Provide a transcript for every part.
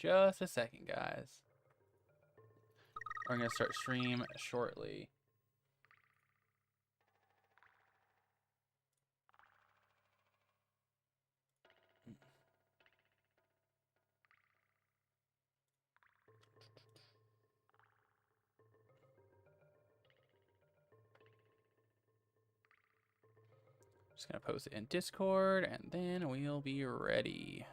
just a second, guys. We're going to start stream shortly. Just going to post it in Discord, and then we'll be ready.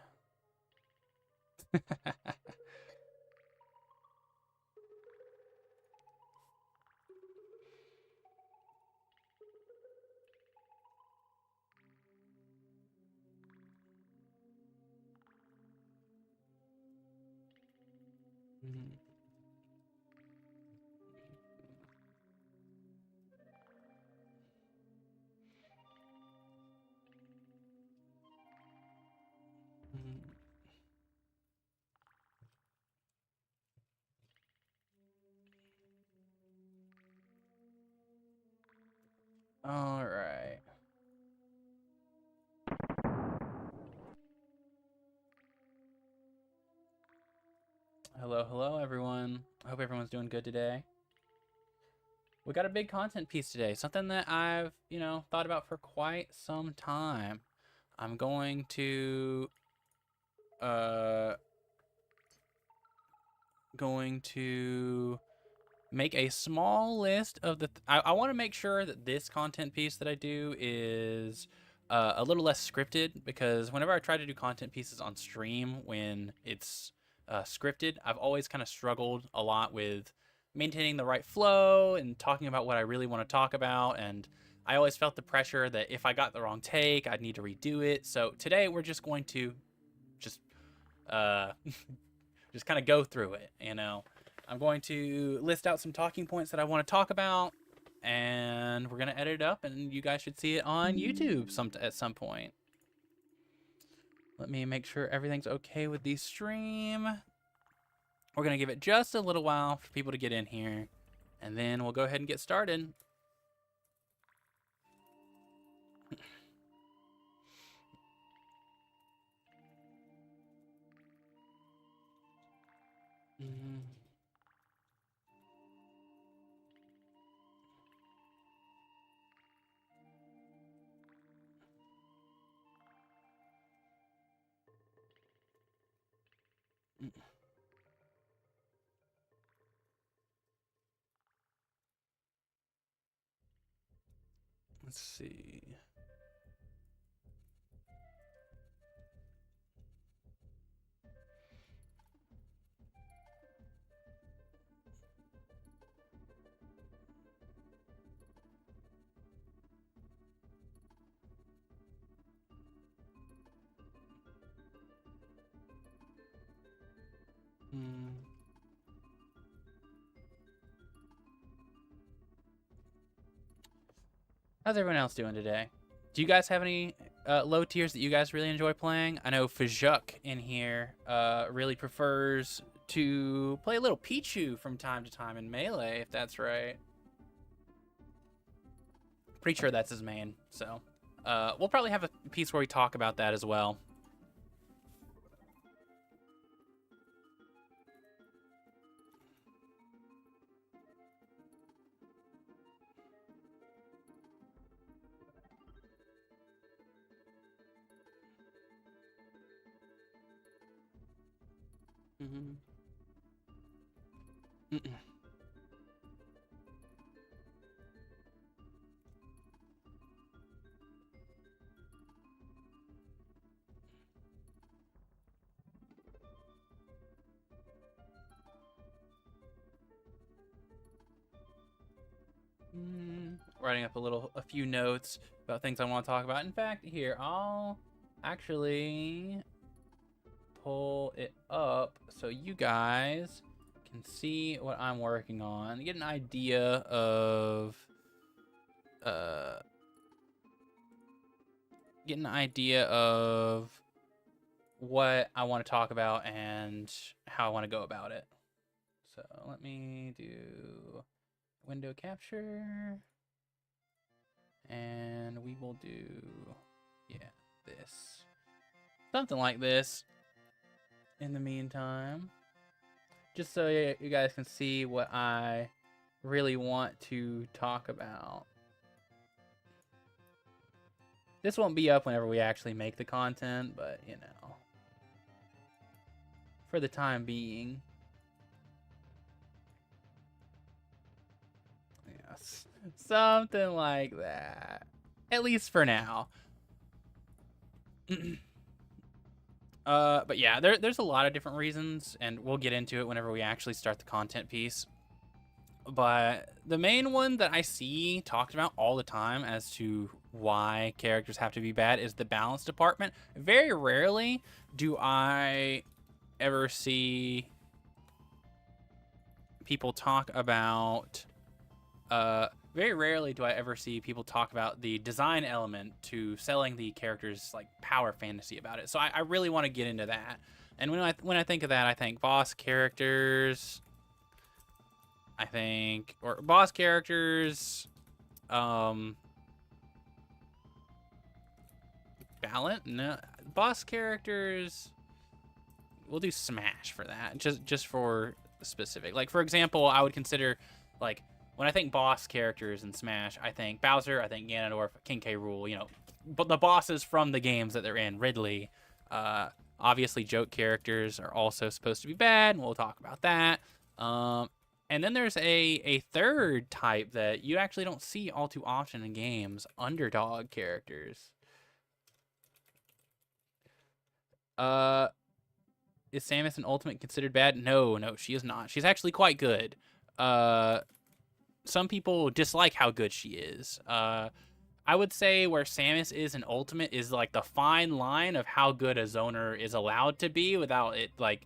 All right. Hello, everyone. I hope everyone's doing good today. We got a big content piece today, something that I've, thought about for quite some time. I'm going to make a small list of the I want to make sure that this content piece that I do is a little less scripted, because whenever I try to do content pieces on stream when it's scripted, I've always kind of struggled a lot with maintaining the right flow and talking about what I really want to talk about, and I always felt the pressure that if I got the wrong take, I'd need to redo it. So today we're just going to just just kind of go through it, I'm going to list out some talking points that I want to talk about, and we're going to edit it up, and you guys should see it on YouTube at some point. Let me make sure everything's okay with the stream. We're going to give it just a little while for people to get in here, and then we'll go ahead and get started. Let's see. How's everyone else doing today? Do you guys have any low tiers that you guys really enjoy playing? I know Fajuk in here really prefers to play a little Pichu from time to time in Melee, if that's right. Pretty sure that's his main, so we'll probably have a piece where we talk about that as well. Writing up a few notes about things I want to talk about. In fact, here, I'll actually pull it up so you guys can see what I'm working on, get an idea of what I want to talk about and how I want to go about it. So let me do window capture, and we will do, this. Something like this. in the meantime, just so you guys can see what I really want to talk about. This won't be up whenever we actually make the content, but you know, for the time being. Yes, something like that. At least for now. But yeah, there's a lot of different reasons, and we'll get into it whenever we actually start the content piece. But the main one that I see talked about all the time as to why characters have to be bad is the balance department. Very rarely do I ever see people talk about very rarely do I ever see people talk about the design element to selling the characters like power fantasy about it. So I really want to get into that. And when I think of that, I think boss characters. I think or boss characters, balance. No, boss characters. We'll do Smash for that. Just for specific. Like for example, I would consider like. When I think boss characters in Smash, I think Bowser, I think Ganondorf, King K. Rool, you know, but the bosses from the games that they're in, Ridley. Obviously, joke characters are also supposed to be bad, and we'll talk about that. And then there's a third type that you actually don't see all too often in games, underdog characters. Is Samus in Ultimate considered bad? No, she is not. She's actually quite good. Some people dislike how good she is. I would say where Samus is in Ultimate is like the fine line of how good a zoner is allowed to be without it like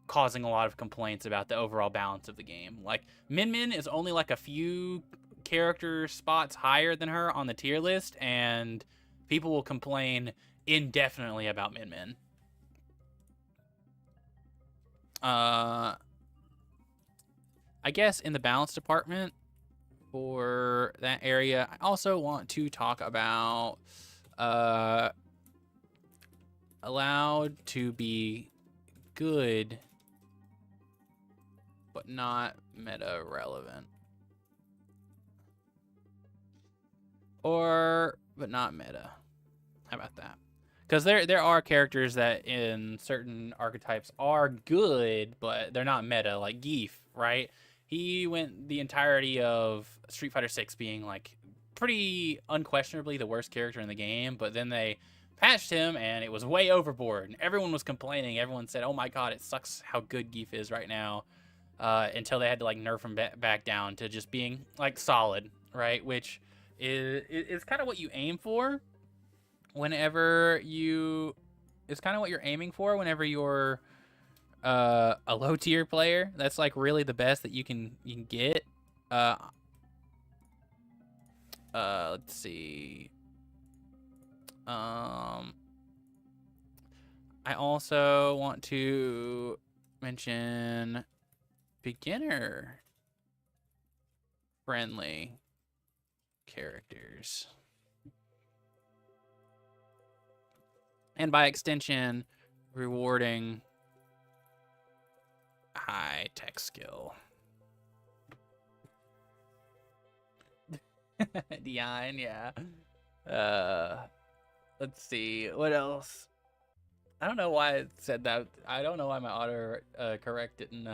causing a lot of complaints about the overall balance of the game. Like Min Min is only like a few character spots higher than her on the tier list, and people will complain indefinitely about Min Min. I guess in the balance department for that area, I also want to talk about allowed to be good but not meta relevant, or but not meta. How about that? Because there are characters that in certain archetypes are good, but they're not meta, like Gief, right? He went the entirety of Street Fighter 6 being like pretty unquestionably the worst character in the game, but then they patched him and it was way overboard, and everyone was complaining. Everyone said, "Oh my god, it sucks how good Gief is right now," until they had to like nerf him back down to just being like solid, right? Which is kind of what you aim for whenever you. It's kind of what you're aiming for whenever you're a low tier player. That's like really the best that you can get. Let's see. I also want to mention beginner friendly characters. And by extension, rewarding high tech skill. Dion, yeah. Let's see. What else? I don't know why it said that. I don't know why my auto correct didn't.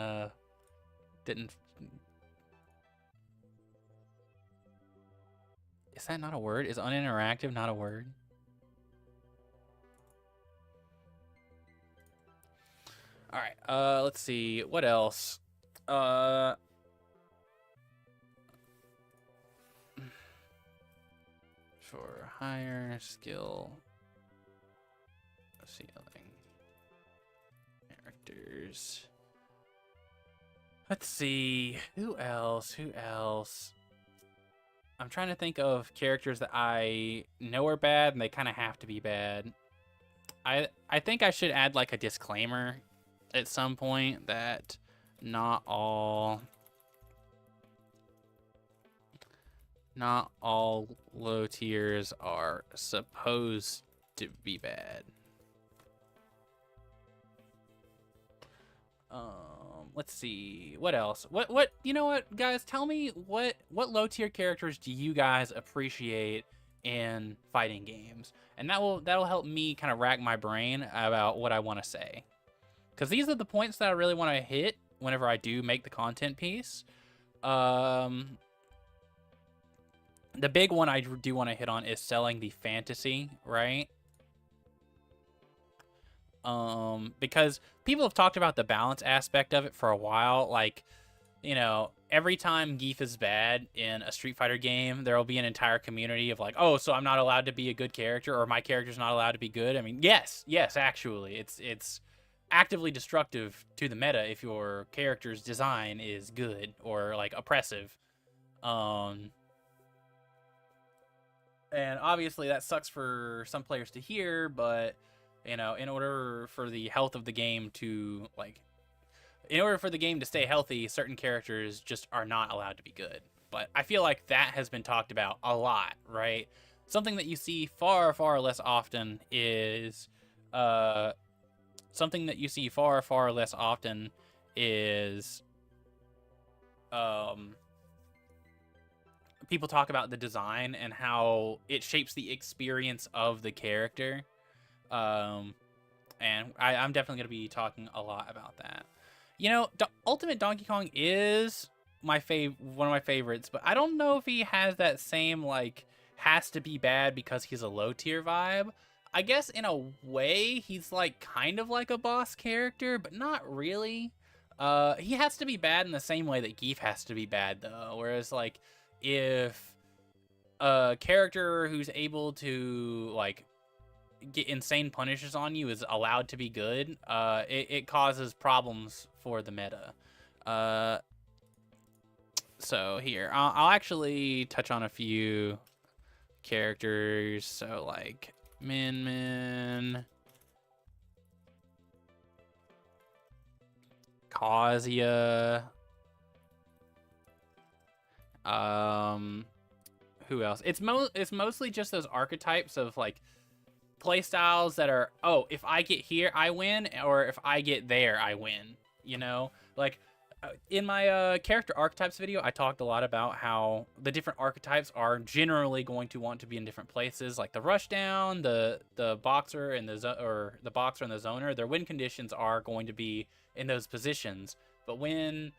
Is that not a word? Is uninteractive not a word? All right. Let's see. What else? For higher skill ceiling characters. Let's see. Who else? I'm trying to think of characters that I know are bad and they kind of have to be bad. I think I should add like a disclaimer at some point that not all low tiers are supposed to be bad. Let's see. What else? What you know what, guys, tell me what low tier characters do you guys appreciate in fighting games? And that'll help me kind of rack my brain about what I want to say. Cuz these are the points that I really want to hit whenever I do make the content piece. The big one I do want to hit on is selling the fantasy, right? Because people have talked about the balance aspect of it for a while. Like, you know, every time Geef is bad in a Street Fighter game, there will be an entire community of like, oh, so I'm not allowed to be a good character, or my character's not allowed to be good. I mean, yes, actually, it's actively destructive to the meta if your character's design is good or like oppressive. And obviously that sucks for some players to hear, but you know, in order for the health of the game to in order for the game to stay healthy, certain characters just are not allowed to be good. But I feel like that has been talked about a lot, right? Something that you see far, far less often is people talk about the design and how it shapes the experience of the character. And I'm definitely going to be talking a lot about that. You know, Ultimate Donkey Kong is one of my favorites, but I don't know if he has that same, like, has to be bad because he's a low tier vibe. I guess in a way, he's like kind of like a boss character, but not really. He has to be bad in the same way that Geef has to be bad, though. Whereas, like, if a character who's able to, like, get insane punishes on you is allowed to be good, it causes problems for the meta. So here, I'll actually touch on a few characters. So like Min Min, Kazuya, who else? It's mostly just those archetypes of like playstyles that are, oh, if I get here I win, or if I get there I win, you know? Like in my character archetypes video, I talked a lot about how the different archetypes are generally going to want to be in different places, like the rushdown, the boxer and the boxer and the zoner. Their win conditions are going to be in those positions. But when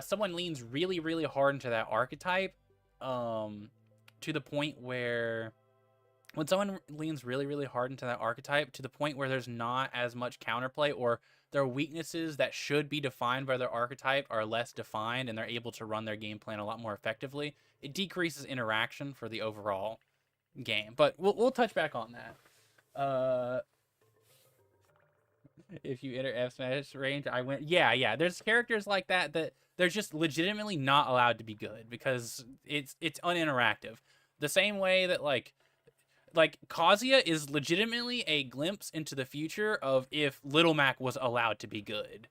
someone leans really, really hard into that archetype, to the point where when someone leans really, really hard into that archetype to the point where there's not as much counterplay, or their weaknesses that should be defined by their archetype are less defined, and they're able to run their game plan a lot more effectively, it decreases interaction for the overall game. But we'll touch back on that. If you enter F Smash range, I win. Yeah. There's characters like that they're just legitimately not allowed to be good because it's uninteractive. The same way that like Kazuya is legitimately a glimpse into the future of if Little Mac was allowed to be good.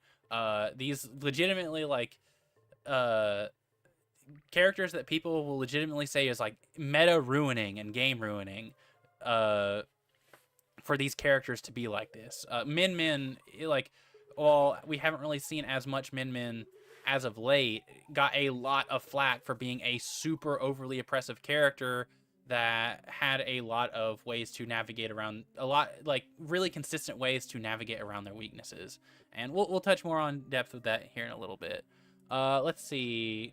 These legitimately like characters that people will legitimately say is like meta ruining and game ruining for these characters to be like this. Min Min, like, well, we haven't really seen as much Min Min as of late, got a lot of flack for being a super overly oppressive character that had a lot of ways to navigate around, a lot like really consistent ways to navigate around their weaknesses, and we'll touch more on depth with that here in a little bit. Let's see.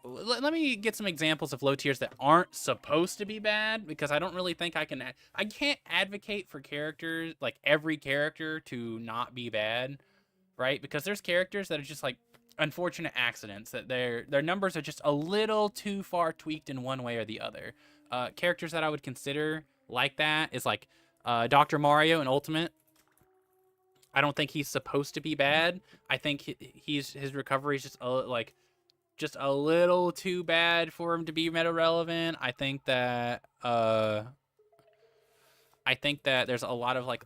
Let me get some examples of low tiers that aren't supposed to be bad, because I don't really think I can't advocate for characters, like every character, to not be bad, right? Because there's characters that are just like unfortunate accidents, that their numbers are just a little too far tweaked in one way or the other. Characters that I would consider like that is like Dr. Mario in Ultimate. I don't think he's supposed to be bad. I think his recovery is just a little too bad for him to be meta relevant. I think that there's a lot of like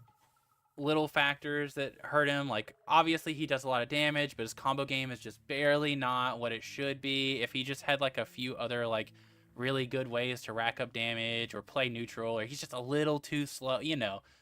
little factors that hurt him. Like obviously he does a lot of damage, but his combo game is just barely not what it should be. If he just had like a few other like really good ways to rack up damage or play neutral, or he's just a little too slow,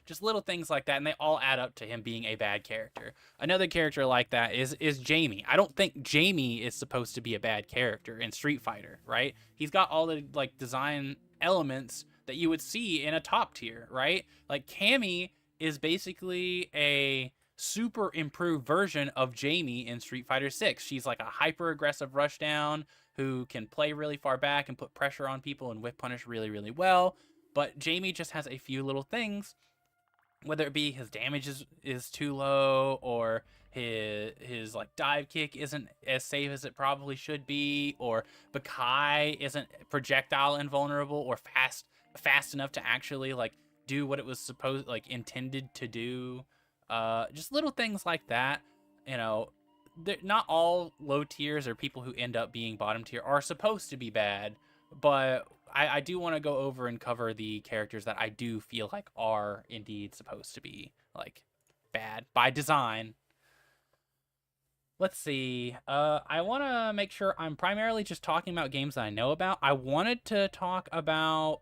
just little things like that, and they all add up to him being a bad character. Another character like that is Jamie. I don't think Jamie is supposed to be a bad character in Street Fighter, right? He's got all the like design elements that you would see in a top tier, right? Like Cammy is basically a super improved version of Jamie in Street Fighter 6. She's like a hyper aggressive rushdown who can play really far back and put pressure on people and whip punish really, really well. But Jamie just has a few little things, whether it be his damage is too low, or his like dive kick isn't as safe as it probably should be, or Bakai isn't projectile invulnerable or fast enough to actually like do what it was supposed like intended to do. Just little things like that. Not all low tiers or people who end up being bottom tier are supposed to be bad, but I do want to go over and cover the characters that I do feel like are indeed supposed to be like bad by design. Let's see. I want to make sure I'm primarily just talking about games that I know about. I wanted to talk about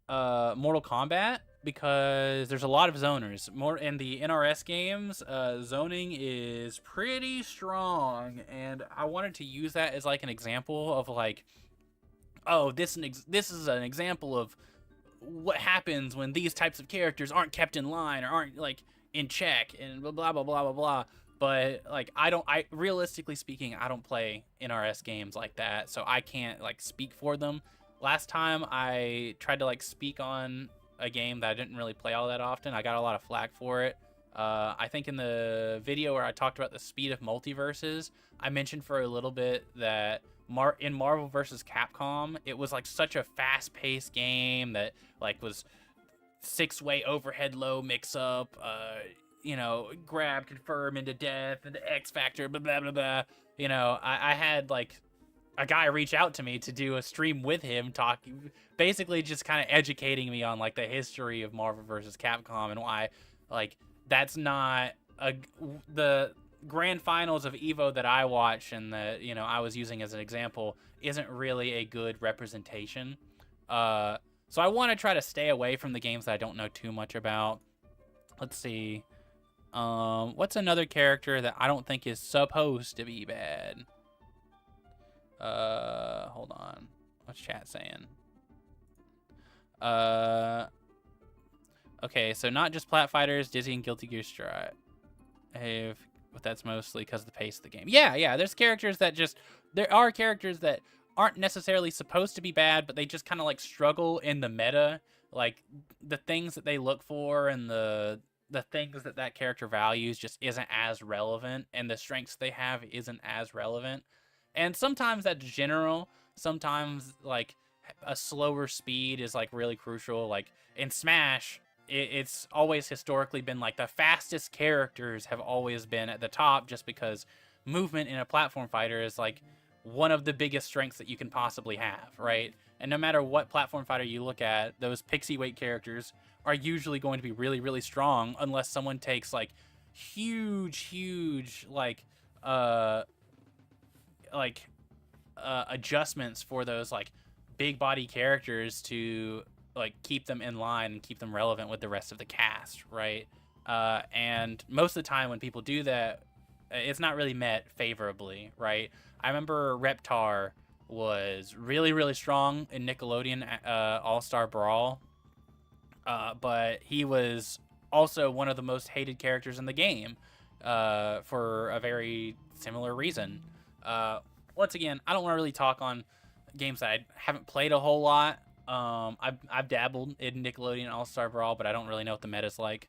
Mortal Kombat because there's a lot of zoners. More in the NRS games, zoning is pretty strong, and I wanted to use that as like an example of like, oh, this is an example of what happens when these types of characters aren't kept in line or aren't like in check and blah blah blah blah blah blah. But like I realistically speaking, I don't play NRS games like that, so I can't like speak for them. Last time I tried to like speak on a game that I didn't really play all that often, I got a lot of flack for it. I think in the video where I talked about the speed of multiverses, I mentioned for a little bit that in Marvel vs. Capcom, it was like such a fast-paced game that like was 6-way overhead low mix-up, grab, confirm into death, and the X Factor, blah, blah, blah, blah. I had like a guy reach out to me to do a stream with him, talking, basically just kind of educating me on like the history of Marvel vs. Capcom and why like that's not the grand finals of Evo that I watch and that I was using as an example isn't really a good representation. So I want to try to stay away from the games that I don't know too much about. Let's see. What's another character that I don't think is supposed to be bad? Hold on. What's chat saying? Okay, so not just Plat Fighters, Dizzy and Guilty Gear Strive. But that's mostly because of the pace of the game. Yeah, there are characters that aren't necessarily supposed to be bad, but they just kind of like struggle in the meta. Like the things that they look for and the things that character values just isn't as relevant, and the strengths they have isn't as relevant. And sometimes that's general. Sometimes like a slower speed is like really crucial. Like in Smash, it's always historically been like the fastest characters have always been at the top, just because movement in a platform fighter is like one of the biggest strengths that you can possibly have, right? And no matter what platform fighter you look at, those pixie weight characters are usually going to be really, really strong unless someone takes like huge adjustments for those like big body characters to like keep them in line and keep them relevant with the rest of the cast, right? And most of the time when people do that, it's not really met favorably, right? I remember Reptar was really, really strong in Nickelodeon All-Star Brawl, but he was also one of the most hated characters in the game for a very similar reason. Once again, I don't want to really talk on games that I haven't played a whole lot. I've dabbled in Nickelodeon All-Star Brawl, but I don't really know what the meta's like.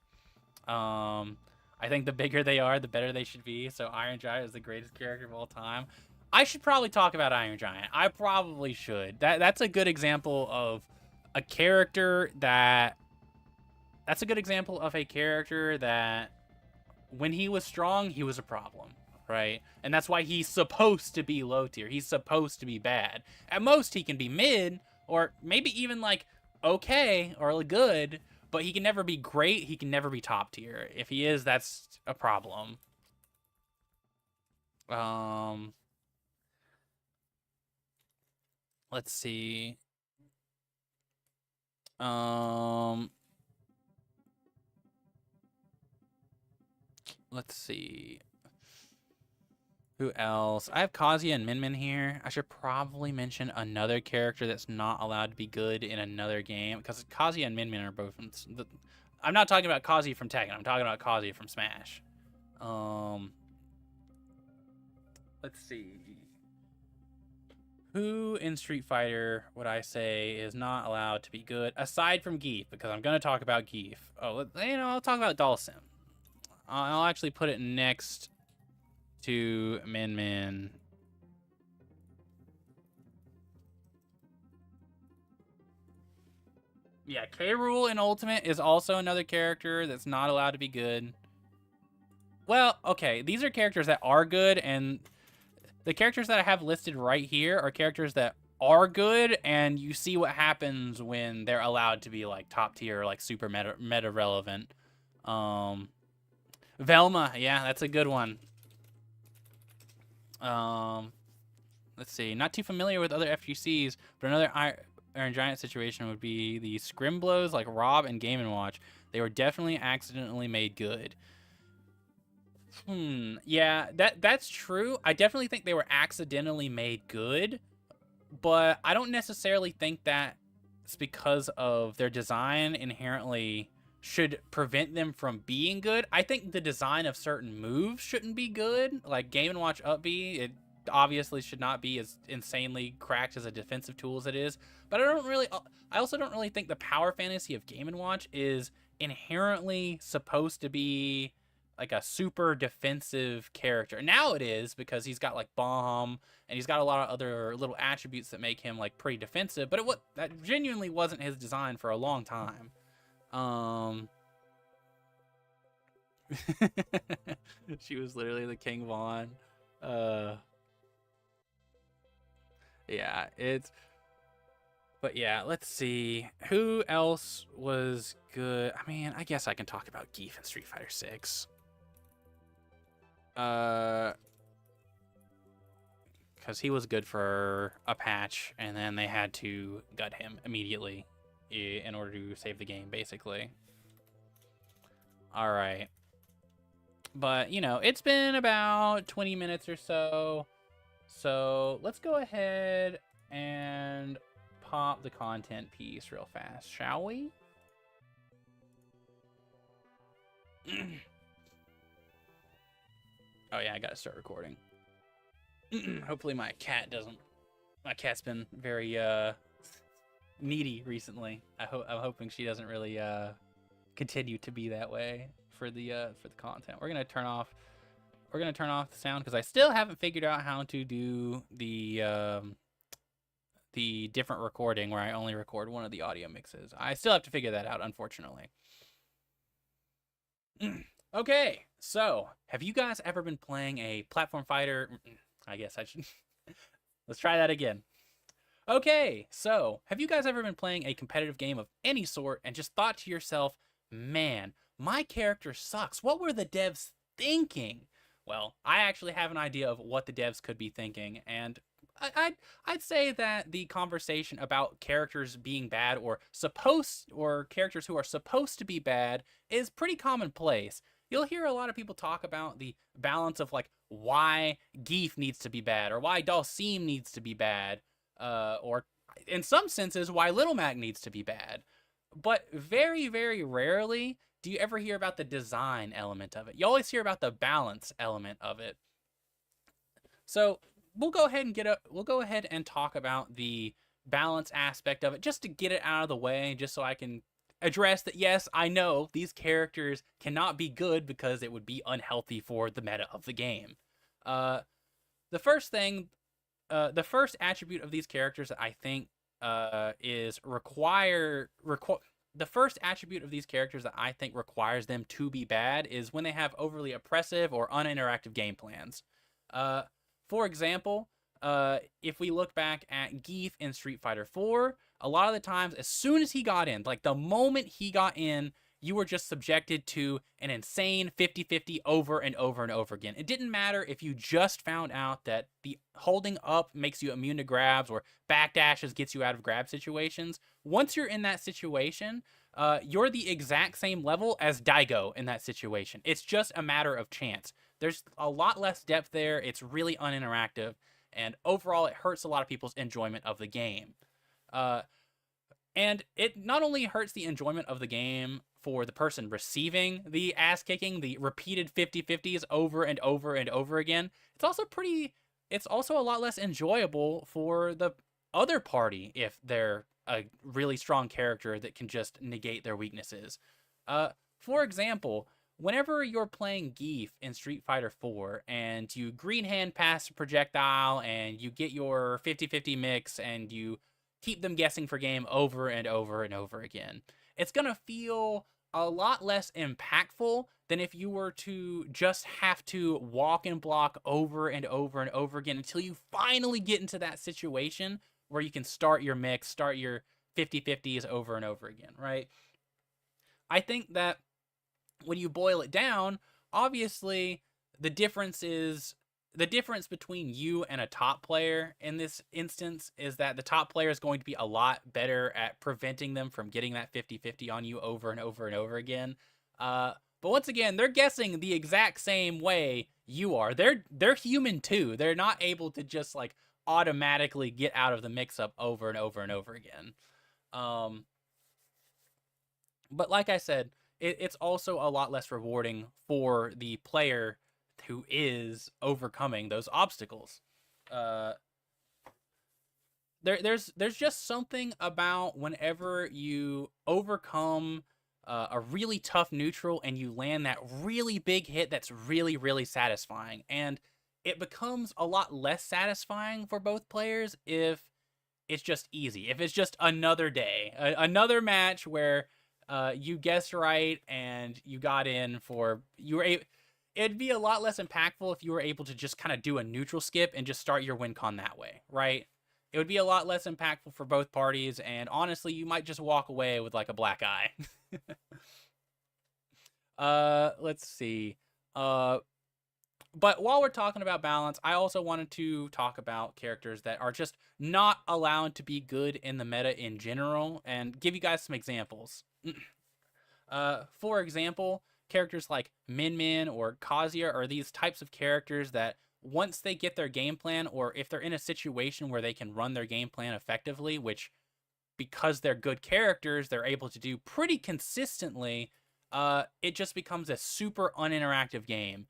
I think the bigger they are, the better they should be. So Iron Giant is the greatest character of all time. I should probably talk about Iron Giant. I probably should. That's a good example of a character that... That's a good example of a character that when he was strong, he was a problem, right? And that's why he's supposed to be low tier. He's supposed to be bad. At most, he can be mid, or maybe even like okay or good, but he can never be great. He can never be top tier. If he is, that's a problem. Let's see. Let's see. Who else? I have Kazuya and Min Min here. I should probably mention another character that's not allowed to be good in another game, because Kazuya and Min Min are both from I'm not talking about Kazuya from Tekken. I'm talking about Kazuya from Smash. Let's see. Who in Street Fighter would I say is not allowed to be good, aside from Geef, because I'm going to talk about Geef. Oh, I'll talk about Dhalsim. I'll actually put it next to Min Min. Yeah, K. Rool in Ultimate is also another character that's not allowed to be good. Well, okay, these are characters that are good, and the characters that I have listed right here are characters that are good, and you see what happens when they're allowed to be like top tier, like super meta relevant. Velma, yeah, that's a good one. Let's see, not too familiar with other FGCs, but another Iron Giant situation would be the Scrimblows, like Rob and Game & Watch. They were definitely accidentally made good. Yeah, that's true. I definitely think they were accidentally made good, but I don't necessarily think that it's because of their design inherently should prevent them from being good. I think the design of certain moves shouldn't be good. Like Game & Watch up B, it obviously should not be as insanely cracked as a defensive tool as it is. But I also don't really think the power fantasy of Game & Watch is inherently supposed to be like a super defensive character. Now it is, because he's got like bomb and he's got a lot of other little attributes that make him like pretty defensive, but that genuinely wasn't his design for a long time. She was literally the King Von. Yeah, but yeah, let's see. Who else was good? I mean, I guess I can talk about Geef in Street Fighter 6. Because he was good for a patch, and then they had to gut him immediately in order to save the game, basically. All right. But, it's been about 20 minutes or so. So let's go ahead and pop the content piece real fast, shall we? Oh yeah, I gotta start recording. Hopefully my cat's been very needy recently. I'm hoping she doesn't really continue to be that way for the content. We're gonna turn off the sound, because I still haven't figured out how to do the different recording where I only record one of the audio mixes. I still have to figure that out, unfortunately. Okay, so have you guys ever been playing a platform fighter? I guess I should. Let's try that again. Okay, so have you guys ever been playing a competitive game of any sort and just thought to yourself, man, my character sucks. What were the devs thinking? Well, I actually have an idea of what the devs could be thinking, and I'd say that the conversation about characters being bad or characters who are supposed to be bad is pretty commonplace. You'll hear a lot of people talk about the balance of like why Geef needs to be bad or why Dhalsim needs to be bad, or in some senses why Little Mac needs to be bad. But very, very rarely do you ever hear about the design element of it. You always hear about the balance element of it. So we'll go ahead and talk about the balance aspect of it, just to get it out of the way, just so I can address that, yes, I know these characters cannot be good because it would be unhealthy for the meta of the game. The first attribute of these characters that I think the first attribute of these characters that I think requires them to be bad is when they have overly oppressive or uninteractive game plans. For example, if we look back at Geef in Street Fighter 4, a lot of the times, as soon as he got in, like the moment he got in, you were just subjected to an insane 50-50 over and over and over again. It didn't matter if you just found out that the holding up makes you immune to grabs or backdashes gets you out of grab situations. Once you're in that situation, you're the exact same level as Daigo in that situation. It's just a matter of chance. There's a lot less depth there. It's really uninteractive. And overall, it hurts a lot of people's enjoyment of the game. And it not only hurts the enjoyment of the game for the person receiving the ass kicking, the repeated 50-50s over and over and over again, it's also a lot less enjoyable for the other party if they're a really strong character that can just negate their weaknesses. For example, whenever you're playing Gief in Street Fighter 4 and you green hand pass a projectile and you get your 50-50 mix and you keep them guessing for game over and over and over again, it's going to feel a lot less impactful than if you were to just have to walk and block over and over and over again until you finally get into that situation where you can start your mix, start your 50-50s over and over again, right? I think that when you boil it down, obviously the difference between you and a top player in this instance is that the top player is going to be a lot better at preventing them from getting that 50-50 on you over and over and over again. But once again, they're guessing the exact same way you are. They're human too. They're not able to just like automatically get out of the mix-up over and over and over again. But like I said, it's also a lot less rewarding for the player who is overcoming those obstacles. There's just something about whenever you overcome a really tough neutral and you land that really big hit that's really, really satisfying. And it becomes a lot less satisfying for both players if it's just easy. If it's just another day, another match where you guessed right and you got in for, it'd be a lot less impactful if you were able to just kind of do a neutral skip and just start your win con that way, right? It would be a lot less impactful for both parties, and honestly, you might just walk away with like a black eye. Let's see. But while we're talking about balance, I also wanted to talk about characters that are just not allowed to be good in the meta in general and give you guys some examples. For example, characters like Min Min or Kazuya are these types of characters that once they get their game plan, or if they're in a situation where they can run their game plan effectively, which because they're good characters, they're able to do pretty consistently, it just becomes a super uninteractive game.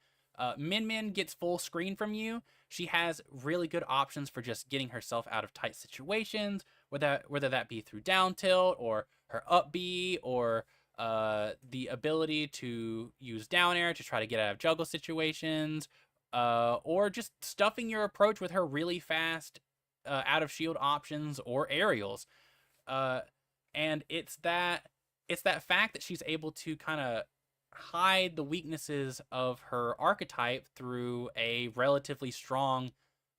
Min Min gets full screen from you. She has really good options for just getting herself out of tight situations, whether that be through down tilt or her up B or the ability to use down air to try to get out of juggle situations, or just stuffing your approach with her really fast out of shield options or aerials. And it's that fact that she's able to kind of hide the weaknesses of her archetype through a relatively strong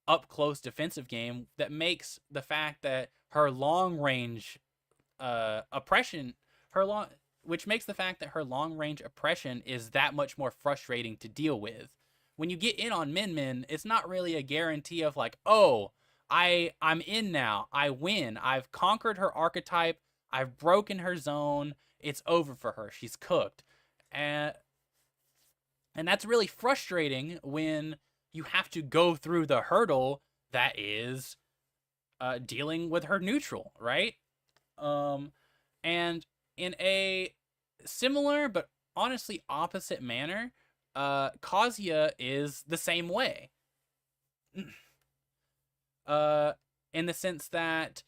up close defensive game that makes the fact that her long range oppression, which makes the fact that her long range oppression is that much more frustrating to deal with. When you get in on Min Min, it's not really a guarantee of like, oh, I'm in now, I win, I've conquered her archetype, I've broken her zone, it's over for her, she's cooked. And that's really frustrating when you have to go through the hurdle that is dealing with her neutral, right? And in a similar but honestly opposite manner, Kazuya is the same way. In the sense that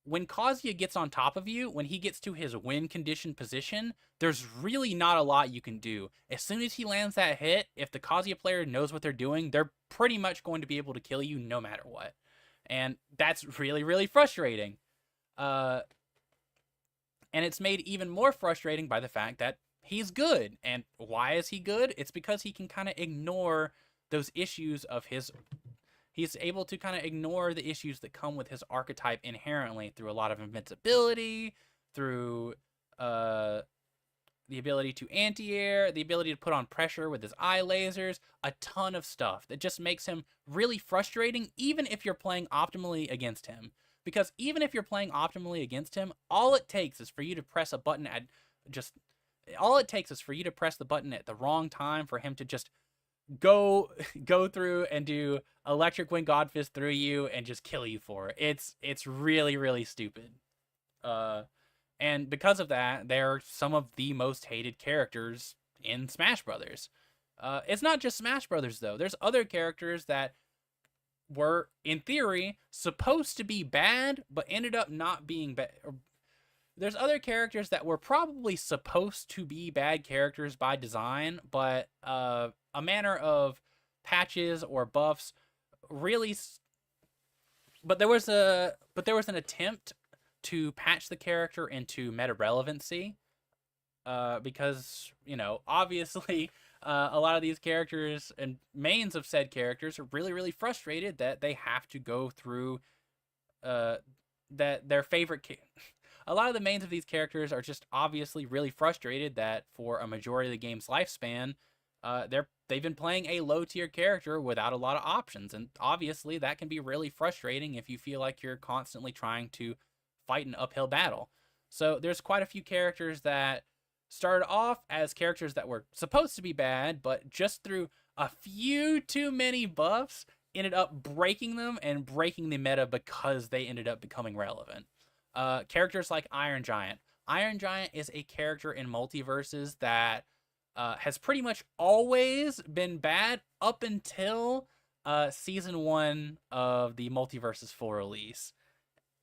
when Kazuya gets on top of you, when he gets to his win condition position, there's really not a lot you can do. As soon as he lands that hit, if the Kazuya player knows what they're doing, they're pretty much going to be able to kill you no matter what. And that's really, really frustrating. And it's made even more frustrating by the fact that he's good. And why is he good? It's because he can kind of ignore those issues of his... He's able to kind of ignore the issues that come with his archetype inherently through a lot of invincibility, through the ability to anti-air, the ability to put on pressure with his eye lasers, a ton of stuff that just makes him really frustrating, even if you're playing optimally against him. Because even if you're playing optimally against him, all it takes is for you to press a button at just all it takes is for you to press the button at the wrong time for him to just go go through and do electric wind godfist through you and just kill you for it. It's really really stupid. Uh and because of that, they're some of the most hated characters in Smash Brothers. It's not just Smash Brothers though. There's other characters that were in theory supposed to be bad but ended up not being bad. There's other characters that were probably supposed to be bad characters by design, but a manner of patches or buffs really but there was an attempt to patch the character into meta relevancy, because obviously a lot of these characters and mains of said characters are really really frustrated that they have to go through that their favorite a lot of the mains of these characters are just obviously really frustrated that for a majority of the game's lifespan, they've been playing a low tier character without a lot of options, and obviously that can be really frustrating if you feel like you're constantly trying to fight an uphill battle. So there's quite a few characters that started off as characters that were supposed to be bad, but just through a few too many buffs ended up breaking them and breaking the meta because they ended up becoming relevant. Characters like Iron Giant. Iron Giant is a character in Multiverses that has pretty much always been bad up until Season 1 of the Multiverses 4 release.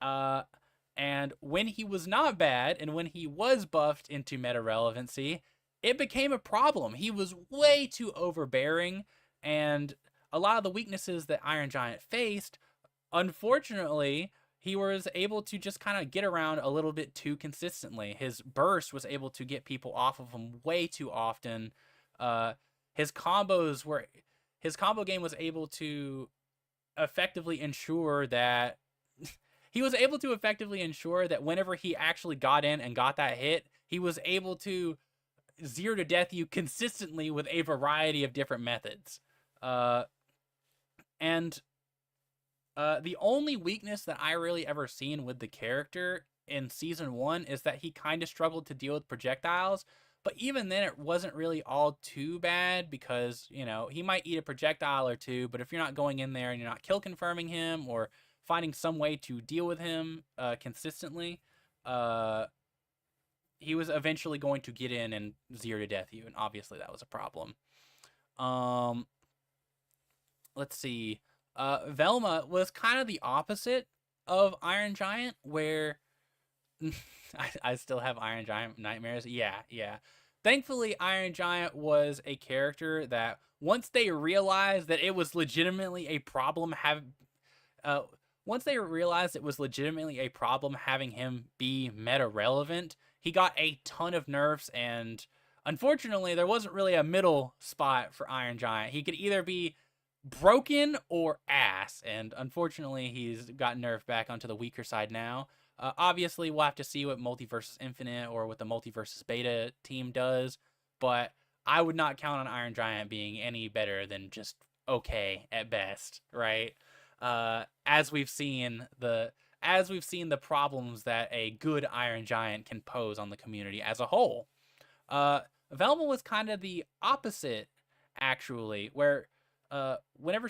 And when he was not bad, and when he was buffed into meta relevancy, it became a problem. He was way too overbearing, and a lot of the weaknesses that Iron Giant faced, unfortunately, he was able to just kind of get around a little bit too consistently. His burst was able to get people off of him way too often. His combo game was able to effectively ensure that whenever he actually got in and got that hit, he was able to zero to death you consistently with a variety of different methods. And the only weakness that I really ever seen with the character in Season 1 is that he kind of struggled to deal with projectiles. But even then, it wasn't really all too bad because, he might eat a projectile or two, but if you're not going in there and you're not kill confirming him or finding some way to deal with him consistently, he was eventually going to get in and zero to death you, and obviously that was a problem. Let's see. Velma was kind of the opposite of Iron Giant, where I still have Iron Giant nightmares. Yeah. Thankfully, Iron Giant was a character that once they realized that it was legitimately a problem having him be meta relevant, he got a ton of nerfs, and unfortunately, there wasn't really a middle spot for Iron Giant. He could either be broken or ass, and unfortunately, he's got nerfed back onto the weaker side now. Obviously, we'll have to see what Multiversus Infinite or what the Multiversus Beta team does, but I would not count on Iron Giant being any better than just okay at best, right? As we've seen the problems that a good Iron Giant can pose on the community as a whole. Velma was kind of the opposite, actually, where whenever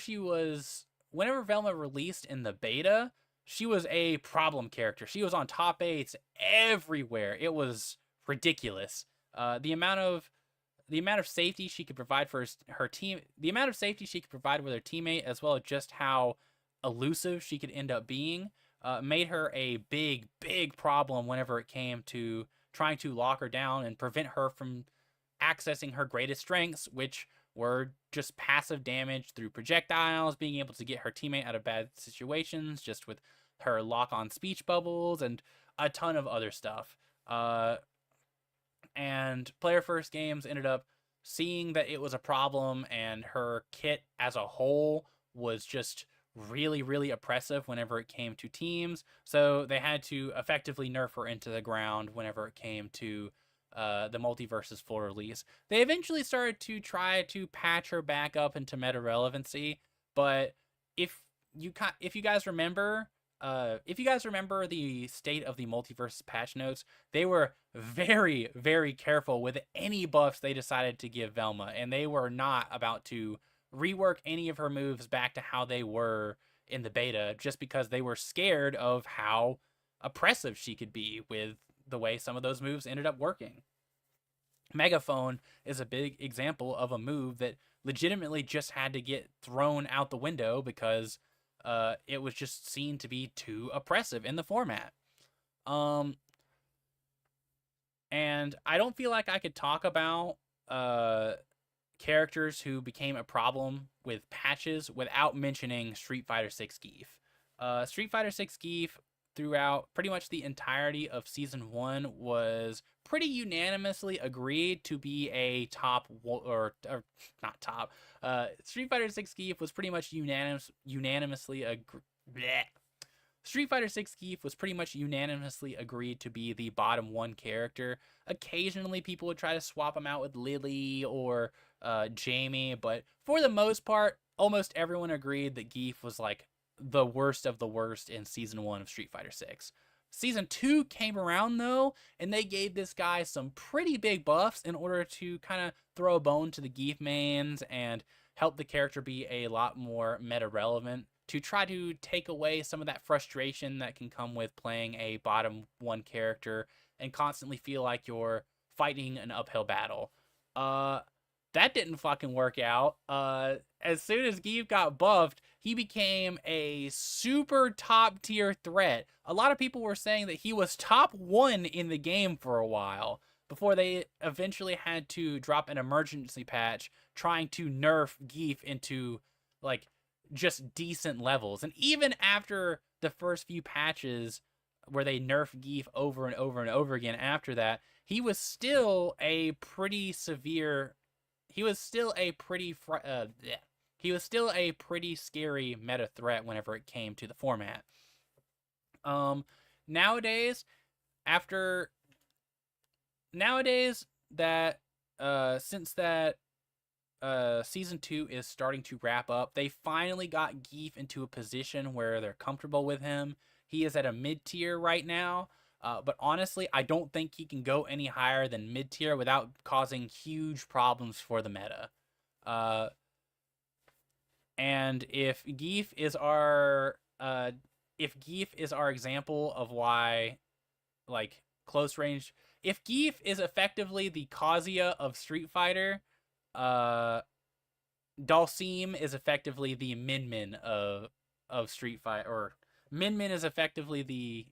Velma released in the beta, she was a problem character. She was on top 8s everywhere. It was ridiculous. The amount of safety she could provide for her team, the amount of safety she could provide with her teammate, as well as just how elusive she could end up being, made her a big, big problem whenever it came to trying to lock her down and prevent her from accessing her greatest strengths, which were just passive damage through projectiles, being able to get her teammate out of bad situations just with her lock-on speech bubbles, and a ton of other stuff. And Player First Games ended up seeing that it was a problem, and her kit as a whole was just really, really oppressive whenever it came to teams. So they had to effectively nerf her into the ground whenever it came to the Multiverse's full release. They eventually started to try to patch her back up into meta relevancy, but if if you guys remember, if you guys remember the state of the Multiverse patch notes, they were very, very careful with any buffs they decided to give Velma, and they were not about to rework any of her moves back to how they were in the beta, just because they were scared of how oppressive she could be with the way some of those moves ended up working. Megaphone is a big example of a move that legitimately just had to get thrown out the window because it was just seen to be too oppressive in the format. And I don't feel like I could talk about characters who became a problem with patches without mentioning Street Fighter 6 Gief. Street Fighter 6 Gief throughout pretty much the entirety of Season 1 was pretty unanimously agreed to be a top, or not top. Street Fighter 6 Gief was pretty much unanimously agreed. Street Fighter 6 Gief was pretty much unanimously agreed to be the bottom one character. Occasionally, people would try to swap him out with Lily or Jamie, but for the most part, almost everyone agreed that Gief was like the worst of the worst in Season 1 of Street Fighter 6. Season 2 came around, though, and they gave this guy some pretty big buffs in order to kind of throw a bone to the Gief mains and help the character be a lot more meta-relevant, to try to take away some of that frustration that can come with playing a bottom one character and constantly feel like you're fighting an uphill battle. That didn't fucking work out. As soon as Gief got buffed, he became a super top tier threat. A lot of people were saying that he was top 1 in the game for a while before they eventually had to drop an emergency patch trying to nerf Gief into like just decent levels. And even after the first few patches where they nerfed Gief over and over and over again after that, he was still a pretty severe, he was still a pretty scary meta threat whenever it came to the format. Nowadays that since that Season 2 is starting to wrap up, they finally got Gief into a position where they're comfortable with him. He is at a mid-tier right now, but honestly, I don't think he can go any higher than mid-tier without causing huge problems for the meta. And if Gief is our example of why, like, close range, if Gief is effectively the Kazuya of Street Fighter, Dhalsim is effectively the Min Min of Street Fighter, or Min Min is effectively the,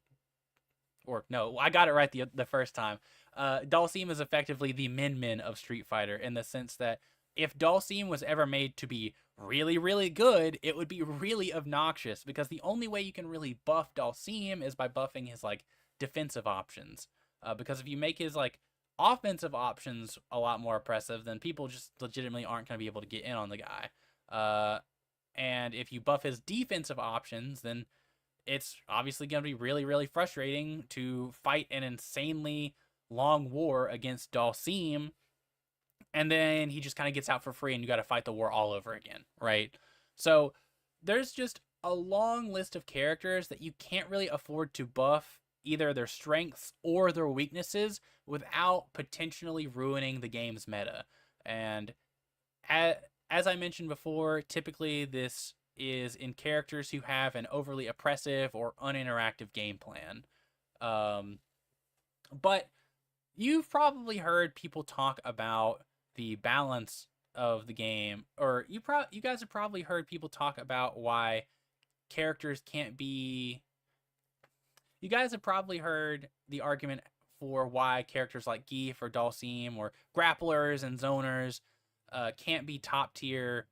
or no, I got it right the first time. Dhalsim is effectively the Min Min of Street Fighter, in the sense that if Dhalsim was ever made to be really, really good, it would be really obnoxious, because the only way you can really buff Dhalsim is by buffing his like defensive options. Because if you make his like offensive options a lot more oppressive, then people just legitimately aren't going to be able to get in on the guy. And if you buff his defensive options, then it's obviously going to be really, really frustrating to fight an insanely long war against Dhalsim, and then he just kind of gets out for free and you got to fight the war all over again, right? So there's just a long list of characters that you can't really afford to buff either their strengths or their weaknesses without potentially ruining the game's meta. And as I mentioned before, typically this is in characters who have an overly oppressive or uninteractive game plan. But you've probably heard people talk about the balance of the game, or you guys have probably heard people talk about why characters can't be. You guys have probably heard the argument for why characters like Gief or Dhalsim or grapplers and zoners can't be top tier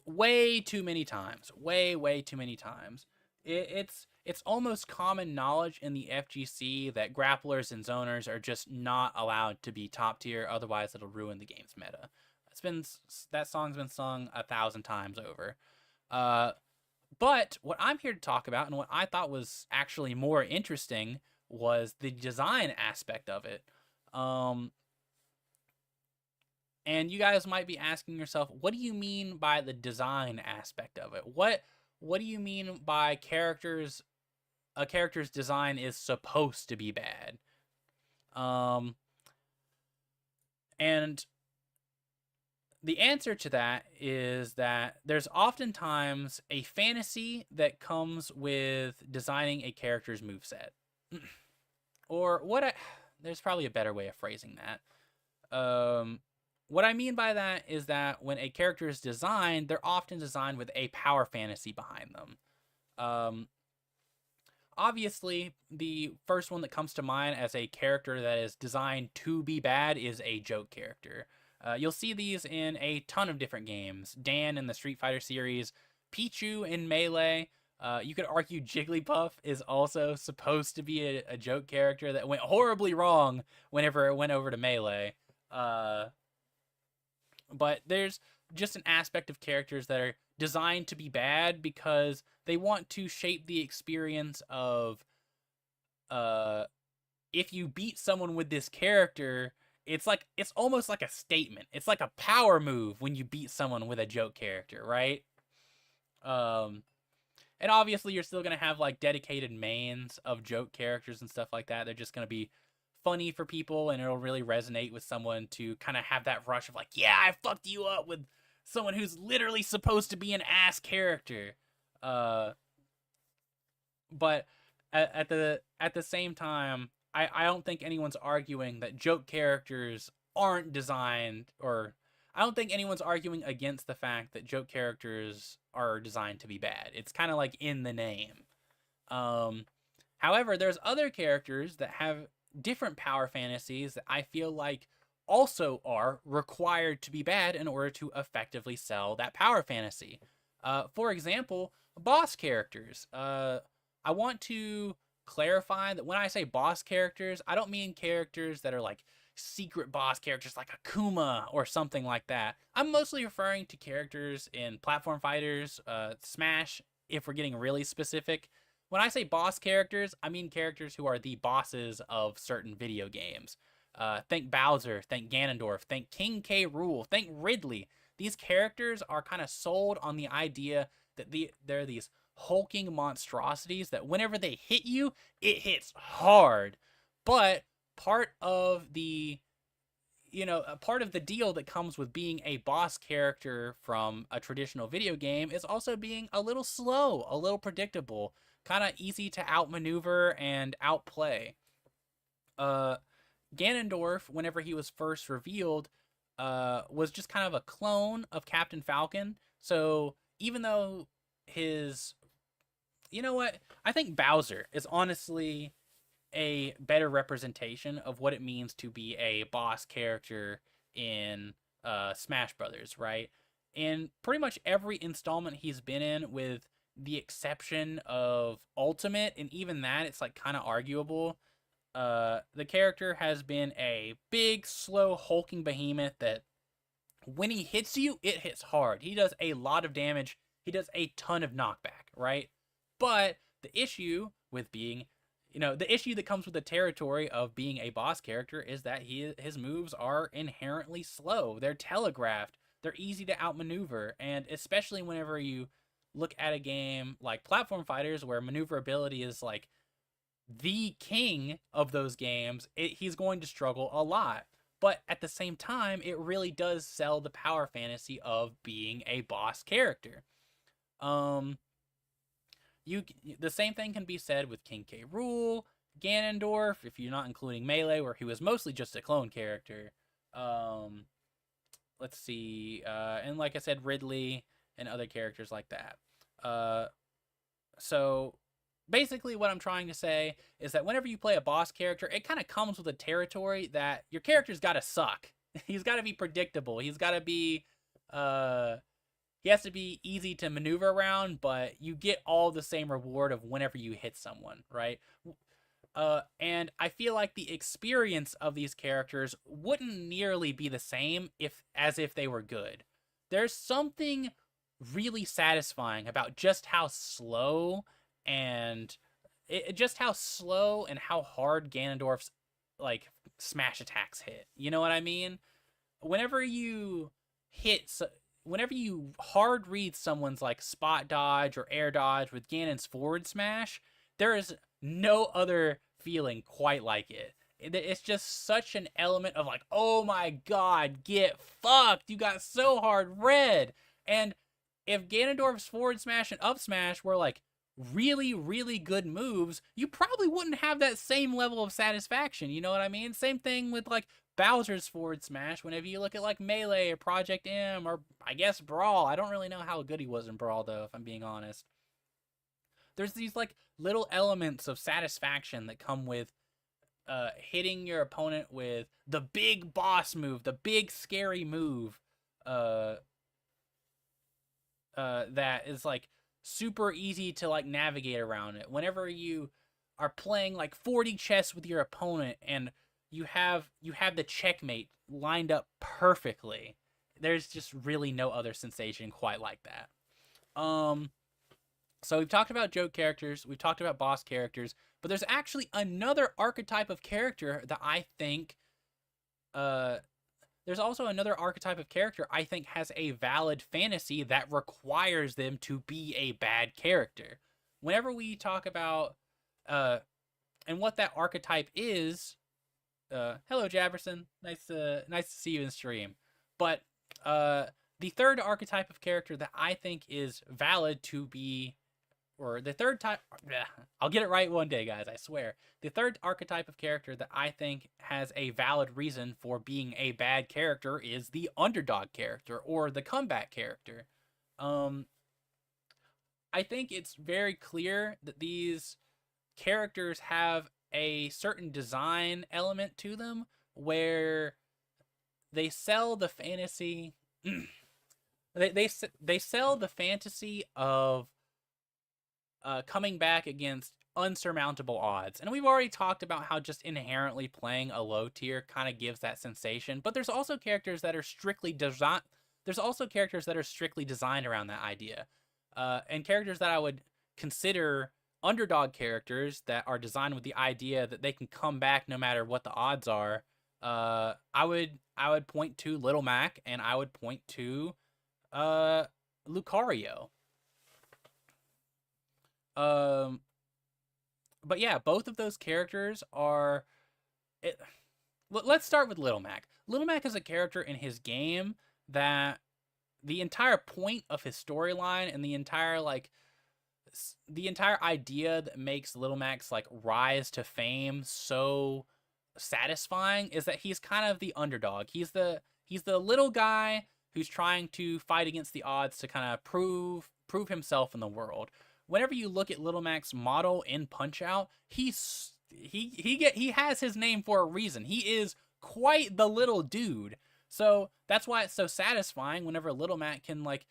way too many times. Way too many times. It's almost common knowledge in the FGC that grapplers and zoners are just not allowed to be top tier, otherwise it'll ruin the game's meta. That song's been sung 1,000 times over. But what I'm here to talk about, and what I thought was actually more interesting, was the design aspect of it. Um, and you guys might be asking yourself, what do you mean by the design aspect of it? What do you mean by a character's design is supposed to be bad? Um, and the answer to that is that there's oftentimes a fantasy that comes with designing a character's moveset. Or there's probably a better way of phrasing that. What I mean by that is that when a character is designed, they're often designed with a power fantasy behind them. Obviously, the first one that comes to mind as a character that is designed to be bad is a joke character. You'll see these in a ton of different games. Dan in the Street Fighter series, Pichu in Melee. You could argue Jigglypuff is also supposed to be a joke character that went horribly wrong whenever it went over to Melee. But there's just an aspect of characters that are designed to be bad because they want to shape the experience of if you beat someone with this character, it's almost like a statement. It's like a power move when you beat someone with a joke character, right? And obviously you're still going to have like dedicated mains of joke characters and stuff like that. They're just going to be funny for people, and it'll really resonate with someone to kind of have that rush of like, yeah, I fucked you up with someone who's literally supposed to be an ass character. But at the same time, I don't think anyone's arguing that joke characters aren't designed, or I don't think anyone's arguing against the fact that joke characters are designed to be bad. It's kind of like in the name. However, there's other characters that have different power fantasies that I feel like also are required to be bad in order to effectively sell that power fantasy. For example, boss characters. I want to clarify that when I say boss characters, I don't mean characters that are like secret boss characters like Akuma or something like that. I'm mostly referring to characters in platform fighters, Smash, if we're getting really specific. When I say boss characters, I mean characters who are the bosses of certain video games. Think Bowser, think Ganondorf, think King K. Rool, think Ridley. These characters are kind of sold on the idea that they're these hulking monstrosities that whenever they hit you, it hits hard. But part of the part of the deal that comes with being a boss character from a traditional video game is also being a little slow, a little predictable, kind of easy to outmaneuver and outplay. Ganondorf, whenever he was first revealed, was just kind of a clone of Captain Falcon. So even though I think Bowser is honestly a better representation of what it means to be a boss character in Smash Brothers, right? In pretty much every installment he's been in, with the exception of Ultimate, and even that, it's like kind of arguable. The character has been a big, slow, hulking behemoth that when he hits you, it hits hard. He does a lot of damage. He does a ton of knockback, right? But the issue with being, the issue that comes with the territory of being a boss character is that his moves are inherently slow. They're telegraphed. They're easy to outmaneuver. And especially whenever you look at a game like Platform Fighters, where maneuverability is like the king of those games, he's going to struggle a lot. But at the same time, it really does sell the power fantasy of being a boss character. The same thing can be said with King K. Rool, Ganondorf, if you're not including Melee, where he was mostly just a clone character. Let's see, and like I said, Ridley and other characters like that. So basically what I'm trying to say is that whenever you play a boss character, it kind of comes with a territory that your character's got to suck. He's got to be predictable. He's got to be, he has to be easy to maneuver around, but you get all the same reward of whenever you hit someone, right? And I feel like the experience of these characters wouldn't nearly be the same as if they were good. There's something really satisfying about just how slow and just how slow and how hard Ganondorf's like smash attacks hit. You know what I mean? Whenever you hit, whenever you hard read someone's like spot dodge or air dodge with Ganon's forward smash, there is no other feeling quite like it. It's just such an element of like, oh my god, get fucked! You got so hard read. And if Ganondorf's forward smash and up smash were like really, really good moves, you probably wouldn't have that same level of satisfaction. You know what I mean? Same thing with like Bowser's forward smash. Whenever you look at like Melee or Project M or I guess Brawl, I don't really know how good he was in Brawl though, if I'm being honest. There's these like little elements of satisfaction that come with hitting your opponent with the big boss move, the big scary move, uh, that is like super easy to like navigate around it. Whenever you are playing like 40 chess with your opponent and you have the checkmate lined up perfectly, there's just really no other sensation quite like that. So we've talked about joke characters, we've talked about boss characters, but there's actually another archetype of character that I think there's also another archetype of character I think has a valid fantasy that requires them to be a bad character. Whenever we talk about and what that archetype is, hello Jabberson, nice to see you in stream. But the third archetype of character that I think is valid to be, or the third type, I'll get it right one day, guys, I swear. The third archetype of character that I think has a valid reason for being a bad character is the underdog character or the comeback character. I think it's very clear that these characters have a certain design element to them where they sell the fantasy they sell the fantasy of coming back against unsurmountable odds. And we've already talked about how just inherently playing a low tier kind of gives that sensation. But there's also characters that are strictly designed. There's also characters that are strictly designed around that idea, and characters that I would consider underdog characters that are designed with the idea that they can come back no matter what the odds are. I would point to Little Mac, and I would point to Lucario. But yeah, both of those characters are. Let's start with Little Mac. Little Mac is a character in his game that the entire point of his storyline and the entire idea that makes Little Mac's like rise to fame so satisfying is that he's kind of the underdog. He's the little guy who's trying to fight against the odds to kind of prove himself in the world. Whenever you look at Little Mac's model in Punch-Out, he has his name for a reason. He is quite the little dude. So that's why it's so satisfying whenever Little Mac can like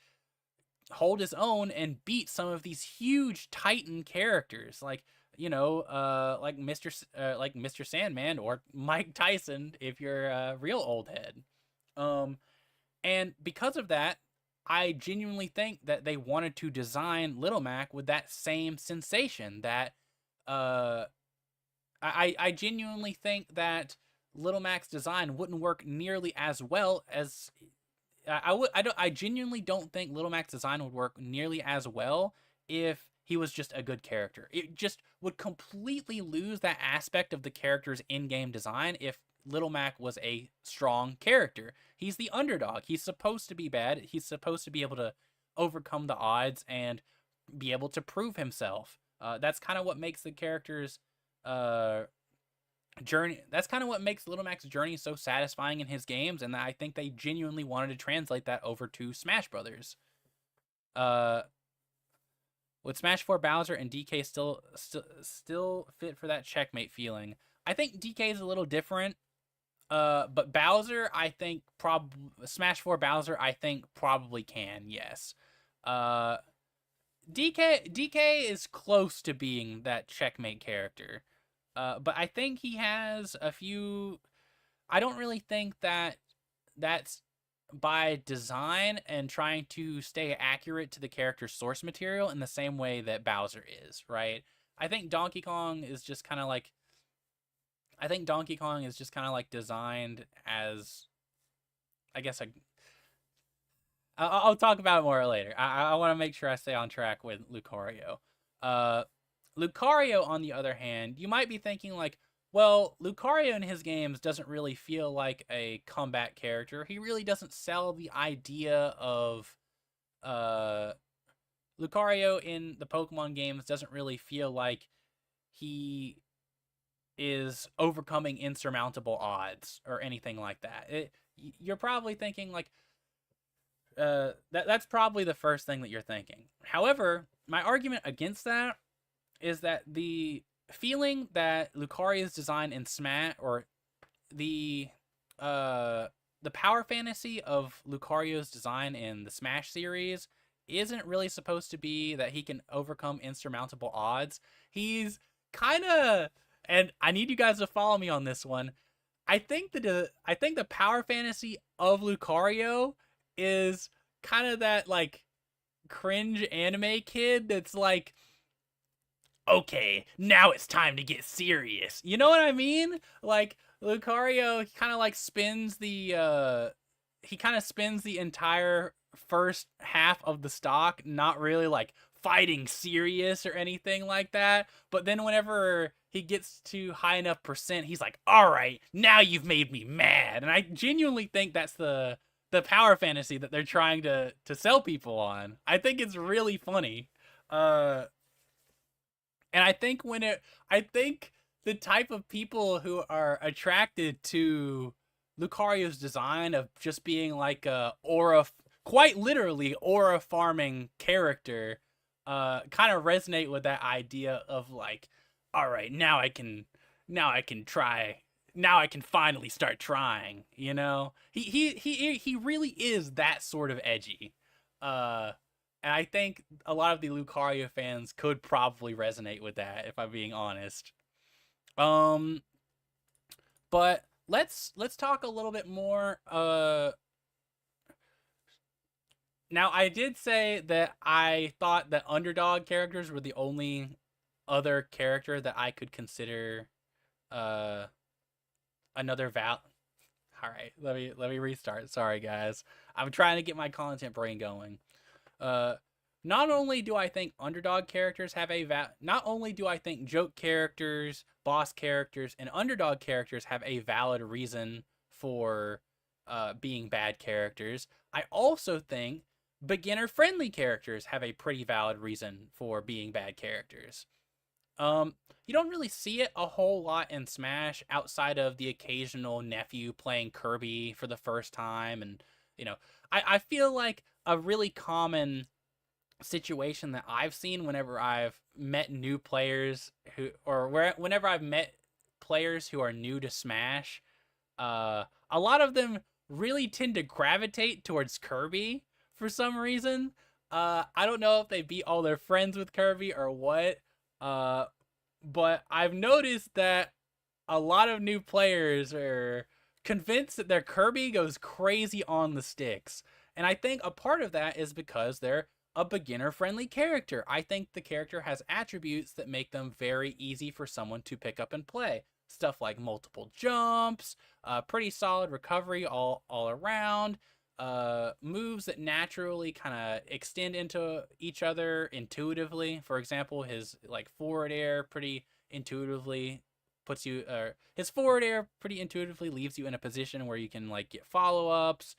hold his own and beat some of these huge Titan characters, like like Mr. Sandman or Mike Tyson if you're a real old head. And because of that, I genuinely think that they wanted to design Little Mac with that same sensation. That I genuinely think that Little Mac's design wouldn't work nearly as well as I genuinely don't think Little Mac's design would work nearly as well if he was just a good character. It just would completely lose that aspect of the character's in-game design if Little Mac was a strong character. He's the underdog. He's supposed to be bad. He's supposed to be able to overcome the odds and be able to prove himself. That's kind of what makes the character's journey. That's kind of what makes Little Mac's journey so satisfying in his games, and I think they genuinely wanted to translate that over to Smash Brothers. Would Smash 4 Bowser and DK still fit for that checkmate feeling? I think DK is a little different. But Bowser, I think Smash 4 Bowser, I think probably can, yes. DK is close to being that checkmate character. But I think he has a few. I don't really think that that's by design and trying to stay accurate to the character's source material in the same way that Bowser is, right? I think Donkey Kong is just kind of like designed as, I guess, I'll talk about it more later. I want to make sure I stay on track with Lucario. Uh, Lucario, on the other hand, you might be thinking like, well, Lucario in his games doesn't really feel like a combat character. He really doesn't sell the idea of uh, Lucario in the Pokemon games doesn't really feel like he is overcoming insurmountable odds or anything like that. You're probably thinking like, that's probably the first thing that you're thinking. However, my argument against that is that the feeling that Lucario's design in Smash, or the the power fantasy of Lucario's design in the Smash series, isn't really supposed to be that he can overcome insurmountable odds. He's kind of, and I need you guys to follow me on this one. I think the power fantasy of Lucario is kind of that like cringe anime kid that's like, okay, now it's time to get serious. You know what I mean? Like Lucario kind of like spins the he kind of spends the entire first half of the stock not really like fighting serious or anything like that, but then whenever he gets to high enough percent, he's like, all right, now you've made me mad. And I genuinely think that's the power fantasy that they're trying to sell people on. I think it's really funny. uh and I think the type of people who are attracted to Lucario's design of just being like a aura, quite literally aura farming character, kind of resonate with that idea of like, all right, now I can try, now I can finally start trying. You know, he really is that sort of edgy. Uh, and I think a lot of the Lucario fans could probably resonate with that, if I'm being honest. Um, but let's talk a little bit more. Now I did say that I thought that underdog characters were the only other character that I could consider uh another val. All right, let me restart. Sorry guys, I'm trying to get my content brain going. Uh, Not only do I think underdog characters have not only do I think joke characters, boss characters, and underdog characters have a valid reason for being bad characters, I also think beginner friendly characters have a pretty valid reason for being bad characters. You don't really see it a whole lot in Smash outside of the occasional nephew playing Kirby for the first time, and you know, I feel like a really common situation that I've seen whenever I've met new players whenever I've met players who are new to Smash, a lot of them really tend to gravitate towards Kirby for some reason. I don't know if they beat all their friends with Kirby or what, uh, but I've noticed that a lot of new players are convinced that their Kirby goes crazy on the sticks. And I think a part of that is because they're a beginner friendly character. I think the character has attributes that make them very easy for someone to pick up and play. Stuff like multiple jumps, pretty solid recovery all around, moves that naturally kind of extend into each other intuitively. For example, his like forward air pretty intuitively puts you his forward air pretty intuitively leaves you in a position where you can like get follow-ups.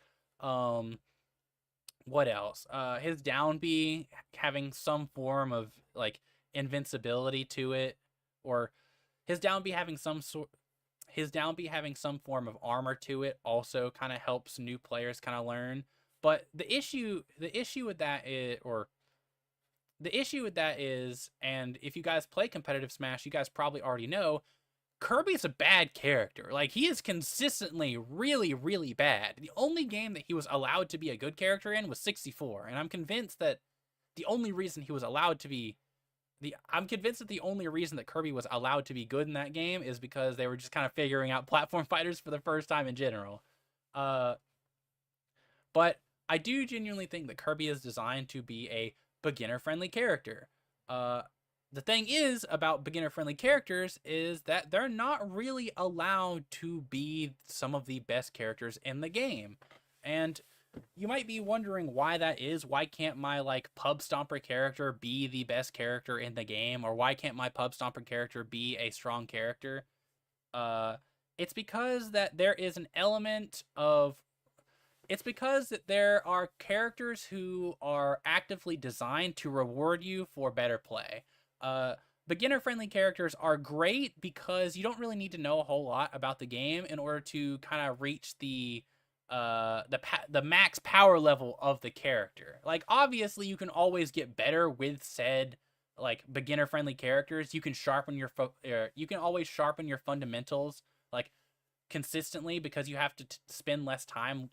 What else? His down B having some form of like invincibility to it, or his down B having some form of armor to it also kind of helps new players kind of learn. But the issue with that is, and if you guys play competitive Smash, you guys probably already know, Kirby's a bad character. Like, he is consistently really, really bad. The only game that he was allowed to be a good character in was 64, and I'm convinced that the only reason he was allowed to be I'm convinced that the only reason that Kirby was allowed to be good in that game is because they were just kind of figuring out platform fighters for the first time in general. Uh, but I do genuinely think that Kirby is designed to be a beginner-friendly character. Uh, the thing is about beginner friendly characters is that they're not really allowed to be some of the best characters in the game. And you might be wondering why that is. Why can't my like pub stomper character be the best character in the game, or why can't my pub stomper character be a strong character? Uh it's because that there is an element of it's because that there are characters who are actively designed to reward you for better play. Uh, Beginner friendly characters are great because you don't really need to know a whole lot about the game in order to kind of reach the max power level of the character. Like obviously you can always get better with said like beginner friendly characters. You can you can always sharpen your fundamentals like consistently because you have to spend less time.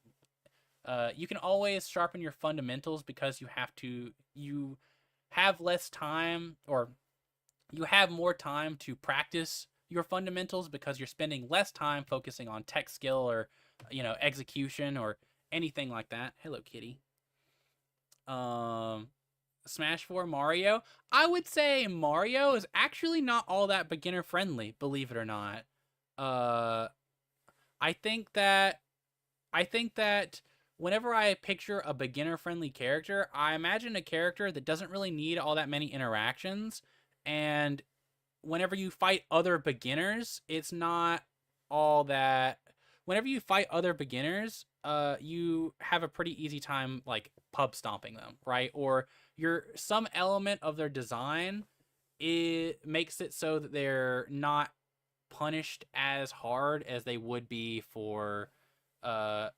You can always sharpen your fundamentals because you have less time, or you have more time to practice your fundamentals because you're spending less time focusing on tech skill or execution or anything like that. Hello, kitty. Um, Smash 4 Mario. I would say Mario is actually not all that beginner friendly, believe it or not. Uh, I think that I think that whenever I picture a beginner friendly character, I imagine a character that doesn't really need all that many interactions. And whenever you fight other beginners, it's not all that. Whenever you fight other beginners, you have a pretty easy time like pub stomping them, right? Or some element of their design, it makes it so that they're not punished as hard as they would be for uh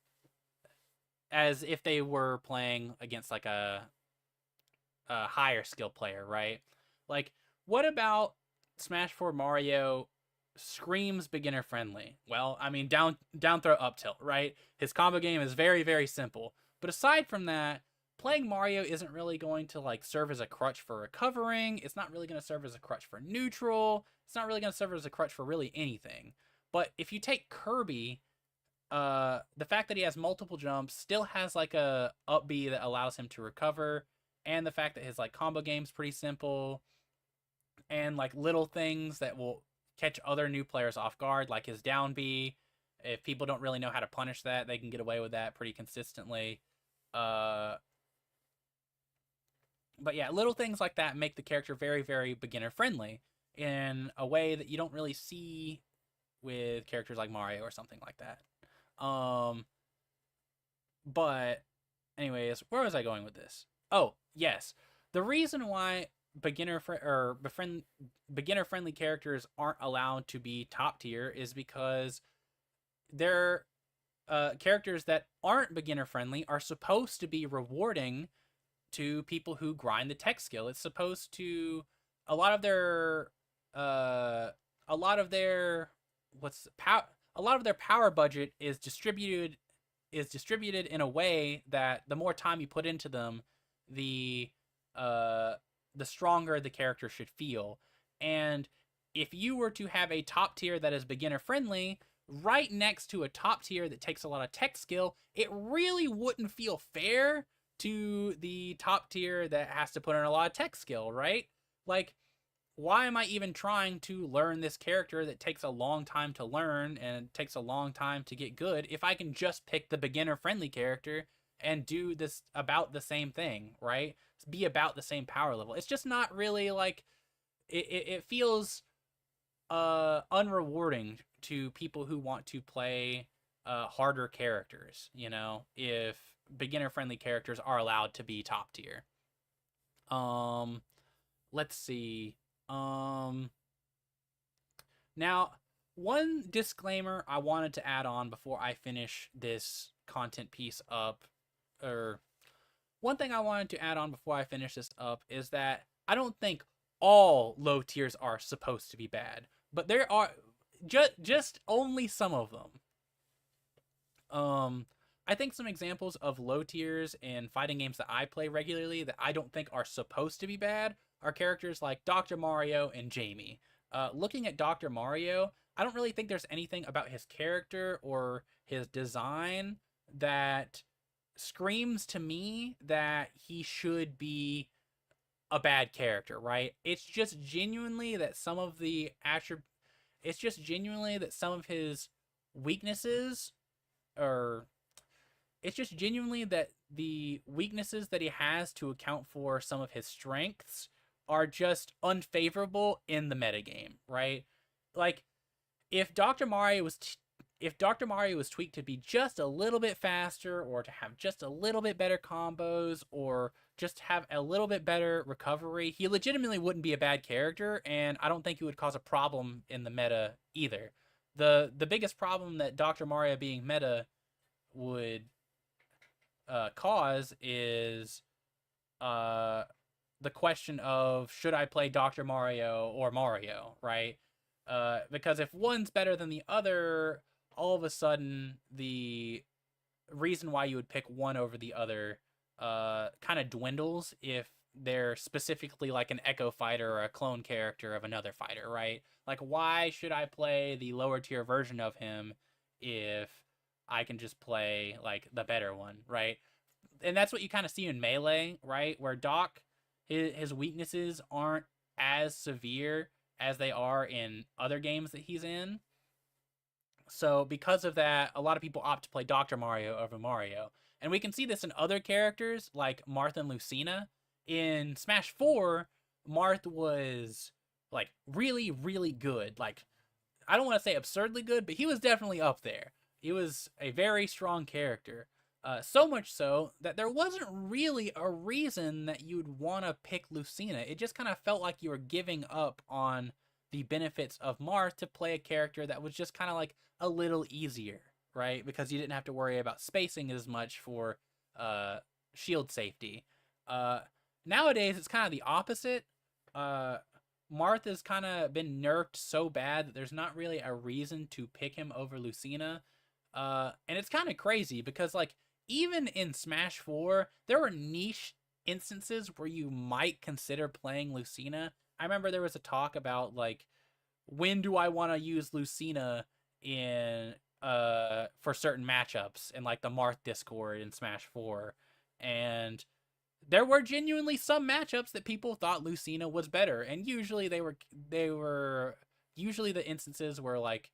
as if they were playing against like a higher skill player, right? Like, what about Smash 4 Mario screams beginner friendly? Well, I mean down throw up tilt, right? His combo game is very very simple. But aside from that, playing Mario isn't really going to like serve as a crutch for recovering. It's not really going to serve as a crutch for neutral. It's not really going to serve as a crutch for really anything. But if you take Kirby, the fact that he has multiple jumps, still has like a up B that allows him to recover, and the fact that his like combo game's pretty simple, and like little things that will catch other new players off guard, like his down B. If people don't really know how to punish that, they can get away with that pretty consistently. Uh, but yeah, little things like that make the character very, very beginner friendly in a way that you don't really see with characters like Mario or something like that. Um, but anyways, where was I going with this? Oh, yes. The reason why beginner friendly characters aren't allowed to be top tier is because they're characters that aren't beginner friendly are supposed to be rewarding to people who grind the tech skill. It's supposed to a lot of their uh a lot of their what's power a lot of their power budget is distributed in a way that the more time you put into them, the uh the stronger the character should feel. And if you were to have a top tier that is beginner friendly right next to a top tier that takes a lot of tech skill, it really wouldn't feel fair to the top tier that has to put in a lot of tech skill, right? Like, why am I even trying to learn this character that takes a long time to learn and takes a long time to get good if I can just pick the beginner friendly character and do this about the same thing, right? Be about the same power level. It's just not really like it feels unrewarding to people who want to play harder characters, if beginner friendly characters are allowed to be top tier. Um let's see. Um Now, one disclaimer I wanted to add on before I finish this content piece up, or one thing I wanted to add on before I finish this up is that I don't think all low tiers are supposed to be bad, but there are just only some of them. Um, I think some examples of low tiers in fighting games that I play regularly that I don't think are supposed to be bad are characters like Dr. Mario and Jamie. Looking at Dr. Mario, I don't really think there's anything about his character or his design that screams to me that he should be a bad character, right? It's just genuinely that some of the it's just genuinely that some of his weaknesses, or it's just genuinely that the weaknesses that he has to account for some of his strengths are just unfavorable in the metagame, right? Like if Dr. Mario was if Dr. Mario was tweaked to be just a little bit faster, or to have just a little bit better combos, or just have a little bit better recovery, he legitimately wouldn't be a bad character, and I don't think he would cause a problem in the meta either. The biggest problem that Dr. Mario being meta would cause is uh, the question of, should I play Dr. Mario or Mario, right? Because if one's better than the other, all of a sudden the reason why you would pick one over the other kind of dwindles if they're specifically like an Echo fighter or a clone character of another fighter, right? Like, why should I play the lower tier version of him if I can just play like the better one, right? And that's what you kind of see in Melee, right? Where Doc, his weaknesses aren't as severe as they are in other games that he's in. So because of that, a lot of people opt to play Dr. Mario over Mario. And we can see this in other characters like Marth and Lucina. In Smash 4, Marth was like really, really good. Like, I don't want to say absurdly good, but he was definitely up there. He was a very strong character. So much so that there wasn't really a reason that you'd want to pick Lucina. It just kind of felt like you were giving up on the benefits of Marth to play a character that was just kind of like a little easier, right? Because you didn't have to worry about spacing as much for shield safety. Nowadays, it's kind of the opposite. Marth has kind of been nerfed so bad that there's not really a reason to pick him over Lucina. And it's kind of crazy because, like, even in Smash 4, there were niche instances where you might consider playing Lucina. I remember there was a talk about, like, when do I want to use Lucina in for certain matchups in like the Marth Discord in Smash 4. And there were genuinely some matchups that people thought Lucina was better, and usually they were usually the instances were like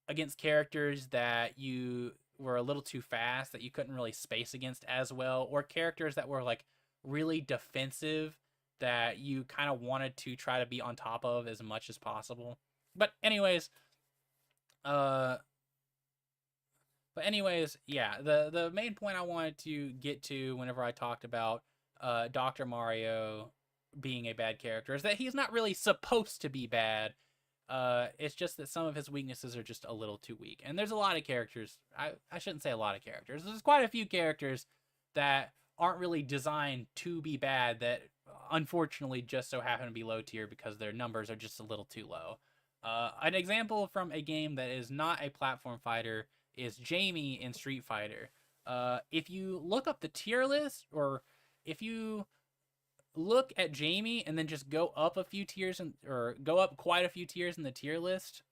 against characters that you were a little too fast, that you couldn't really space against as well, or characters that were like really defensive that you kind of wanted to try to be on top of as much as possible. But anyways, yeah, the main point I wanted to get to whenever I talked about Dr. Mario being a bad character is that he's not really supposed to be bad. It's just that some of his weaknesses are just a little too weak. And there's a lot of characters. I shouldn't say a lot of characters. There's quite a few characters that aren't really designed to be bad, that unfortunately just so happen to be low tier because their numbers are just a little too low. An example from a game that is not a platform fighter is Jamie in Street Fighter. If you look up the tier list, or if you look at Jamie and then just go up a few tiers, or go up quite a few tiers in the tier list.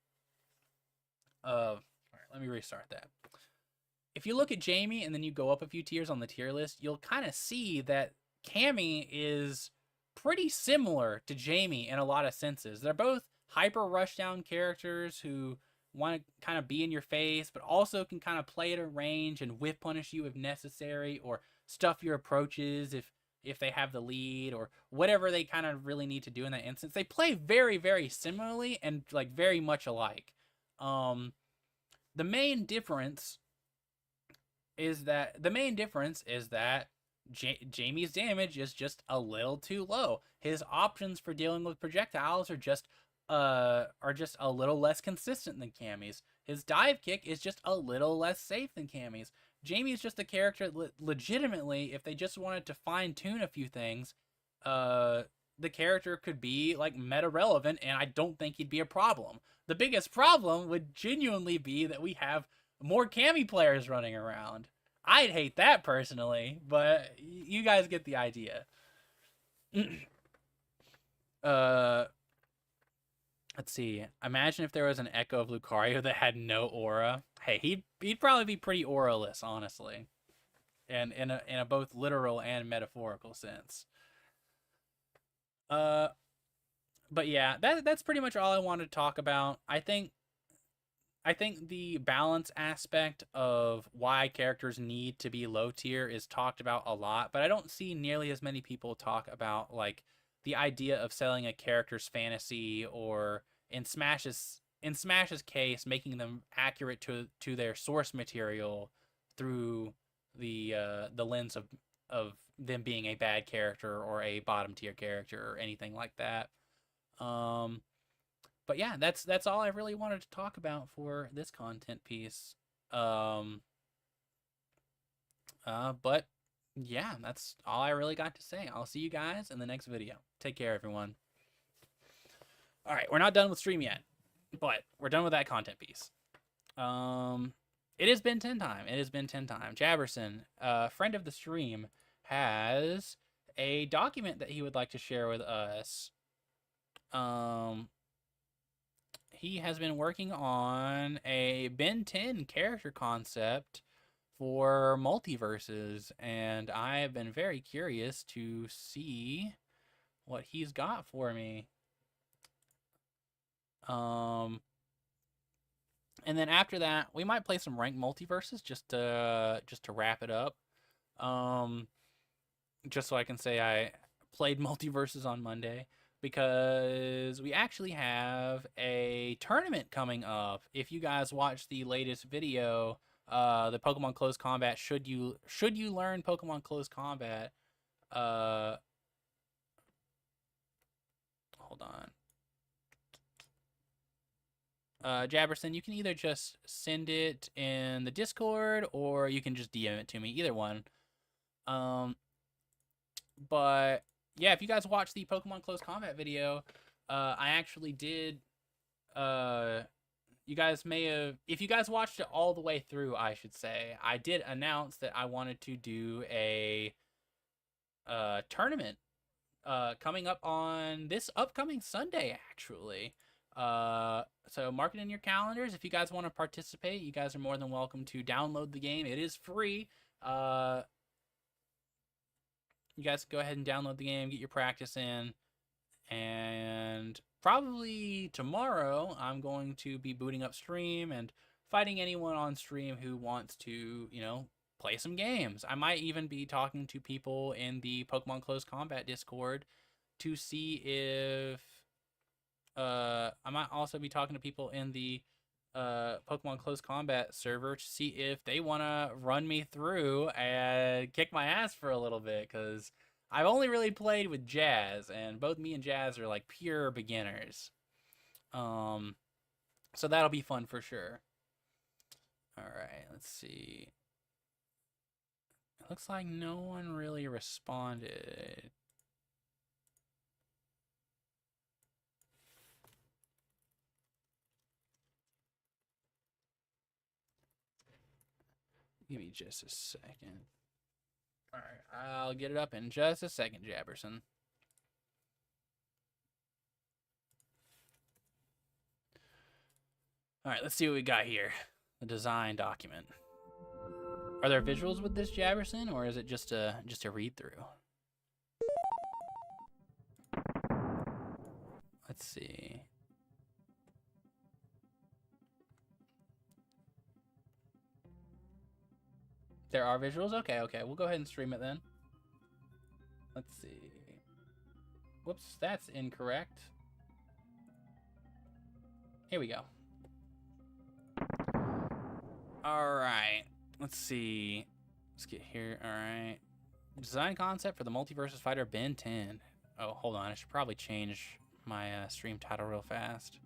All right, let me restart that. If you look at Jamie and then you go up a few tiers on the tier list, you'll kind of see that Cammy is pretty similar to Jamie in a lot of senses. They're both hyper rushdown characters who want to kind of be in your face, but also can kind of play at a range and whiff punish you if necessary, or stuff your approaches if they have the lead, or whatever they kind of really need to do in that instance. They play very, very similarly and like very much alike. The main difference is that Jamie's damage is just a little too low. His options for dealing with projectiles are just a little less consistent than Cammy's. His dive kick is just a little less safe than Cammy's. Jamie's just a character legitimately, if they just wanted to fine tune a few things, the character could be like meta relevant, and I don't think he'd be a problem. The biggest problem would genuinely be that we have more Cammy players running around. I'd hate that personally, but you guys get the idea. Let's see. Imagine if there was an Echo of Lucario that had no aura. Hey, he'd probably be pretty auraless, honestly, and in a both literal and metaphorical sense. But yeah, that's pretty much all I wanted to talk about. I think the balance aspect of why characters need to be low tier is talked about a lot, but I don't see nearly as many people talk about like the idea of selling a character's fantasy, or in Smash's case, making them accurate to their source material through the lens of them being a bad character or a bottom tier character or anything like that. Um, but yeah, that's all I really wanted to talk about for this content piece. Um, but yeah, that's all I really got to say. I'll see you guys in the next video. Take care, everyone. All right, we're not done with stream yet, but we're done with that content piece. It has been 10 time. It has been 10 time. Jabberson, friend of the stream, has a document that he would like to share with us. He has been working on a Ben 10 character concept for multiverses, and I have been very curious to see what he's got for me. And then after that, we might play some ranked multiverses just to wrap it up. Just so I can say I played multiverses on Monday, because we actually have a tournament coming up. If you guys watch the latest video, the Pokemon Close Combat, should you learn Pokemon Close Combat? Hold on. Jabberson, you can either just send it in the Discord, or you can just DM it to me. Either one. But yeah, if you guys watch the Pokemon Close Combat video, I actually did. You guys may have, if you guys watched it all the way through, I should say, I did announce that I wanted to do a tournament coming up on this upcoming Sunday, actually. So mark it in your calendars. If you guys want to participate, you guys are more than welcome to download the game. It is free. You guys go ahead and download the game, get your practice in, and probably tomorrow I'm going to be booting up stream and fighting anyone on stream who wants to, play some games. I might even be talking to people in the Pokemon Close Combat Discord to see if I might also be talking to people in the Pokemon Close Combat server to see if they want to run me through and kick my ass for a little bit, because I've only really played with Jazz, and both me and Jazz are like pure beginners. So that'll be fun for sure. All right, let's see. It looks like no one really responded. Give me just a second. All right, I'll get it up in just a second, Jabberson. All right, let's see what we got here. The design document. Are there visuals with this, Jabberson, or is it just a read through? Let's see. There are visuals? Okay, we'll go ahead and stream it then. Let's see. Whoops, that's incorrect. Here we go. All right, let's see. Let's get here. All right. Design concept for the Multiversus Fighter Ben 10. Oh, hold on. I should probably change my stream title real fast.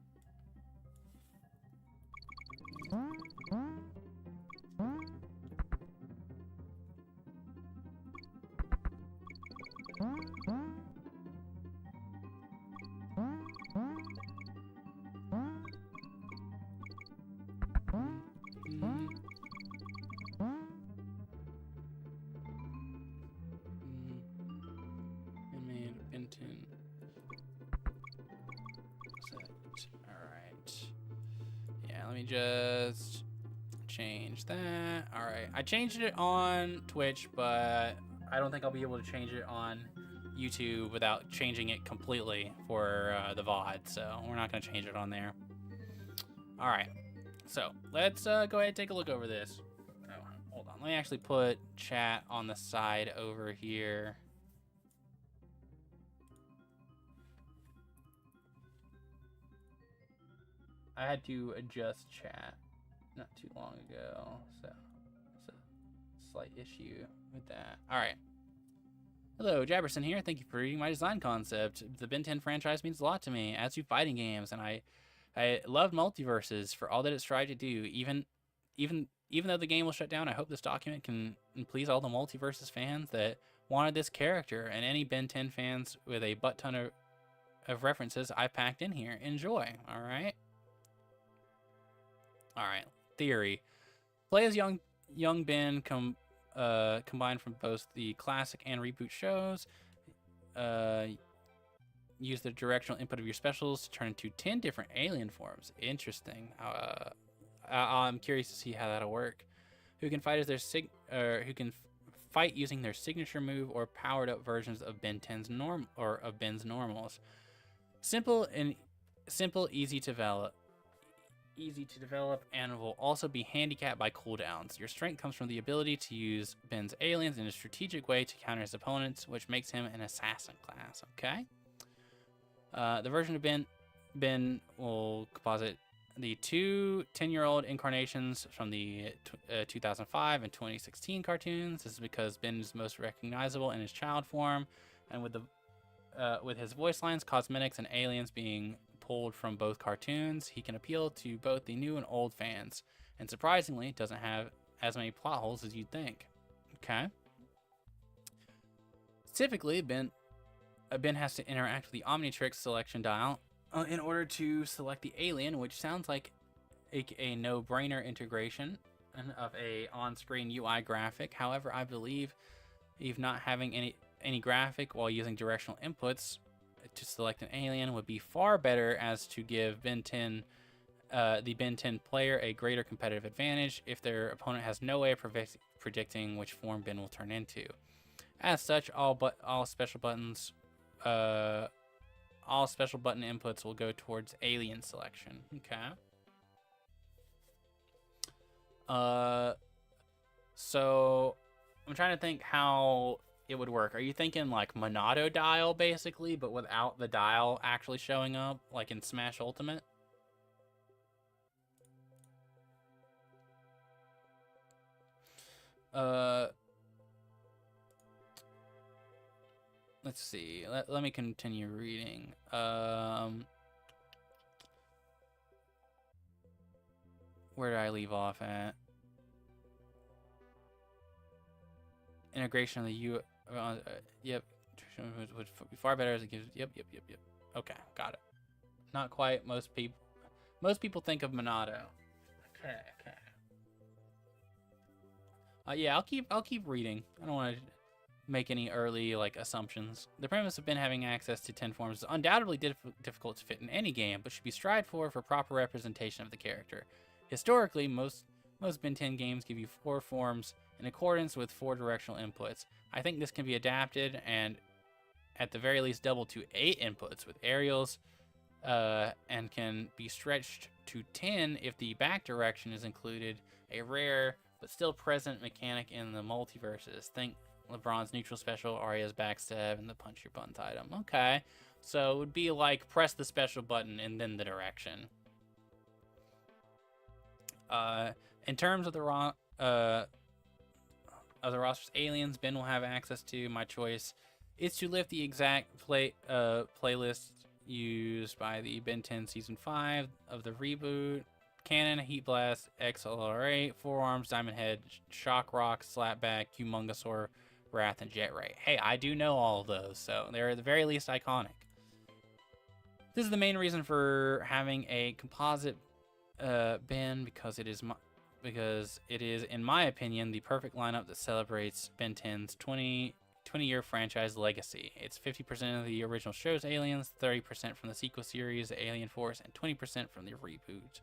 Just change that. All right, I changed it on Twitch, but I don't think I'll be able to change it on YouTube without changing it completely for the VOD, so we're not going to change it on there. All right, so let's go ahead and take a look over this. Oh, hold on, let me actually put chat on the side over here. I had to adjust chat not too long ago, so it's a slight issue with that. All right. Hello, Jabberson here. Thank you for reading my design concept. The Ben 10 franchise means a lot to me, as do fighting games, and I love MultiVersus for all that it strives to do. Even though the game will shut down, I hope this document can please all the MultiVersus fans that wanted this character, and any Ben 10 fans with a butt ton of references I packed in here. Enjoy. All right. All right. Theory: play as young Ben combined from both the classic and reboot shows. Use the directional input of your specials to turn into 10 different alien forms. Interesting. I'm curious to see how that'll work. Who can fight as their fight using their signature move or powered up versions of Ben 10's Ben's normals. Simple, easy to develop, and will also be handicapped by cooldowns. Your strength comes from the ability to use Ben's aliens in a strategic way to counter his opponents, which makes him an assassin class. Okay. The version of Ben will composite the two 10-year-old incarnations from the 2005 and 2016 cartoons. This is because Ben is most recognizable in his child form, and with his voice lines, cosmetics, and aliens being pulled from both cartoons, he can appeal to both the new and old fans, and surprisingly doesn't have as many plot holes as you'd think. Okay. Typically, Ben has to interact with the Omnitrix selection dial in order to select the alien, which sounds like a no-brainer integration of a on-screen UI graphic. However, I believe not having any graphic while using directional inputs to select an alien would be far better, as to give the Ben 10 player a greater competitive advantage if their opponent has no way of predicting which form Ben will turn into. As such, all special button inputs will go towards alien selection. Okay. So I'm trying to think how it would work. Are you thinking like Monado dial, basically, but without the dial actually showing up, like in Smash Ultimate? Let's see. Let me continue reading. Where did I leave off at? Integration of the yep, would be far better as it gives. Yep. Okay, got it. Not quite. Most people think of Monado. Okay. Yeah, I'll keep reading. I don't want to make any early assumptions. The premise of Ben having access to 10 forms is undoubtedly difficult to fit in any game, but should be strived for proper representation of the character. Historically, most Ben 10 games give you 4 forms in accordance with 4 directional inputs. I think this can be adapted and at the very least double to 8 inputs with aerials, and can be stretched to 10 if the back direction is included, a rare but still present mechanic in the MultiVersus. Think LeBron's neutral special, Arya's backstab, and the punch your buttons item. Okay, so it would be like press the special button and then the direction. In terms of the roster's aliens, Ben will have access to. My choice is to lift the exact playlist used by the Ben 10 Season 5 of the reboot. Cannon, Heat Blast, XLR8, Forearms, Diamond Head, Shock Rock, Slapback, Humongousaur, Wrath, and Jet Ray. Hey, I do know all of those, so they're at the very least iconic. This is the main reason for having a composite Ben, because it is, in my opinion, the perfect lineup that celebrates Ben 10's 20-year franchise legacy. It's 50% of the original show's aliens, 30% from the sequel series, Alien Force, and 20% from the reboot.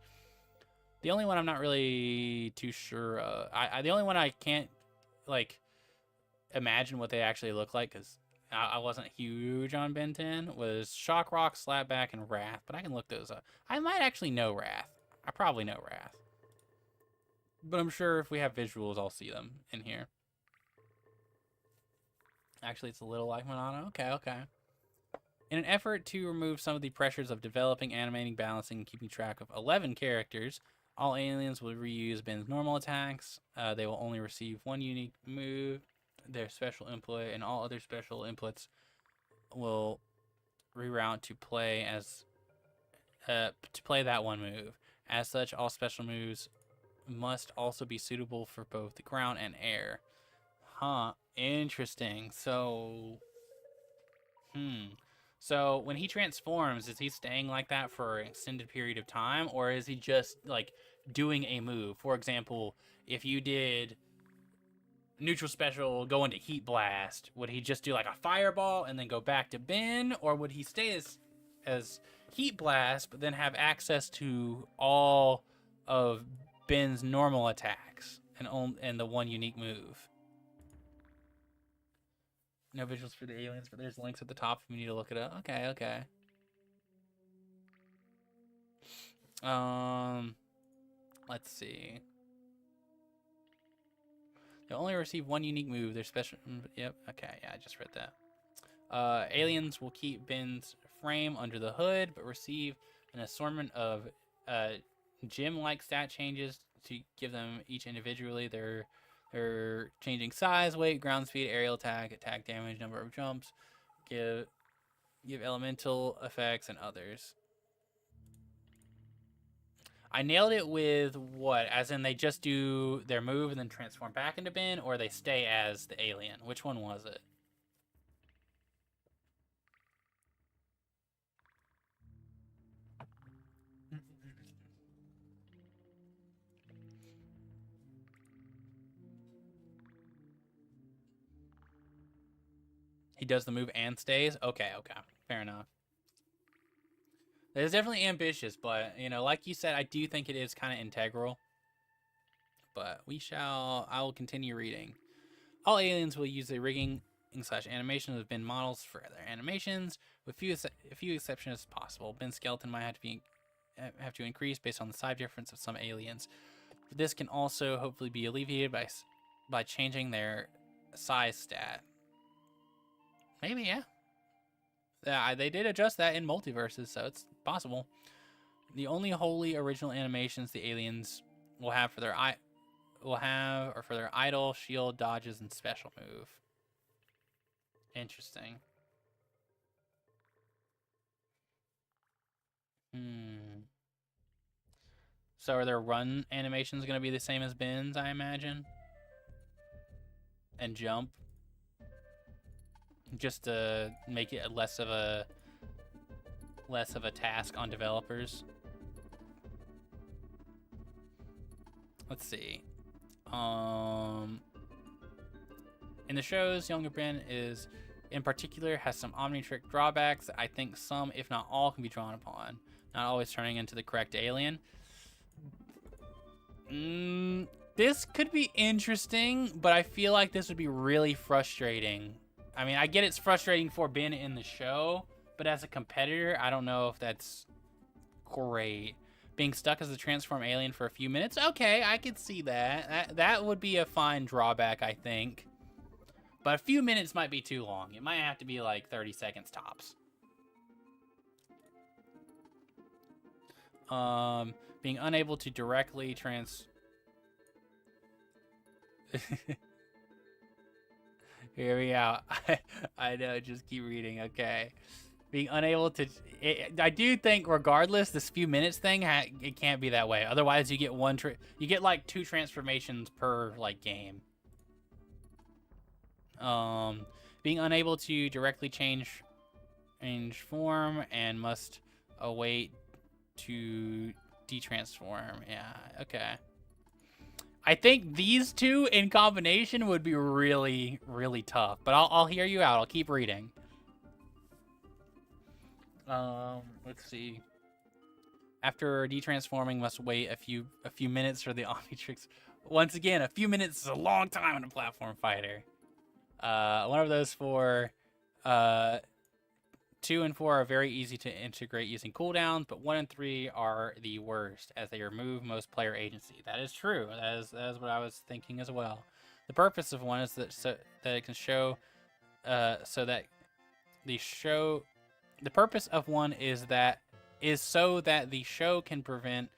The only one I'm not really too sure the only one I can't imagine what they actually look like, because I wasn't huge on Ben 10 was Shock Rock, Slapback, and Wrath, but I can look those up. I might actually know Wrath. I probably know Wrath. But I'm sure if we have visuals, I'll see them in here. Actually, it's a little like Monado. Okay, okay. In an effort to remove some of the pressures of developing, animating, balancing, and keeping track of 11 characters, all aliens will reuse Ben's normal attacks. They will only receive one unique move, their special input, and all other special inputs will reroute to play that one move. As such, all special moves must also be suitable for both the ground and air. Huh, interesting. So, So when he transforms, is he staying like that for an extended period of time, or is he just like doing a move? For example, if you did neutral special go into Heat Blast, would he just do like a fireball and then go back to Ben, or would he stay as Heat Blast but then have access to all of Ben's normal attacks and the one unique move? No visuals for the aliens, but there's links at the top if we need to look it up. Okay, okay. Let's see. They'll only receive one unique move. Their special. Yep. Okay. Yeah, I just read that. Aliens will keep Ben's frame under the hood, but receive an assortment of gym-like stat changes to give them each individually. They're changing size, weight, ground speed, aerial attack, attack damage, number of jumps, give elemental effects, and others. I nailed it with what? As in they just do their move and then transform back into Ben, or they stay as the alien? Which one was it? He does the move and stays? Okay, okay. Fair enough. It is definitely ambitious, but, you know, like you said, I do think it is kind of integral. But I will continue reading. All aliens will use the rigging / animation of Ben models for their animations, with a few exceptions as possible. Ben's skeleton might have to increase based on the size difference of some aliens. But this can also hopefully be alleviated by changing their size stat. Maybe, yeah. Yeah, they did adjust that in Multiverses, so it's possible. The only wholly original animations the aliens will have for their idle, shield, dodges, and special move. Interesting. So are their run animations going to be the same as Ben's, I imagine? And jump? Just to make it less of a task on developers. Let's see. In the shows, younger Ben in particular has some Omnitrick drawbacks. I think some, if not all, can be drawn upon. Not always turning into the correct alien. This could be interesting, but I feel like this would be really frustrating. I mean, I get it's frustrating for Ben in the show, but as a competitor, I don't know if that's great. Being stuck as a transform alien for a few minutes? Okay, I could see that. That would be a fine drawback, I think. But a few minutes might be too long. It might have to be like 30 seconds tops. Being unable to directly Here we go. I know, just keep reading. Okay. Being unable to... I do think, regardless, this few minutes thing, it can't be that way. Otherwise, you get you get like 2 transformations per like game. Being unable to directly change form and must await to detransform. Yeah, okay. I think these two in combination would be really, really tough. But I'll hear you out. I'll keep reading. Let's see. After detransforming, must wait a few minutes for the Omnitrix. Once again, a few minutes is a long time in a platform fighter. One of those for Uh, 2 and 4 are very easy to integrate using cooldowns, but 1 and 3 are the worst as they remove most player agency. That is true. That is what I was thinking as well. The purpose of 1 is that it can show so that the purpose of 1 is so that the show can prevent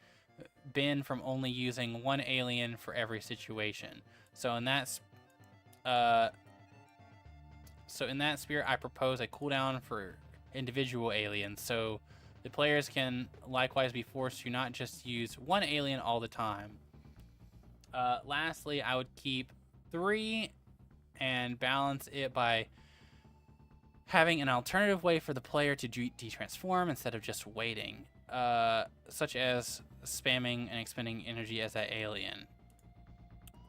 Ben from only using 1 alien for every situation. So in that spirit, I propose a cooldown for individual aliens, so the players can likewise be forced to not just use 1 alien all the time. Lastly, I would keep 3 and balance it by having an alternative way for the player to de-transform instead of just waiting, such as spamming and expending energy as that alien,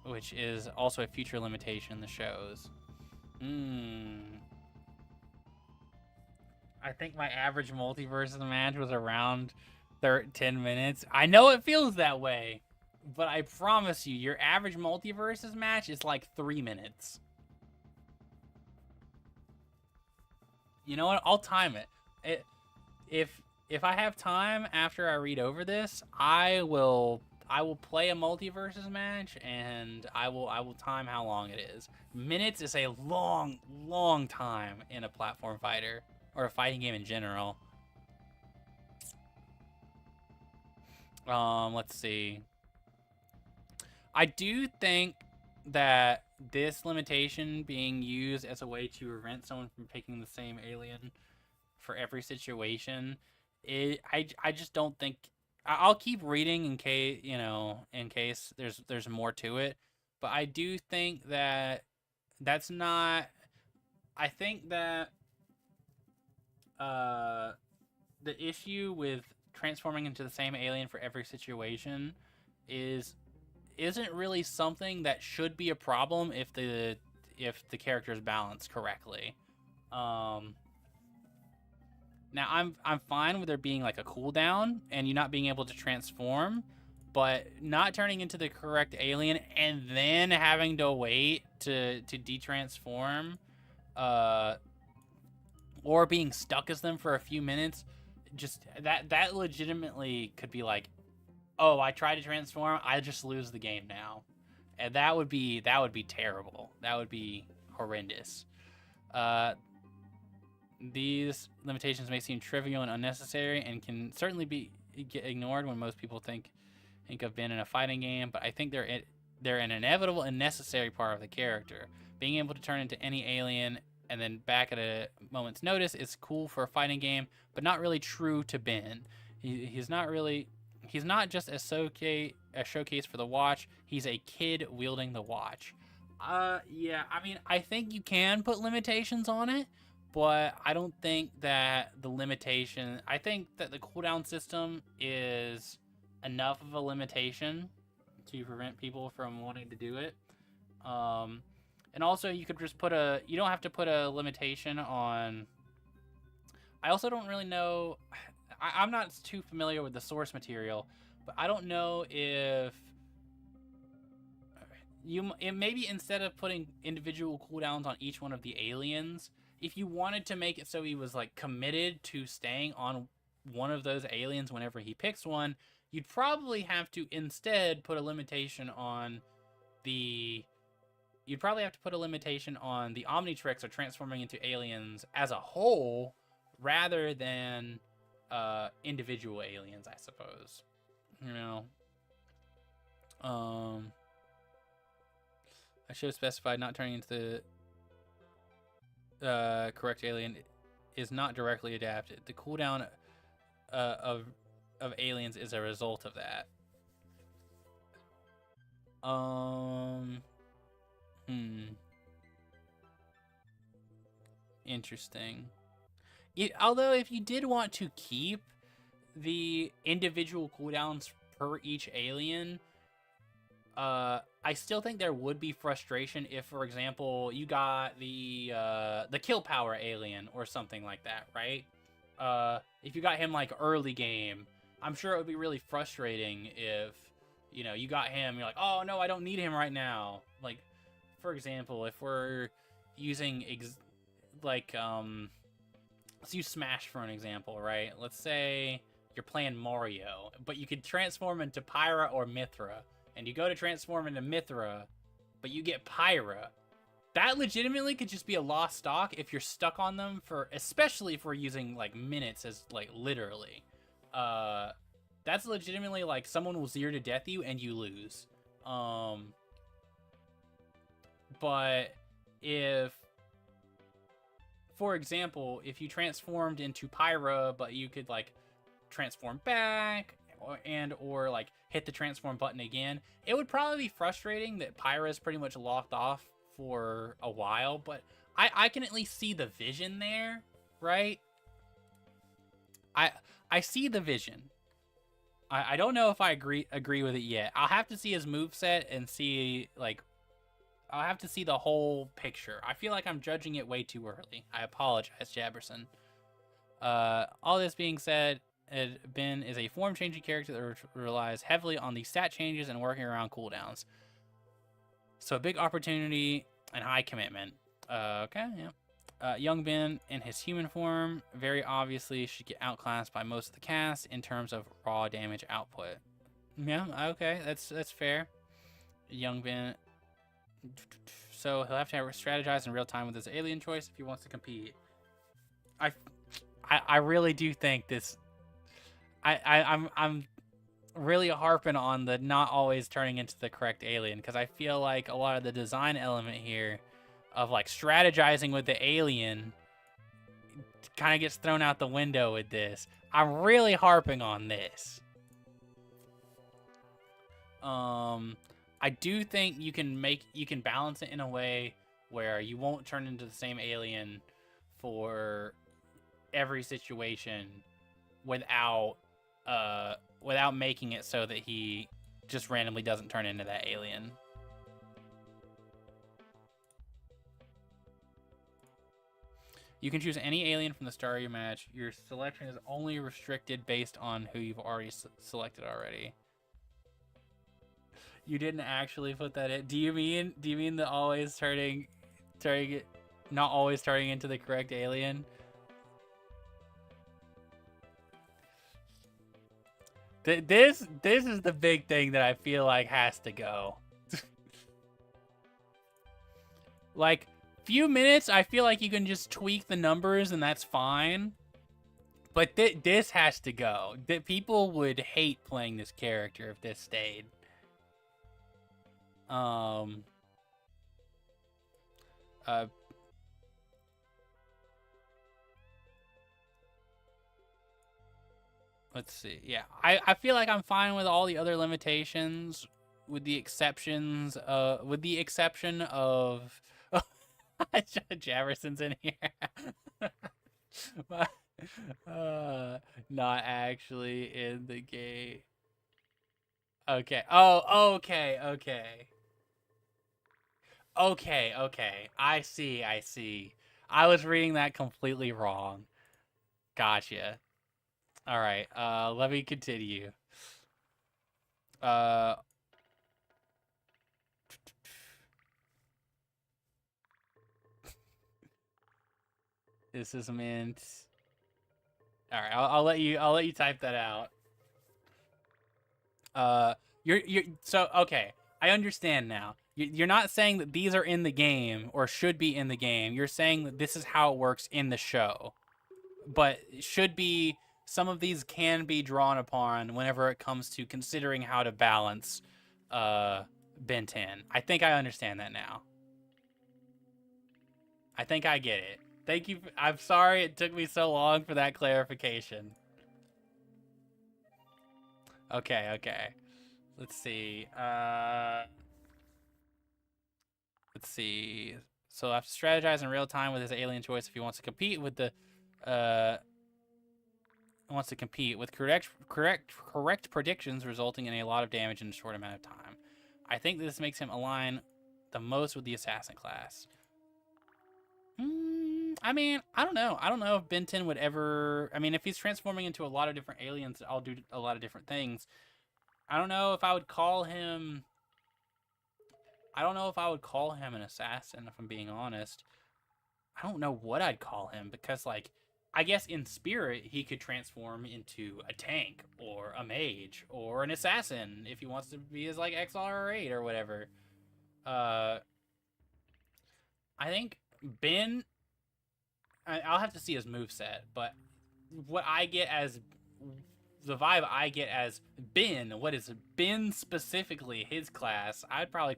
which is also a future limitation in the shows. I think my average multiverses match was around 10 minutes. I know it feels that way, but I promise you, your average multiverses match is like 3 minutes. You know what? I'll time it. If I have time after I read over this, I will play a multiverses match, and I will time how long it is. Minutes is a long time in a platform fighter or a fighting game in general. Let's see. I do think that this limitation being used as a way to prevent someone from picking the same alien for every situation, I just don't think. I'll keep reading in case there's more to it, but I do think that that's not. I think that the issue with transforming into the same alien for every situation isn't really something that should be a problem if the character is balanced correctly. Now I'm fine with there being like a cooldown and you not being able to transform, but not turning into the correct alien and then having to wait to de-transform, or being stuck as them for a few minutes, just that legitimately could be like, oh, I tried to transform, I just lose the game now. And that would be terrible. That would be horrendous. These limitations may seem trivial and unnecessary and can certainly get ignored when most people think of Ben in a fighting game, but I think they're an inevitable and necessary part of the character. Being able to turn into any alien and then back at a moment's notice is cool for a fighting game, but not really true to Ben. He's not just a showcase for the watch. He's a kid wielding the watch. Yeah, I mean, I think you can put limitations on it, but I don't think that I think that the cooldown system is enough of a limitation to prevent people from wanting to do it. And also you could just you don't have to put a limitation on. I also don't really know. I'm not too familiar with the source material, but I don't know if maybe instead of putting individual cooldowns on each one of the aliens, if you wanted to make it so he was like committed to staying on one of those aliens whenever he picks one, you'd probably have to instead put a limitation on the Omnitrix or transforming into aliens as a whole rather than individual aliens, I suppose. You know, I should have specified not turning into the correct alien is not directly adapted. The cooldown of aliens is a result of that. Interesting. Although if you did want to keep the individual cooldowns per each alien, I still think there would be frustration if, for example, you got the kill power alien or something like that, right? If you got him like early game, I'm sure it would be really frustrating if, you got him, you're like, oh no, I don't need him right now. Like, for example, if we're using like let's use Smash for an example, right? Let's say you're playing Mario, but you could transform into Pyra or Mythra, and you go to transform into Mythra, but you get Pyra. That legitimately could just be a lost stock if you're stuck on them for, especially if we're using like minutes as like literally. That's legitimately like someone will zero to death you and you lose. But if, for example, if you transformed into Pyra, but you could like transform back or like hit the transform button again, it would probably be frustrating that Pyra is pretty much locked off for a while, but I can at least see the vision there, right? I see the vision. I don't know if I agree with it yet. I'll have to see his moveset and see, like, I'll have to see the whole picture. I feel like I'm judging it way too early. I apologize, Jabberson. All this being said, Ben is a form-changing character that relies heavily on the stat changes and working around cooldowns. So a big opportunity and high commitment. Okay, yeah. Young Ben in his human form very obviously should get outclassed by most of the cast in terms of raw damage output. Yeah, okay, that's fair. Young Ben. So he'll have to strategize in real time with his alien choice if he wants to compete. I really do think this. I'm really harping on the not always turning into the correct alien, because I feel like a lot of the design element here of like strategizing with the alien kind of gets thrown out the window with this. I'm really harping on this. I do think you can balance it in a way where you won't turn into the same alien for every situation without making it so that he just randomly doesn't turn into that alien. You can choose any alien from the start of your match. Your selection is only restricted based on who you've already selected already. You didn't actually put that in. Do you mean the always not always turning into the correct alien? This is the big thing that I feel like has to go. Like, few minutes, I feel like you can just tweak the numbers and that's fine. But this has to go. People would hate playing this character if this stayed. Let's see. Yeah, I feel like I'm fine with all the other limitations, with the exception of Jefferson's in here. Not actually in the game. Okay. Oh, okay. I see. I was reading that completely wrong. Gotcha. All right. Let me continue. This is meant. All right. I'll let you type that out. You're so okay. I understand now. You're not saying that these are in the game or should be in the game. You're saying that this is how it works in the show. But should be, some of these can be drawn upon whenever it comes to considering how to balance Ben 10. I think I understand that now. I think I get it. Thank you. I'm sorry it took me so long for that clarification. Okay. Let's see. So I have to strategize in real time with his alien choice if he wants to compete with the correct predictions, resulting in a lot of damage in a short amount of time. I think this makes him align the most with the assassin class. I mean, I don't know. I don't know if Ben 10 would ever. I mean, if he's transforming into a lot of different aliens, I'll do a lot of different things. I don't know if I would call him. I don't know if I would call him an assassin, if I'm being honest. I don't know what I'd call him because, like, I guess in spirit he could transform into a tank or a mage or an assassin if he wants to be his like XR8 or whatever. Uh, I think Ben. I'll have to see his move set, but what I get as the vibe I get as Ben, what is Ben specifically his class? I'd probably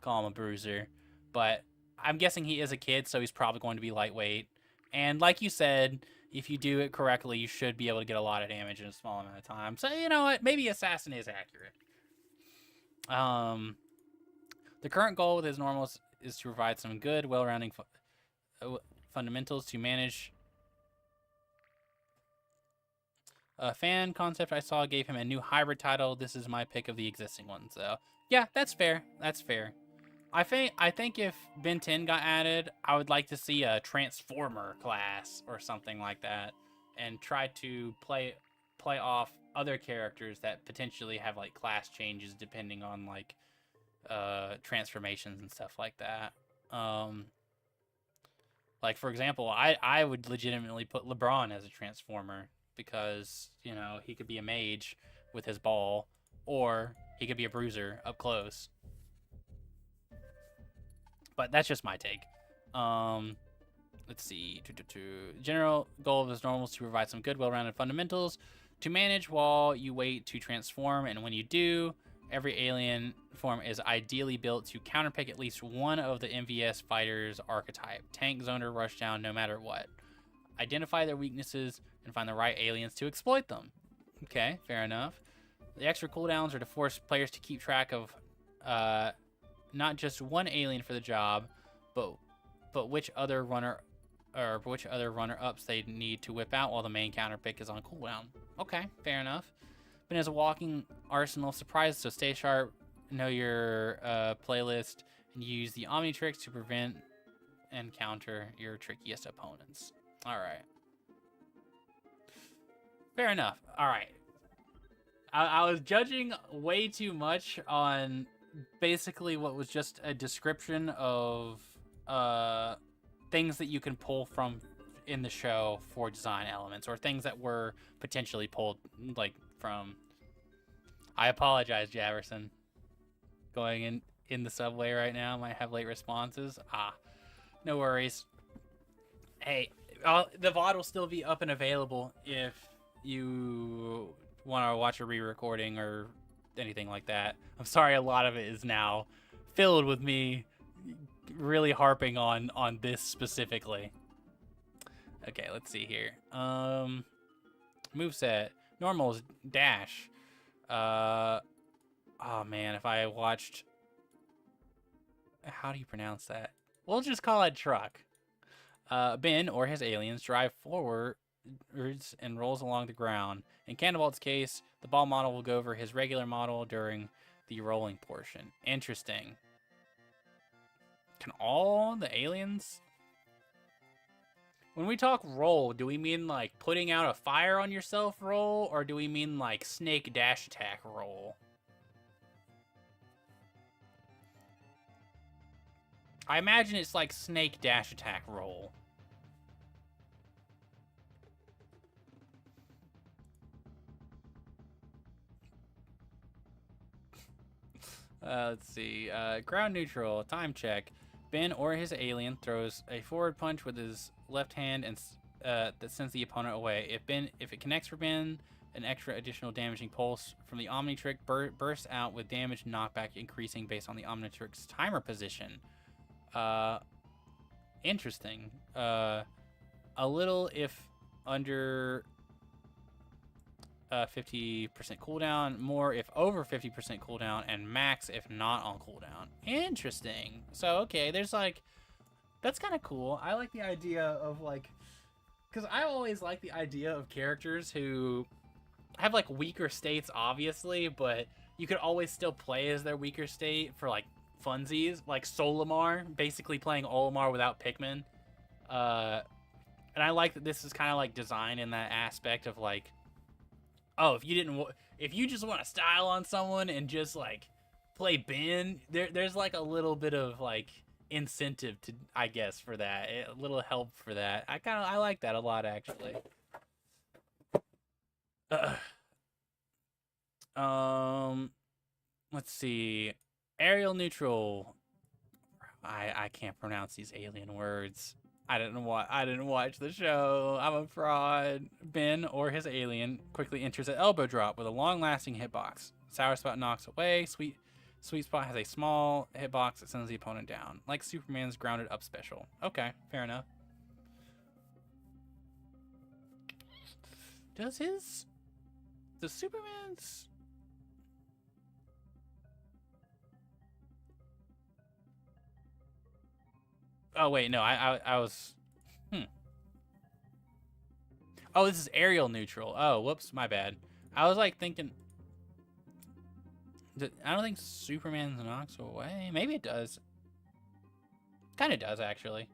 call him a bruiser, but I'm guessing he is a kid, so he's probably going to be lightweight. And like you said, if you do it correctly, you should be able to get a lot of damage in a small amount of time. So you know what? Maybe assassin is accurate. The current goal with his normals is to provide some good, well-rounding fundamentals to manage. A fan concept I saw gave him a new hybrid title. This is my pick of the existing ones, though. Yeah, that's fair. That's fair. I think if Ben 10 got added, I would like to see a Transformer class or something like that, and try to play off other characters that potentially have like class changes depending on like transformations and stuff like that. Like for example, I would legitimately put LeBron as a Transformer because, you know, he could be a mage with his ball, or he could be a bruiser up close. But that's just my take. Let's see. General goal of his normal is to provide some good, well-rounded fundamentals to manage while you wait to transform, and when you do, every alien form is ideally built to counterpick at least one of the MVS fighter's archetype. Tank, zoner, rushdown, no matter what. Identify their weaknesses and find the right aliens to exploit them. Okay, fair enough. The extra cooldowns are to force players to keep track of not just one alien for the job, but which other runner-ups they need to whip out while the main counterpick is on cooldown. Okay, fair enough. Ben is a walking arsenal of surprises, so stay sharp, know your playlist, and use the Omnitrix to prevent and counter your trickiest opponents. All right. Fair enough. All right. I was judging way too much on basically what was just a description of things that you can pull from in the show for design elements, or things that were potentially pulled like from. I apologize, Javerson. Going in the subway right now, might have late responses. No worries. Hey, the VOD will still be up and available if you want to watch a re-recording or anything like that. I'm sorry, a lot of it is now filled with me really harping on this specifically. Okay, let's see here. Moveset. Normals, dash. Oh man, if I watched... How do you pronounce that? We'll just call it truck. Ben, or his aliens, drive forwards and rolls along the ground. In Candlebolt's case, the ball model will go over his regular model during the rolling portion. Interesting. Can all the aliens... When we talk roll, do we mean like putting out a fire on yourself roll, or do we mean like snake dash attack roll? I imagine it's like snake dash attack roll. Let's see. Ground neutral. Time check. Ben or his alien throws a forward punch with his left hand and that sends the opponent away. If it connects for Ben, an extra additional damaging pulse from the Omnitrix bursts out with damage knockback increasing based on the Omnitrix timer position. Interesting. A little if under 50% cooldown, more if over 50% cooldown, and max if not on cooldown. Interesting. So, okay, there's like... That's kind of cool. I like the idea of like... Because I always like the idea of characters who have like weaker states, obviously, but you could always still play as their weaker state for like funsies. Like Solimar, basically playing Olimar without Pikmin. And I like that this is kind of like designed in that aspect of like... Oh, if you just want to style on someone and just like play Ben, there's like a little bit of like incentive to, I guess, for that. A little help for that. I like that a lot, actually. Um, let's see. Aerial neutral. I can't pronounce these alien words. I didn't watch the show. I'm a fraud. Ben or his alien quickly enters an elbow drop with a long-lasting hitbox. Sour Spot knocks away. Sweet Spot has a small hitbox that sends the opponent down, like Superman's grounded up special. Okay, fair enough. Does Superman's? Oh wait, no, I was. Oh, this is aerial neutral. Oh, whoops, my bad. I was like thinking. I don't think Superman knocks away. Maybe it does. Kind of does, actually.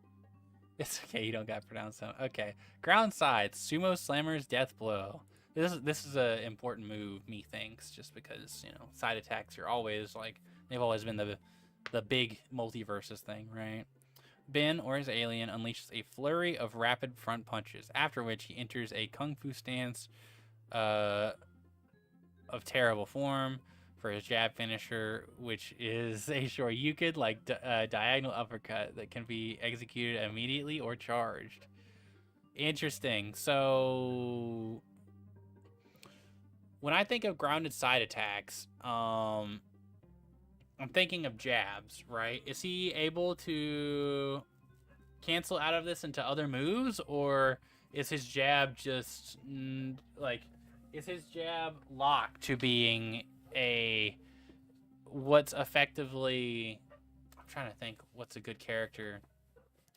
It's okay, you don't got to pronounce them. Okay. Ground side, Sumo Slammer's Death Blow. This is a important move, methinks, just because, you know, side attacks are always, like, they've always been the big multiverses thing, right? Ben or his alien unleashes a flurry of rapid front punches, after which he enters a kung fu stance of terrible form for his jab finisher, which is a Shoryuken, like diagonal uppercut that can be executed immediately or charged. Interesting. So when I think of grounded side attacks, I'm thinking of jabs, right? Is he able to cancel out of this into other moves, or is his jab just like, is his jab locked to being what's effectively, I'm trying to think what's a good character,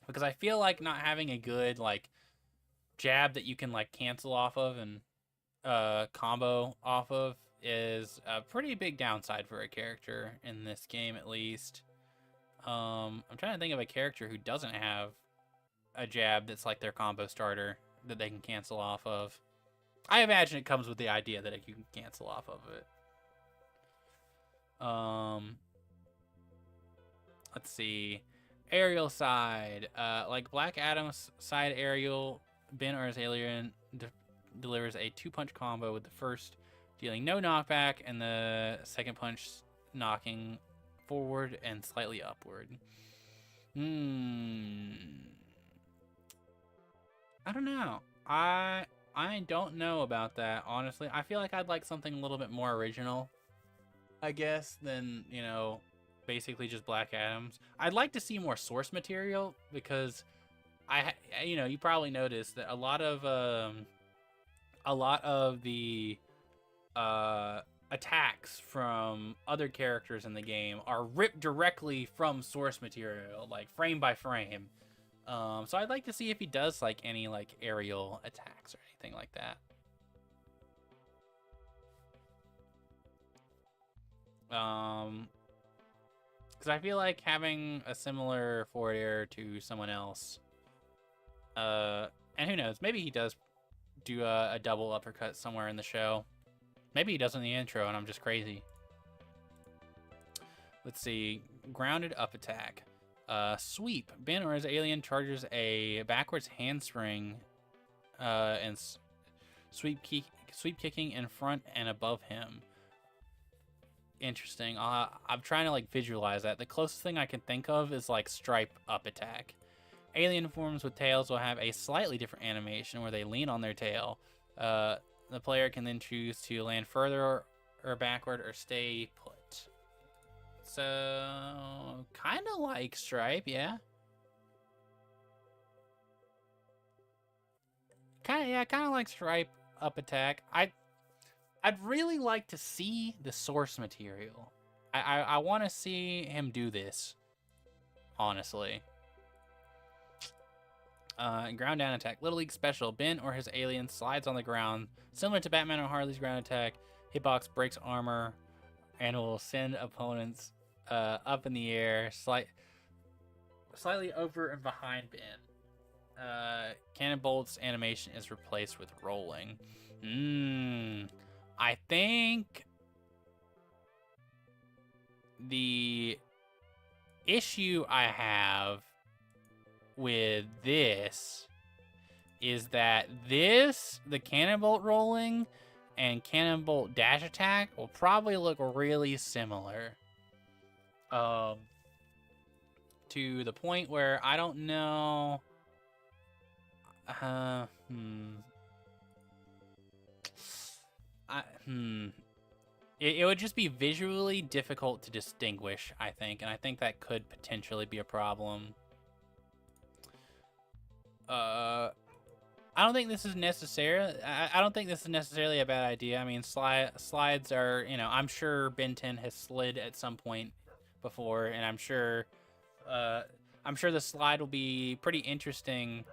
because I feel like not having a good like jab that you can like cancel off of and combo off of is a pretty big downside for a character in this game, at least. I'm trying to think of a character who doesn't have a jab that's like their combo starter that they can cancel off of. I imagine it comes with the idea that you can cancel off of it. Let's see. Aerial side. Like Black Adam's side aerial, Ben or his alien delivers a 2-punch combo with the first dealing no knockback and the second punch knocking forward and slightly upward. I don't know. I don't know about that, honestly. I feel like I'd like something a little bit more original, I guess, than, you know, basically just Black Adams. I'd like to see more source material, because you know, you probably noticed that a lot of the attacks from other characters in the game are ripped directly from source material, like frame by frame. So I'd like to see if he does like any like aerial attacks or anything like that. Because I feel like having a similar forward air to someone else, and who knows, maybe he does do a double uppercut somewhere in the show. Maybe he does in the intro and I'm just crazy. Let's see. Grounded up attack. Sweep. Ben or his alien charges a backwards handspring and sweep kicking in front and above him. Interesting. I'm trying to like visualize that. The closest thing I can think of is like stripe up attack. Alien forms with tails will have a slightly different animation where they lean on their tail. The player can then choose to land further or backward or stay put. So, kind of like Stripe, yeah. Kind of like Stripe up attack. I'd really like to see the source material. I want to see him do this, honestly. Ground down attack. Little League special. Ben or his alien slides on the ground, similar to Batman or Harley's ground attack. Hitbox breaks armor and will send opponents up in the air, slightly over and behind Ben. Cannon Bolt's animation is replaced with rolling. I think issue I have with this is that the Cannonbolt rolling and Cannonbolt dash attack will probably look really similar. To the point where I don't know. It would just be visually difficult to distinguish, I think, and I think that could potentially be a problem. I don't think this is necessary. I don't think this is necessarily a bad idea. I mean, slides are, you know, I'm sure Ben 10 has slid at some point before, and I'm sure the slide will be pretty interesting.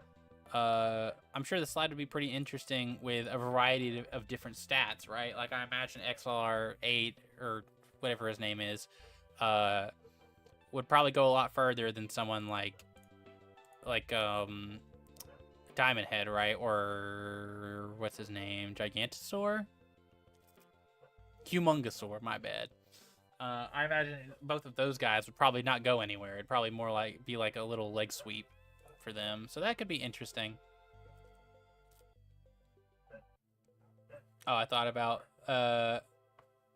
I'm sure the slide would be pretty interesting with a variety of different stats, right? Like I imagine XLR8 or whatever his name is, would probably go a lot further than someone like Diamond Head, right? Or what's his name? Gigantosaur? Humongosaur, my bad. I imagine both of those guys would probably not go anywhere. It'd probably more like be like a little leg sweep for them. So that could be interesting. Oh, I thought about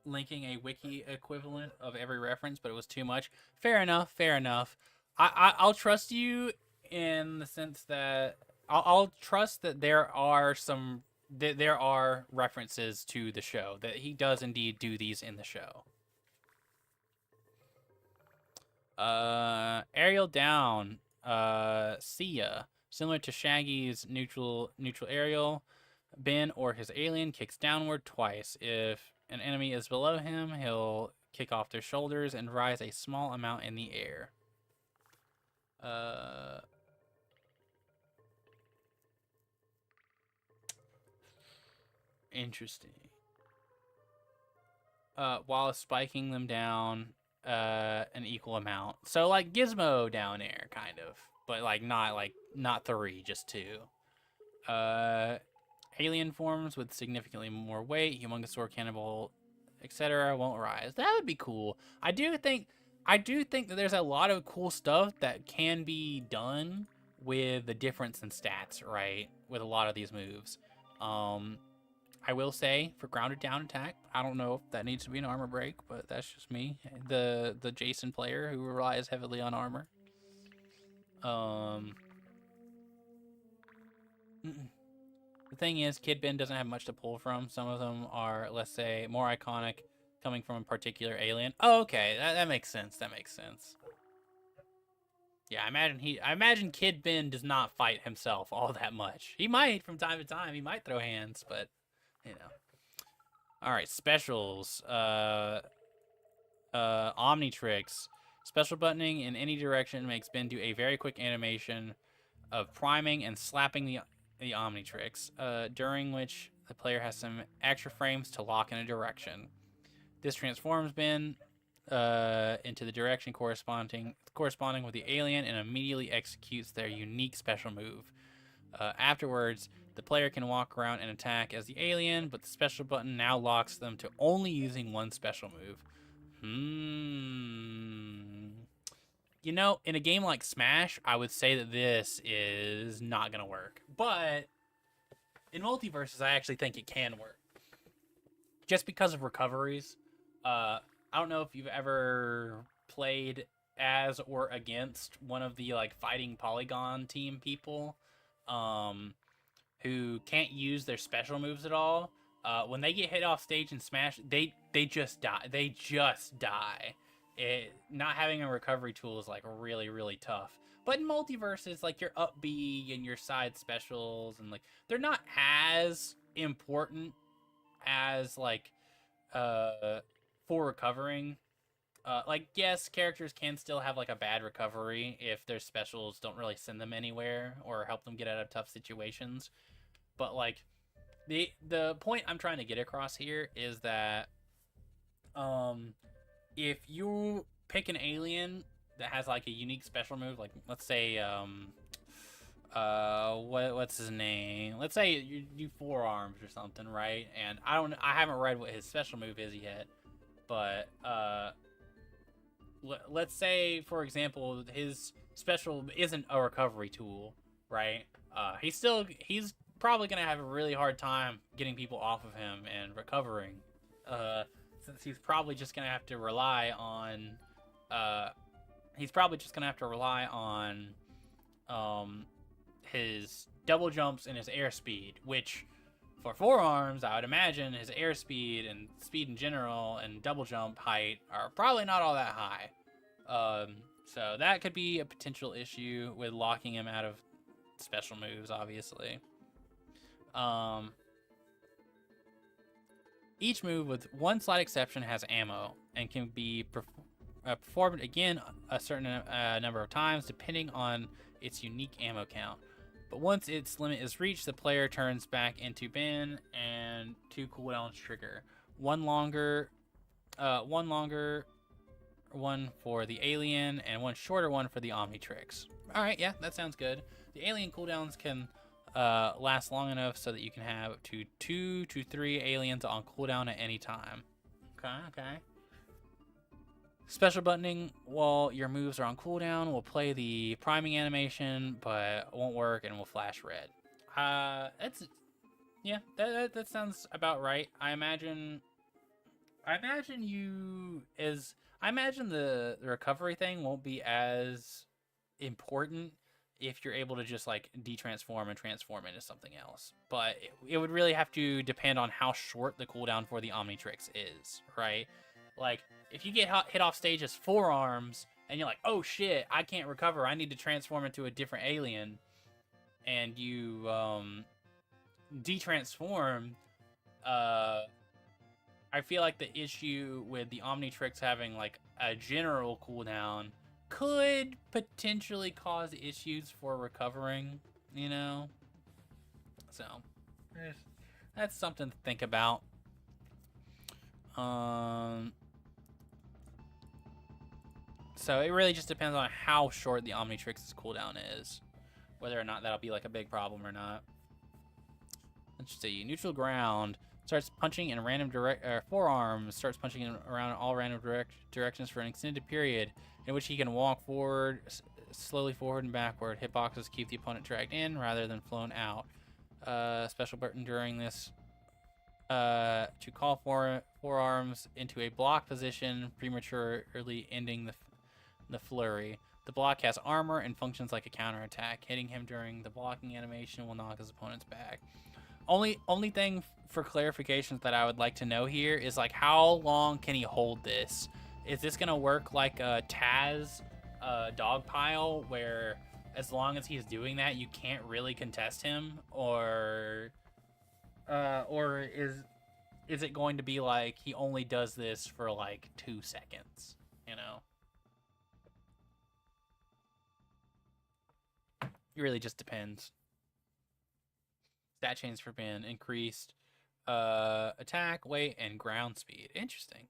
linking a wiki equivalent of every reference, but it was too much. Fair enough. Fair enough. I'll trust you in the sense that I'll trust that there are references to the show, that he does indeed do these in the show. Aerial down. See ya. Similar to Shaggy's neutral aerial, Ben or his alien kicks downward twice. If an enemy is below him, he'll kick off their shoulders and rise a small amount in the air. Interesting. While spiking them down an equal amount. So like Gizmo down air, kind of. But like not 3, just 2. Alien forms with significantly more weight, Humongosaur, Cannonbolt, etc. won't rise. That would be cool. I do think that there's a lot of cool stuff that can be done with the difference in stats, right? With a lot of these moves. I will say, for grounded down attack, I don't know if that needs to be an armor break, but that's just me. The Jason player who relies heavily on armor. The thing is, Kid Ben doesn't have much to pull from. Some of them are, let's say, more iconic, coming from a particular alien. Oh, okay, that makes sense. That makes sense. Yeah, I imagine Kid Ben does not fight himself all that much. He might from time to time. He might throw hands, but you know. All right, specials. Omnitrix. Special buttoning in any direction makes Ben do a very quick animation of priming and slapping the Omnitrix, during which the player has some extra frames to lock in a direction. This transforms Ben into the direction corresponding with the alien and immediately executes their unique special move. Afterwards, the player can walk around and attack as the alien, but the special button now locks them to only using one special move. You know, in a game like Smash, I would say that this is not going to work. But in Multiverses, I actually think it can work. Just because of recoveries. I don't know if you've ever played as or against one of the like fighting Polygon team people who can't use their special moves at all. When they get hit off stage in Smash, they just die. They just die. Not having a recovery tool is like really, really tough. But in Multiverses, like your up B and your side specials, and like they're not as important as like for recovering. Like, yes, characters can still have like a bad recovery if their specials don't really send them anywhere or help them get out of tough situations. But like the point I'm trying to get across here is that if you pick an alien that has like a unique special move, like let's say what's his name? Let's say you do forearms or something, right? And I haven't read what his special move is yet, but let's say, for example, his special isn't a recovery tool, right? He's probably gonna have a really hard time getting people off of him and recovering, since he's probably just gonna have to rely on, uh, his double jumps and his airspeed, which for forearms, I would imagine his airspeed and speed in general and double jump height are probably not all that high. So that could be a potential issue with locking him out of special moves, obviously. Each move, with one slight exception, has ammo and can be performed again a certain number of times depending on its unique ammo count. But once its limit is reached, the player turns back into Ben, and 2 cooldowns trigger. One longer one for the alien, and one shorter one for the Omnitrix. All right, yeah, that sounds good. The alien cooldowns can last long enough so that you can have up to 2 to 3 aliens on cooldown at any time. Okay. Special buttoning while your moves are on cooldown will play the priming animation, but won't work and will flash red. That sounds about right. I imagine the recovery thing won't be as important if you're able to just like de-transform and transform into something else. But it would really have to depend on how short the cooldown for the Omnitrix is, right? Like, if you get hit off stage as forearms, and you're like, oh shit, I can't recover, I need to transform into a different alien, and you de-transform, I feel like the issue with the Omnitrix having like a general cooldown could potentially cause issues for recovering, you know? So, that's something to think about. So it really just depends on how short the Omnitrix's cooldown is, whether or not that'll be like a big problem or not. Let's see. Neutral ground starts punching in random forearms starts punching in around all random directions for an extended period, in which he can walk forward, slowly forward and backward. Hitboxes keep the opponent dragged in rather than flown out. Special button during this to call forearms into a block position, prematurely ending the flurry. The block has armor and functions like a counterattack. Hitting him during the blocking animation will knock his opponents back. Only thing for clarifications that I would like to know here is like, how long can he hold this? Is this gonna work like a Taz dog pile, where as long as he's doing that, you can't really contest him, or is it going to be like he only does this for like 2 seconds? You know, it really just depends. Stat chains for Ben increased attack, weight, and ground speed. Interesting.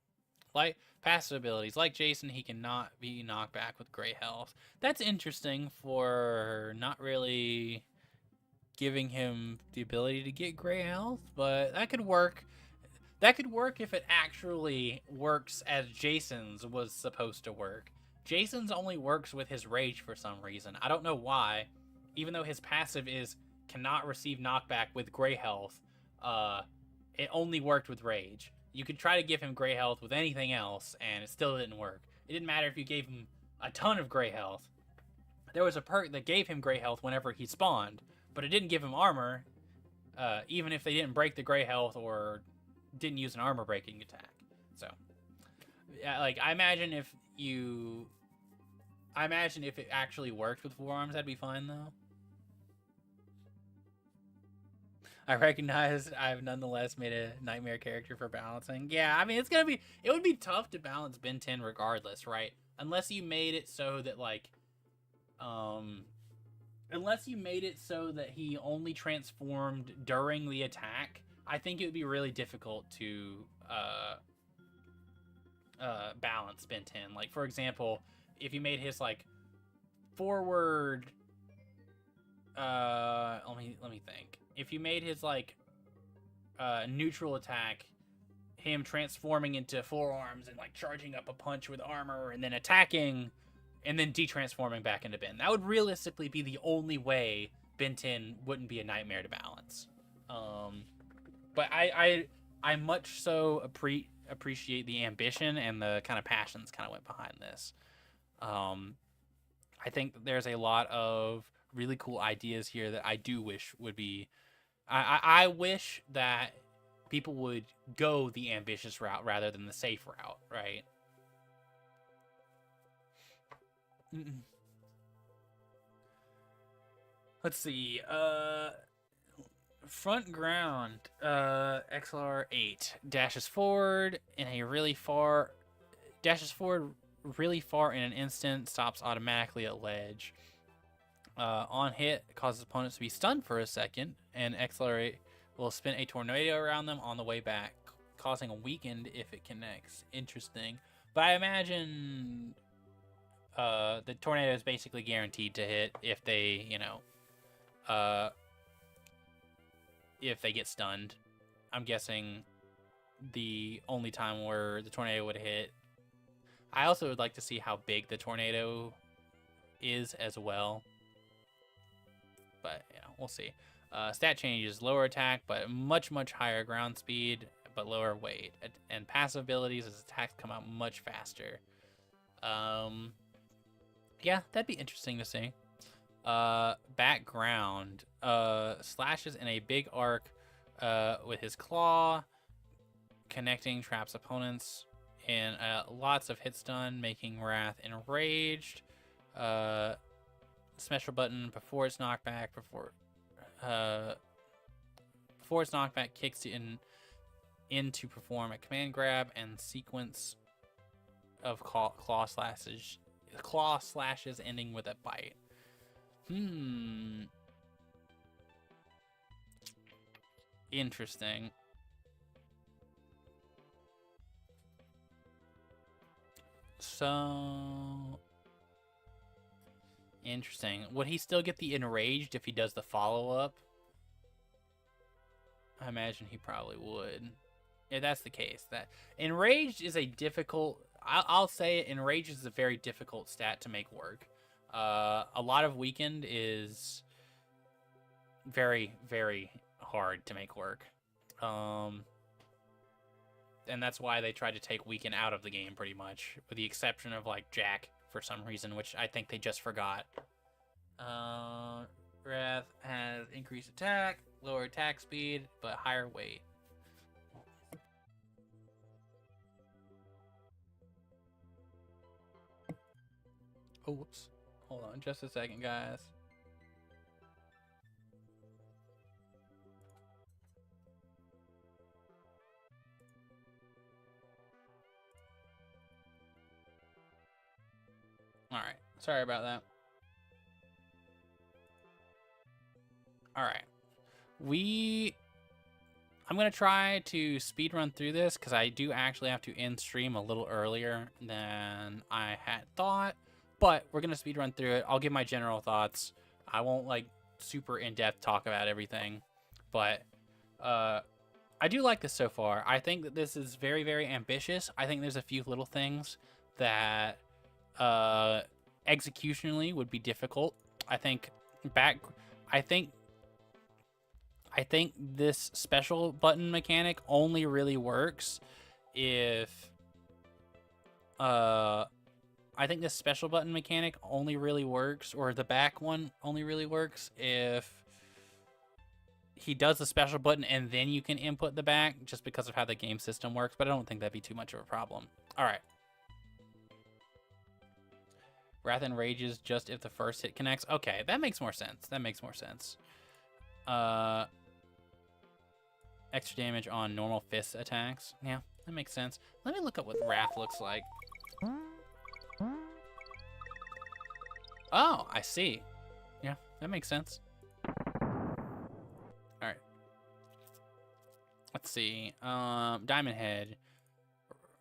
Like passive abilities, like Jason, he cannot be knocked back with gray health. That's interesting for not really giving him the ability to get gray health, but that could work. That could work if it actually works as Jason's was supposed to work. Jason's only works with his rage for some reason. I don't know why. Even though his passive is cannot receive knockback with gray health, it only worked with rage. You could try to give him gray health with anything else, and it still didn't work. It didn't matter if you gave him a ton of gray health. There was a perk that gave him gray health whenever he spawned, but it didn't give him armor, even if they didn't break the gray health or didn't use an armor breaking attack. So, yeah, like I imagine if it actually worked with forearms, that'd be fine though. I recognize I've nonetheless made a nightmare character for balancing. Yeah, I mean, it would be tough to balance Ben 10 regardless, right? Unless you made it so that like, unless you made it so that he only transformed during the attack, I think it would be really difficult to balance Ben 10. Like, for example, if you made his like forward, let me think. If you made his like neutral attack him transforming into forearms and like charging up a punch with armor and then attacking and then de-transforming back into Ben. That would realistically be the only way Ben 10 wouldn't be a nightmare to balance. But I much so appreciate the ambition and the kind of passions kind of went behind this. I think there's a lot of really cool ideas here that I do wish would be. I wish that people would go the ambitious route rather than the safe route, right? Let's see. Front ground. XLR8 dashes forward in a really far. Dashes forward really far in an instant. Stops automatically at ledge. On hit, causes opponents to be stunned for a second, and XLR8 will spin a tornado around them on the way back, causing a weakened if it connects. Interesting. But I imagine the tornado is basically guaranteed to hit if they, if they get stunned. I'm guessing the only time where the tornado would hit. I also would like to see how big the tornado is as well. But, we'll see. Stat changes, lower attack, but much higher ground speed, but lower weight. And passive abilities as attacks come out much faster. Yeah, that'd be interesting to see. Background. Slashes in a big arc with his claw, connecting traps opponents, and lots of hit stun, making Wrath enraged. Special button before its knockback, before its knockback kicks in to perform a command grab and sequence of claw slashes ending with a bite. Interesting. So interesting. Would he still get the enraged if he does the follow-up? I imagine he probably would. If that's the case. That enraged is a difficult. I'll say it, enraged is a very difficult stat to make work. A lot of weakened is very, very hard to make work. And that's why they tried to take weaken out of the game pretty much, with the exception of like Jack for some reason, which I think they just forgot. Wrath has increased attack, lower attack speed, but higher weight. Oh, whoops. Hold on just a second, guys. Alright, sorry about that. Alright. I'm going to try to speed run through this, because I do actually have to end stream a little earlier than I had thought. But we're going to speed run through it. I'll give my general thoughts. I won't, like, super in-depth talk about everything. But I do like this so far. I think that this is very, very ambitious. I think there's a few little things that executionally would be difficult. I think this special button mechanic only really works if I think this special button mechanic only really works, or the back one only really works if he does the special button and then you can input the back, just because of how the game system works, but I don't think that'd be too much of a problem. All right. Wrath enrages just if the first hit connects. Okay, that makes more sense. Extra damage on normal fist attacks. Yeah, that makes sense. Let me look up what Wrath looks like. Oh, I see. Yeah, that makes sense. Alright. Let's see. Diamond Head.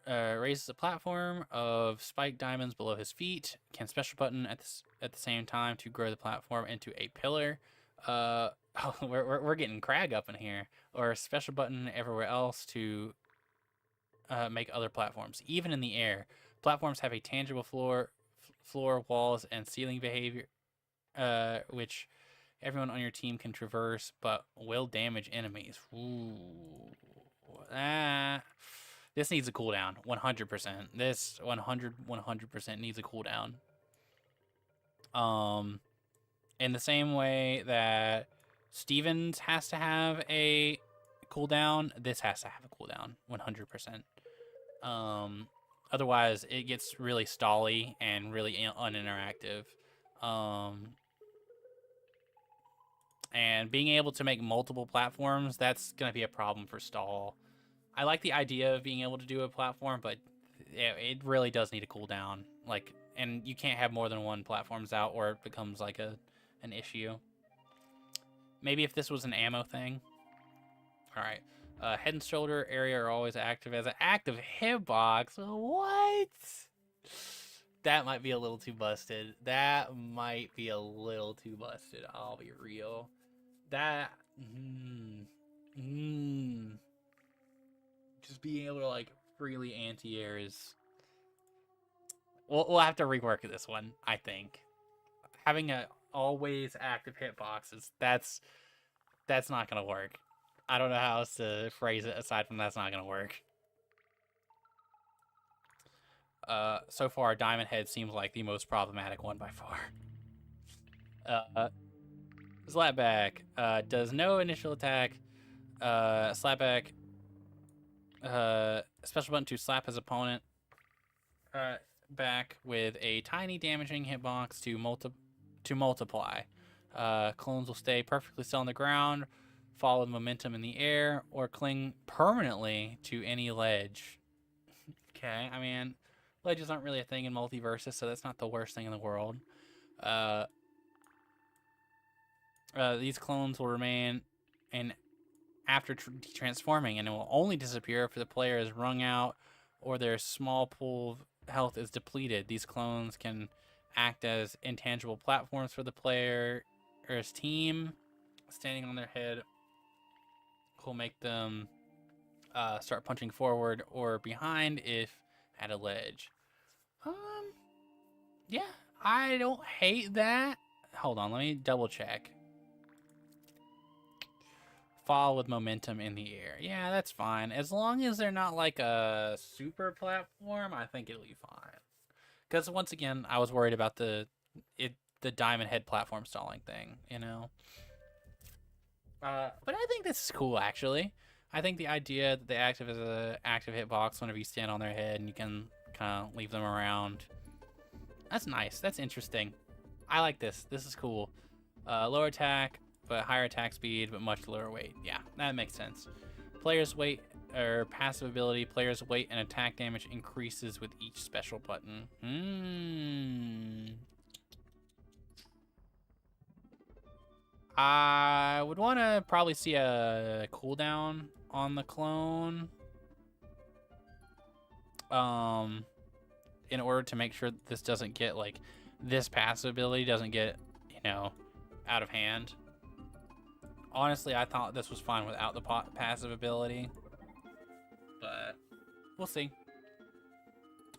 Raises a platform of spiked diamonds below his feet. Can special button at the same time to grow the platform into a pillar. Oh, we're getting crag up in here. Or special button everywhere else to make other platforms, even in the air. Platforms have a tangible floor, walls, and ceiling behavior, which everyone on your team can traverse, but will damage enemies. Ooh. This needs a cooldown, 100%. This 100% needs a cooldown. In the same way that Stevens has to have a cooldown, this has to have a cooldown, 100%. Otherwise, it gets really stally and really uninteractive. And being able to make multiple platforms, that's going to be a problem for stall. I like the idea of being able to do a platform, but it really does need a cooldown. Like, and you can't have more than one platforms out, or it becomes like an issue. Maybe if this was an ammo thing. All right. Head and shoulder area are always active as an active hitbox. What? That might be a little too busted. That might be a little too busted. I'll be real. That. Just being able to like freely anti-air is. We'll have to rework this one. I think having a always active hitboxes, that's not gonna work. I don't know how else to phrase it aside from that's not gonna work. So far, Diamond Head seems like the most problematic one by far. Slapback does no initial attack. Slapback special button to slap his opponent back with a tiny damaging hitbox to multiply. Clones will stay perfectly still on the ground, follow momentum in the air, or cling permanently to any ledge. Okay, I mean, ledges aren't really a thing in Multiversus, so that's not the worst thing in the world. These clones will remain after transforming, and it will only disappear if the player is wrung out or their small pool of health is depleted. These clones can act as intangible platforms for the player or his team. Standing on their head will make them start punching forward or behind if at a ledge. Yeah, I don't hate that. Hold on, let me double check. Fall with momentum in the air. Yeah, that's fine. As long as they're not like a super platform, I think it'll be fine. Because once again, I was worried about the Diamond Head platform stalling thing, you know. But I think this is cool, actually. I think the idea that they active as an active hitbox whenever you stand on their head and you can kind of leave them around. That's nice. That's interesting. I like this. This is cool. Lower attack, but higher attack speed, but much lower weight. Yeah, that makes sense. Player's weight or passive ability, player's weight and attack damage increases with each special button. I would want to probably see a cooldown on the clone. In order to make sure that this doesn't get, like, this passive ability doesn't get, you know, out of hand. Honestly, I thought this was fine without the passive ability. But we'll see.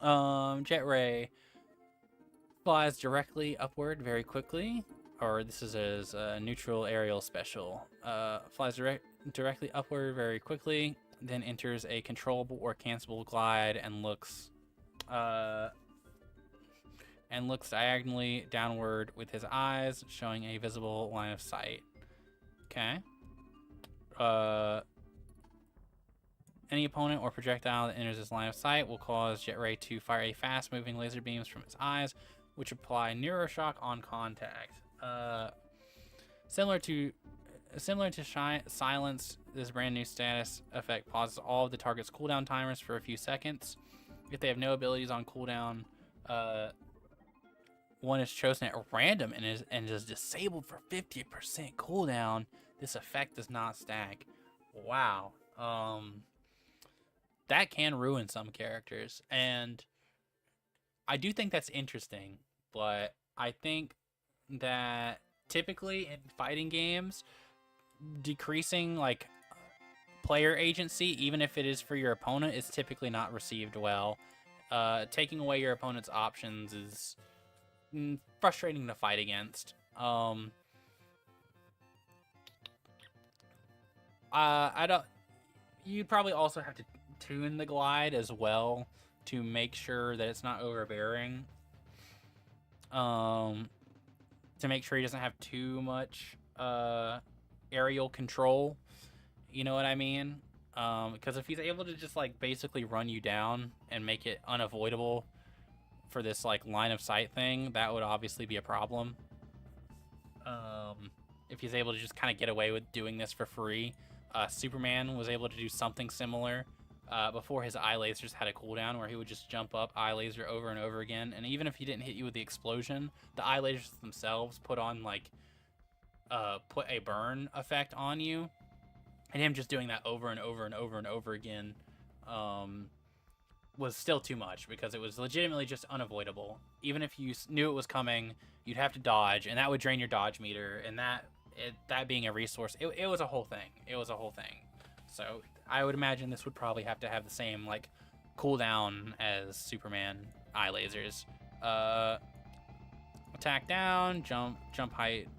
Jet Ray flies directly upward very quickly. Or this is his neutral aerial special. Flies directly upward very quickly, then enters a controllable or cancelable glide and looks diagonally downward with his eyes, showing a visible line of sight. Okay. Any opponent or projectile that enters his line of sight will cause Jet Ray to fire a fast-moving laser beams from his eyes, which apply neuroshock on contact. Similar to Silence, this brand new status effect pauses all of the target's cooldown timers for a few seconds. If they have no abilities on cooldown, one is chosen at random and is disabled for 50% cooldown. This effect does not stack. Wow. That can ruin some characters, and I do think that's interesting, but I think that typically in fighting games, decreasing like player agency, even if it is for your opponent, is typically not received well. Taking away your opponent's options is frustrating to fight against. I don't. You'd probably also have to tune the glide as well to make sure that it's not overbearing. To make sure he doesn't have too much aerial control. You know what I mean? Because if he's able to just like basically run you down and make it unavoidable for this like line of sight thing, that would obviously be a problem. If he's able to just kind of get away with doing this for free. Superman was able to do something similar before his eye lasers had a cooldown where he would just jump up eye laser over and over again. And even if he didn't hit you with the explosion, the eye lasers themselves put on like put a burn effect on you. And him just doing that over and over and over and over again was still too much because it was legitimately just unavoidable. Even if you knew it was coming, you'd have to dodge, and that would drain your dodge meter, and that being a resource, it was a whole thing. It was a whole thing. So I would imagine this would probably have to have the same like cooldown as Superman eye lasers. Attack down, jump height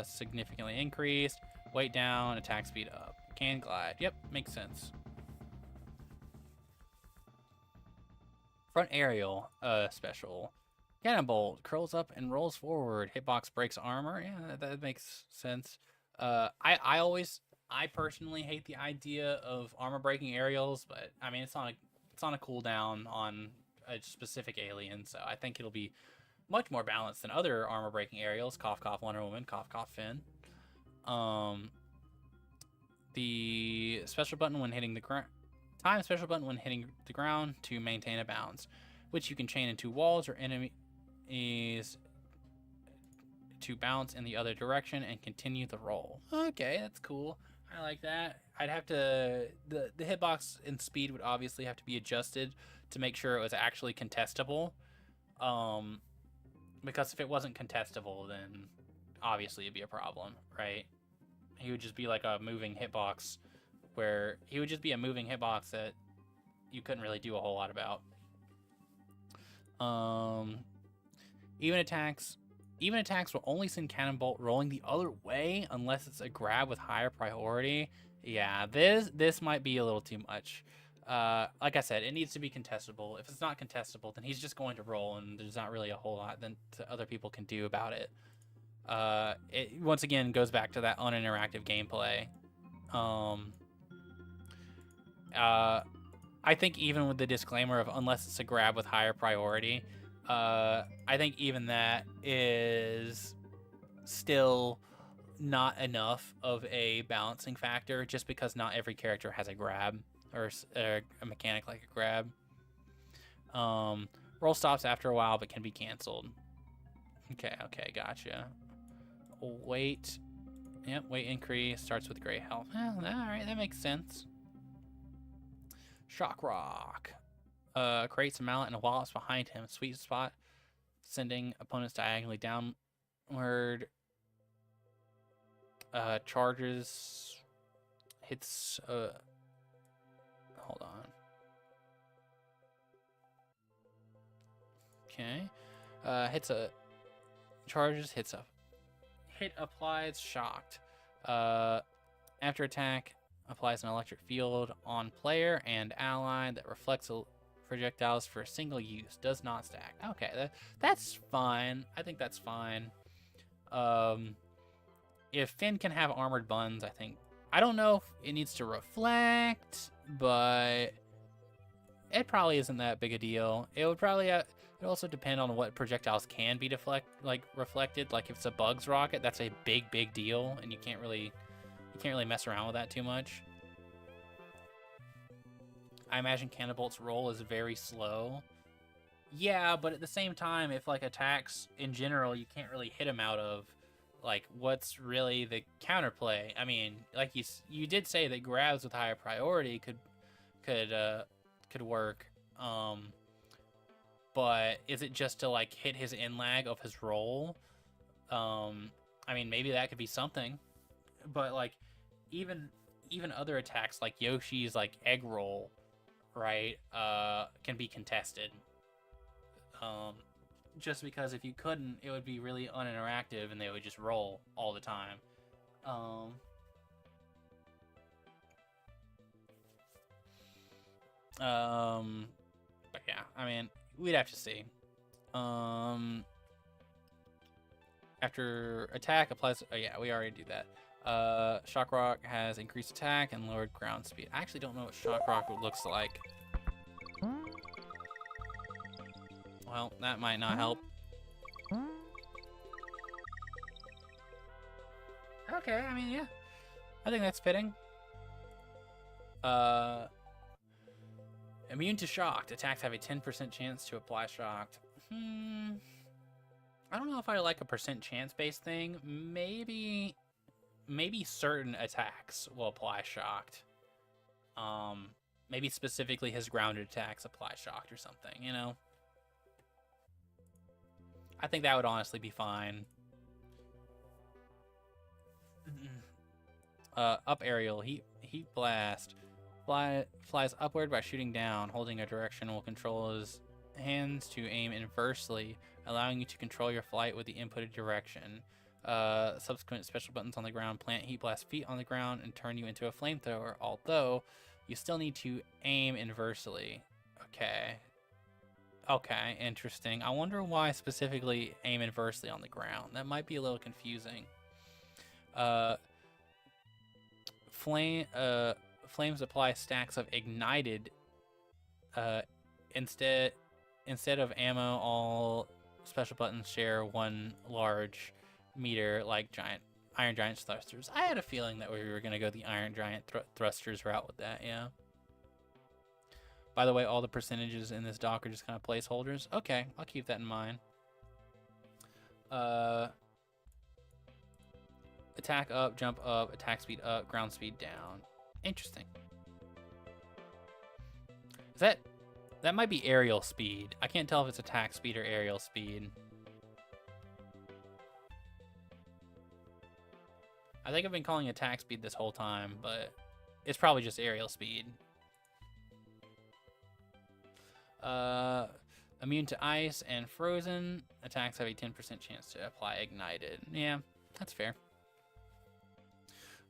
significantly increased, weight down, attack speed up, can glide. Yep, makes sense. Front aerial special. Cannonbolt curls up and rolls forward. Hitbox breaks armor. Yeah, that makes sense. I personally hate the idea of armor breaking aerials, but I mean it's on a cooldown on a specific alien, so I think it'll be much more balanced than other armor breaking aerials. Cough cough Wonder Woman. Cough cough Finn. The special button when hitting the ground. Time special button when hitting the ground to maintain a bounce, which you can chain into walls or enemies to bounce in the other direction and continue the roll. Okay, that's cool. I like that. I'd have to the hitbox and speed would obviously have to be adjusted to make sure it was actually contestable. Because if it wasn't contestable, then obviously it'd be a problem, right? He would just be like a moving hitbox where he would just be a moving hitbox that you couldn't really do a whole lot about. Even attacks will only send Cannonbolt rolling the other way unless it's a grab with higher priority. Yeah, this might be a little too much. Like I said, it needs to be contestable. If it's not contestable, then he's just going to roll, and there's not really a whole lot that other people can do about it. It once again goes back to that uninteractive gameplay. I think even with the disclaimer of unless it's a grab with higher priority, I think even that is still not enough of a balancing factor just because not every character has a grab or a mechanic like a grab. Roll stops after a while but can be canceled. Okay, gotcha. Weight. Yep, weight increase starts with gray health. Well, alright, that makes sense. Shock Rock. Creates a mallet and a wallops behind him. Sweet spot, sending opponents diagonally downward. Charges. Hits. Hold on. Okay. Charges. Hits a. Hit applies. Shocked. After attack, applies an electric field on player and ally that reflects projectiles for single use. Does not stack. Okay, that's fine. I think that's fine. If Finn can have armored buns, I don't know if it needs to reflect, but it probably isn't that big a deal. It would probably it also depend on what projectiles can be reflected. Like if it's a bugs rocket, that's a big deal, and you can't really mess around with that too much. I imagine Cannonbolt's roll is very slow. Yeah, but at the same time, if like attacks in general, you can't really hit him out of, like, what's really the counterplay? I mean, like you did say that grabs with higher priority could work. But is it just to like hit his in lag of his roll? I mean, maybe that could be something. But like even even other attacks like Yoshi's like egg roll, right, can be contested. Just because if you couldn't, it would be really uninteractive and they would just roll all the time. But yeah, I mean, we'd have to see. After attack applies. Oh yeah, we already do that. Shock Rock has increased attack and lowered ground speed. I actually don't know what Shock Rock looks like. Well, that might not help. Okay, I mean, yeah. I think that's fitting. Immune to shocked. Attacks have a 10% chance to apply shocked. I don't know if I like a percent chance-based thing. Maybe certain attacks will apply shocked. Maybe specifically his grounded attacks apply shocked or something, you know? I think that would honestly be fine. Up aerial, heat blast. Flies upward by shooting down. Holding a direction will control his hands to aim inversely, allowing you to control your flight with the inputted direction. Subsequent special buttons on the ground plant heat blast feet on the ground and turn you into a flamethrower, although you still need to aim inversely. Okay, interesting. I wonder why specifically aim inversely on the ground. That might be a little confusing. Flames apply stacks of ignited instead of ammo. All special buttons share one large meter like Iron Giant thrusters. I had a feeling that we were going to go the Iron Giant thrusters route with that, yeah. By the way, all the percentages in this doc are just kind of placeholders. Okay, I'll keep that in mind. Attack up, jump up, attack speed up, ground speed down. Interesting. That might be aerial speed. I can't tell if it's attack speed or aerial speed. I think I've been calling attack speed this whole time, but it's probably just aerial speed. Immune to ice and frozen. Attacks have a 10% chance to apply ignited. Yeah, that's fair.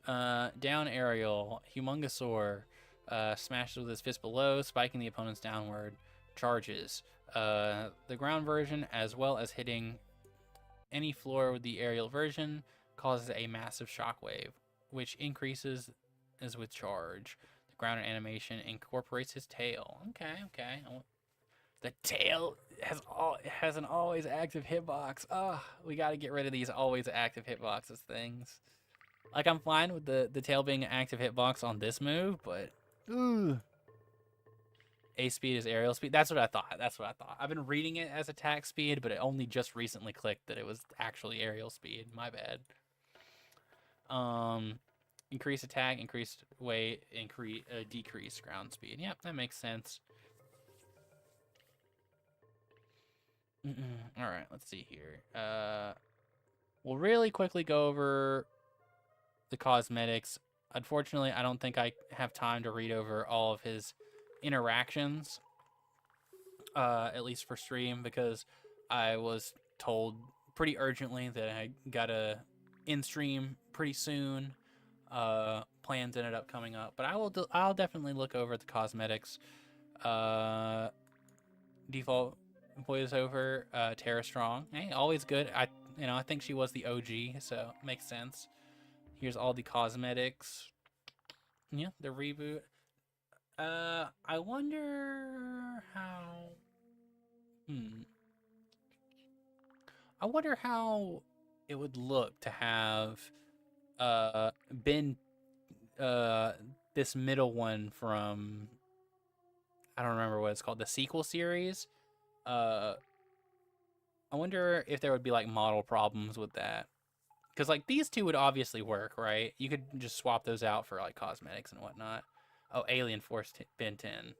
Down aerial. Humongousaur smashes with his fist below, spiking the opponent's downward charges. The ground version, as well as hitting any floor with the aerial version, causes a massive shockwave, which increases as with charge. The grounded animation incorporates his tail. Okay. The tail has an always active hitbox. We gotta get rid of these always active hitboxes things. Like, I'm fine with the tail being an active hitbox on this move, but A speed is aerial speed. That's what I thought. I've been reading it as attack speed, but it only just recently clicked that it was actually aerial speed. My bad. Increase attack, increased weight, decrease ground speed. Yep, that makes sense. All right, let's see here. We'll really quickly go over the cosmetics. Unfortunately, I don't think I have time to read over all of his interactions, at least for stream, because I was told pretty urgently that I gotta in stream pretty soon. Plans ended up coming up, but I'll definitely look over the cosmetics. Default voiceover, Tara Strong. Hey, always good. I think she was the OG, so makes sense. Here's all the cosmetics. Yeah, the reboot. I wonder how. I wonder how it would look to have been this middle one from, I don't remember what it's called, the sequel series. I wonder if there would be like model problems with that. Because like these two would obviously work, right? You could just swap those out for like cosmetics and whatnot. Oh, Alien Force Ben 10.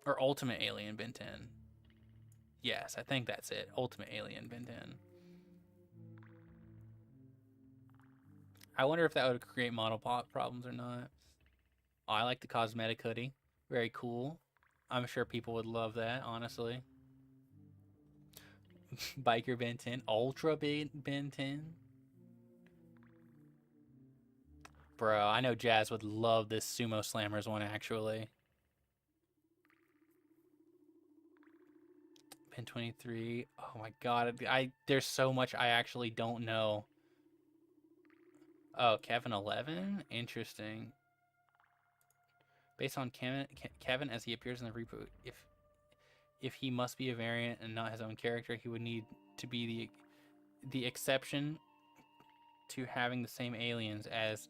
Or Ultimate Alien Ben 10. Yes, I think that's it. Ultimate Alien Ben 10. I wonder if that would create model problems or not. I like the cosmetic hoodie. Very cool. I'm sure people would love that, honestly. Biker Ben 10. Ultra Ben 10. Bro, I know Jazz would love this Sumo Slammers one, actually. Ben 23. Oh my god. There's so much I actually don't know. Oh, Kevin 11? Interesting. Based on Kevin as he appears in the reboot, if he must be a variant and not his own character, he would need to be the exception to having the same aliens as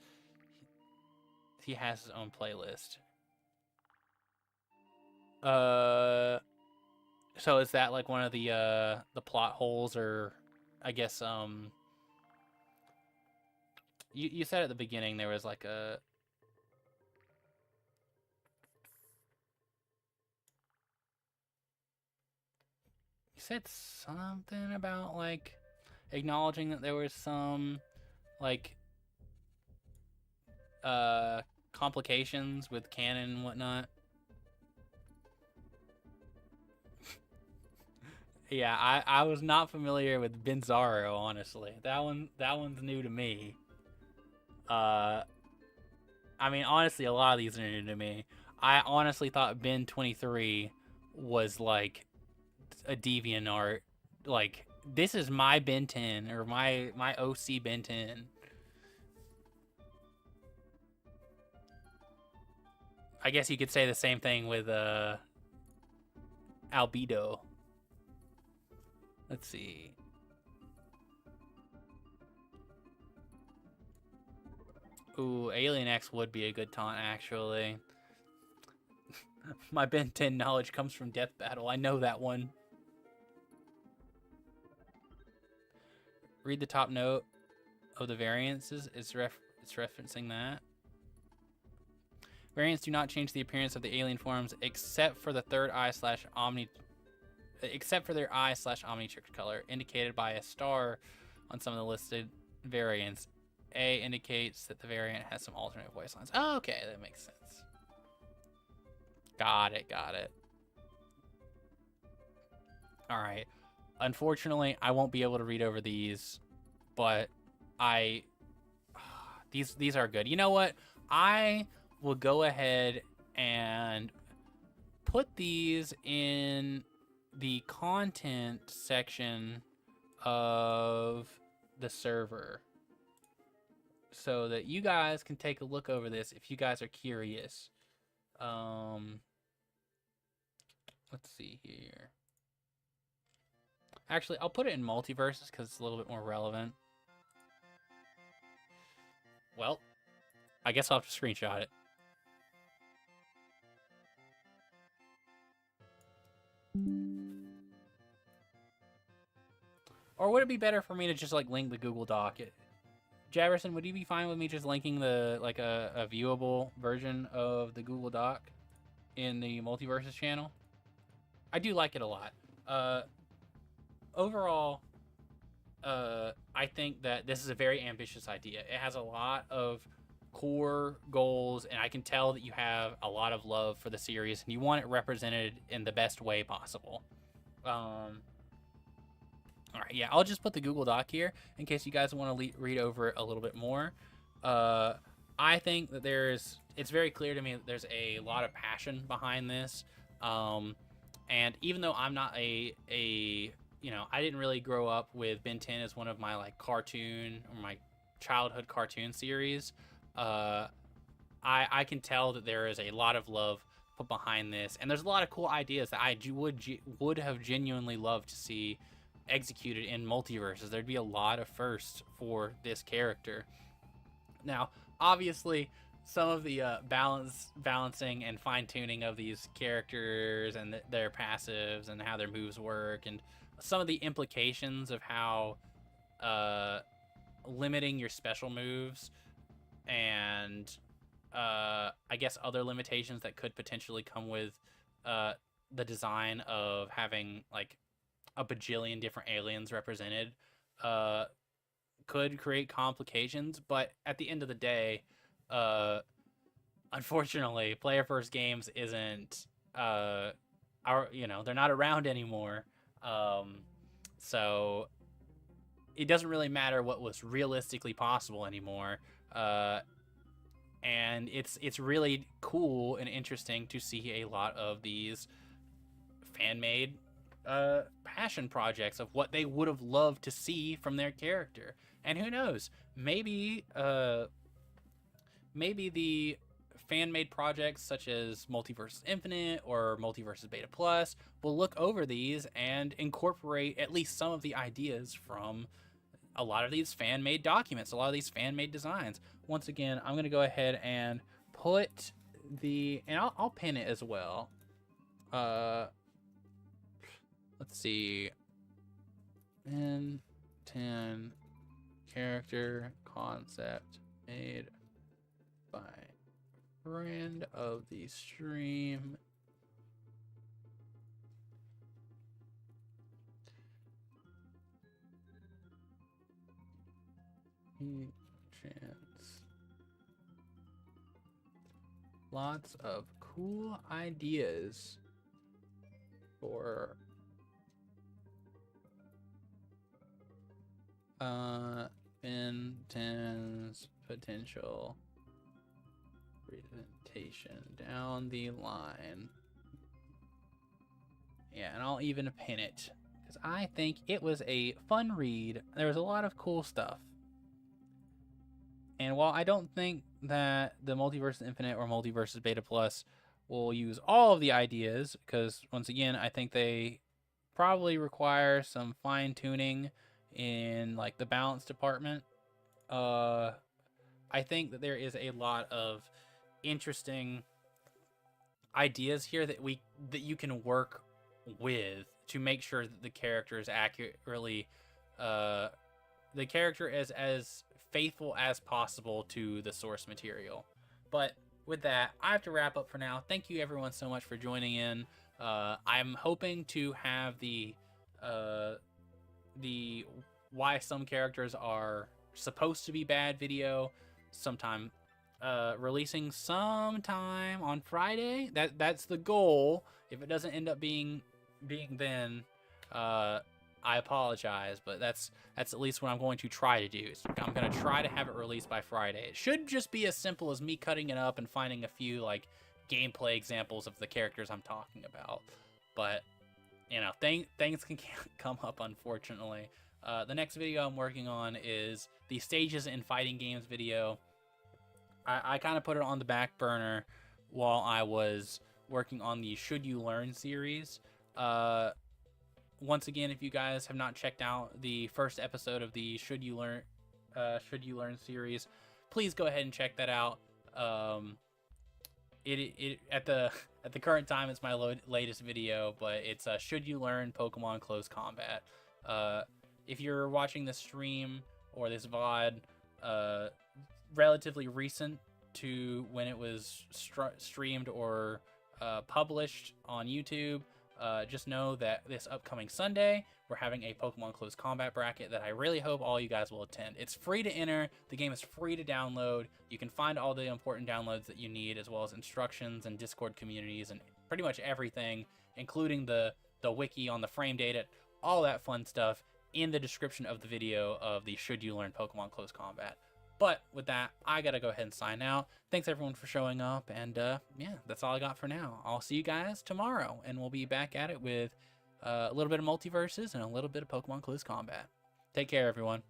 he has his own playlist. So is that like one of the plot holes, or I guess you said at the beginning there was like a you said something about like acknowledging that there was some like complications with canon and whatnot. Yeah, I was not familiar with Benzaro, honestly. That one's new to me. I mean, honestly, a lot of these are new to me. I honestly thought Ben 23 was like a DeviantArt. Like, this is my Ben 10 or my OC Ben 10. I guess you could say the same thing with Albedo. Let's see. Ooh, Alien X would be a good taunt, actually. My Ben 10 knowledge comes from Death Battle. I know that one. Read the top note of the variances. It's referencing that. Variants do not change the appearance of the alien forms except for the third eye / omni, except for their eye / omnitrix color, indicated by a star on some of the listed variants. A indicates that the variant has some alternate voice lines. Oh, okay, that makes sense. Got it. All right. Unfortunately, I won't be able to read over these, but these are good. You know what? I will go ahead and put these in the content section of the server so that you guys can take a look over this if you guys are curious. Let's see here. Actually, I'll put it in multiverses because it's a little bit more relevant. Well, I guess I'll have to screenshot it. Or would it be better for me to just like link the Google Doc? Jefferson, would you be fine with me just linking the like a viewable version of the Google Doc in the Multiverses channel? I do like it a lot. Overall, I think that this is a very ambitious idea. It has a lot of core goals, and I can tell that you have a lot of love for the series, and you want it represented in the best way possible. All right, yeah, I'll just put the Google Doc here in case you guys want to read over it a little bit more. I think that it's very clear to me that there's a lot of passion behind this. And even though I'm not I didn't really grow up with Ben 10 as one of my like cartoon or my childhood cartoon series. I can tell that there is a lot of love put behind this, and there's a lot of cool ideas that I would have genuinely loved to see executed in multiverses. There'd be a lot of firsts for this character. Now, obviously, some of the balancing and fine-tuning of these characters and their passives and how their moves work, and some of the implications of how limiting your special moves and I guess other limitations that could potentially come with the design of having like a bajillion different aliens represented could create complications. But at the end of the day, unfortunately, Player First Games isn't they're not around anymore. So it doesn't really matter what was realistically possible anymore. And it's really cool and interesting to see a lot of these fan-made passion projects of what they would have loved to see from their character. And who knows, maybe the fan-made projects such as MultiVersus Infinite or MultiVersus Beta Plus will look over these and incorporate at least some of the ideas from a lot of these fan-made documents, a lot of these fan-made designs. Once again, I'm going to go ahead and put and I'll pin it as well. Let's see. Ben 10 character concept made by friend of the stream. Chance. Lots of cool ideas for Ben 10's potential presentation down the line. Yeah, and I'll even pin it because I think it was a fun read. There was a lot of cool stuff. And while I don't think that the MultiVersus Infinite or MultiVersus Beta Plus will use all of the ideas, because once again, I think they probably require some fine tuning in like the balance department. I think that there is a lot of interesting ideas here that you can work with to make sure that the character is accurately the character is as faithful as possible to the source material. But with that, I have to wrap up for now. Thank you everyone so much for joining in. I'm hoping to have the why some characters are supposed to be bad video releasing sometime on Friday. That's the goal. If it doesn't end up being then, I apologize, but that's at least what I'm going to try to do. So I'm going to try to have it released by Friday. It should just be as simple as me cutting it up and finding a few like gameplay examples of the characters I'm talking about. But things can come up, unfortunately. The next video I'm working on is the stages in fighting games video. I kind of put it on the back burner while I was working on the Should You Learn series. Once again, if you guys have not checked out the first episode of the Should You Learn series, please go ahead and check that out. It at the current time it's my latest video, but it's Should You Learn Pokemon Close Combat. If you're watching this stream or this VOD relatively recent to when it was streamed or published on YouTube, just know that this upcoming Sunday, we're having a Pokemon Close Combat bracket that I really hope all you guys will attend. It's free to enter. The game is free to download. You can find all the important downloads that you need, as well as instructions and Discord communities and pretty much everything, including the wiki on the frame data, all that fun stuff in the description of the video of the Should You Learn Pokemon Close Combat. But with that, I gotta go ahead and sign out. Thanks everyone for showing up, and yeah, that's all I got for now. I'll see you guys tomorrow, and we'll be back at it with a little bit of MultiVersus and a little bit of Pokemon Close Combat. Take care, everyone.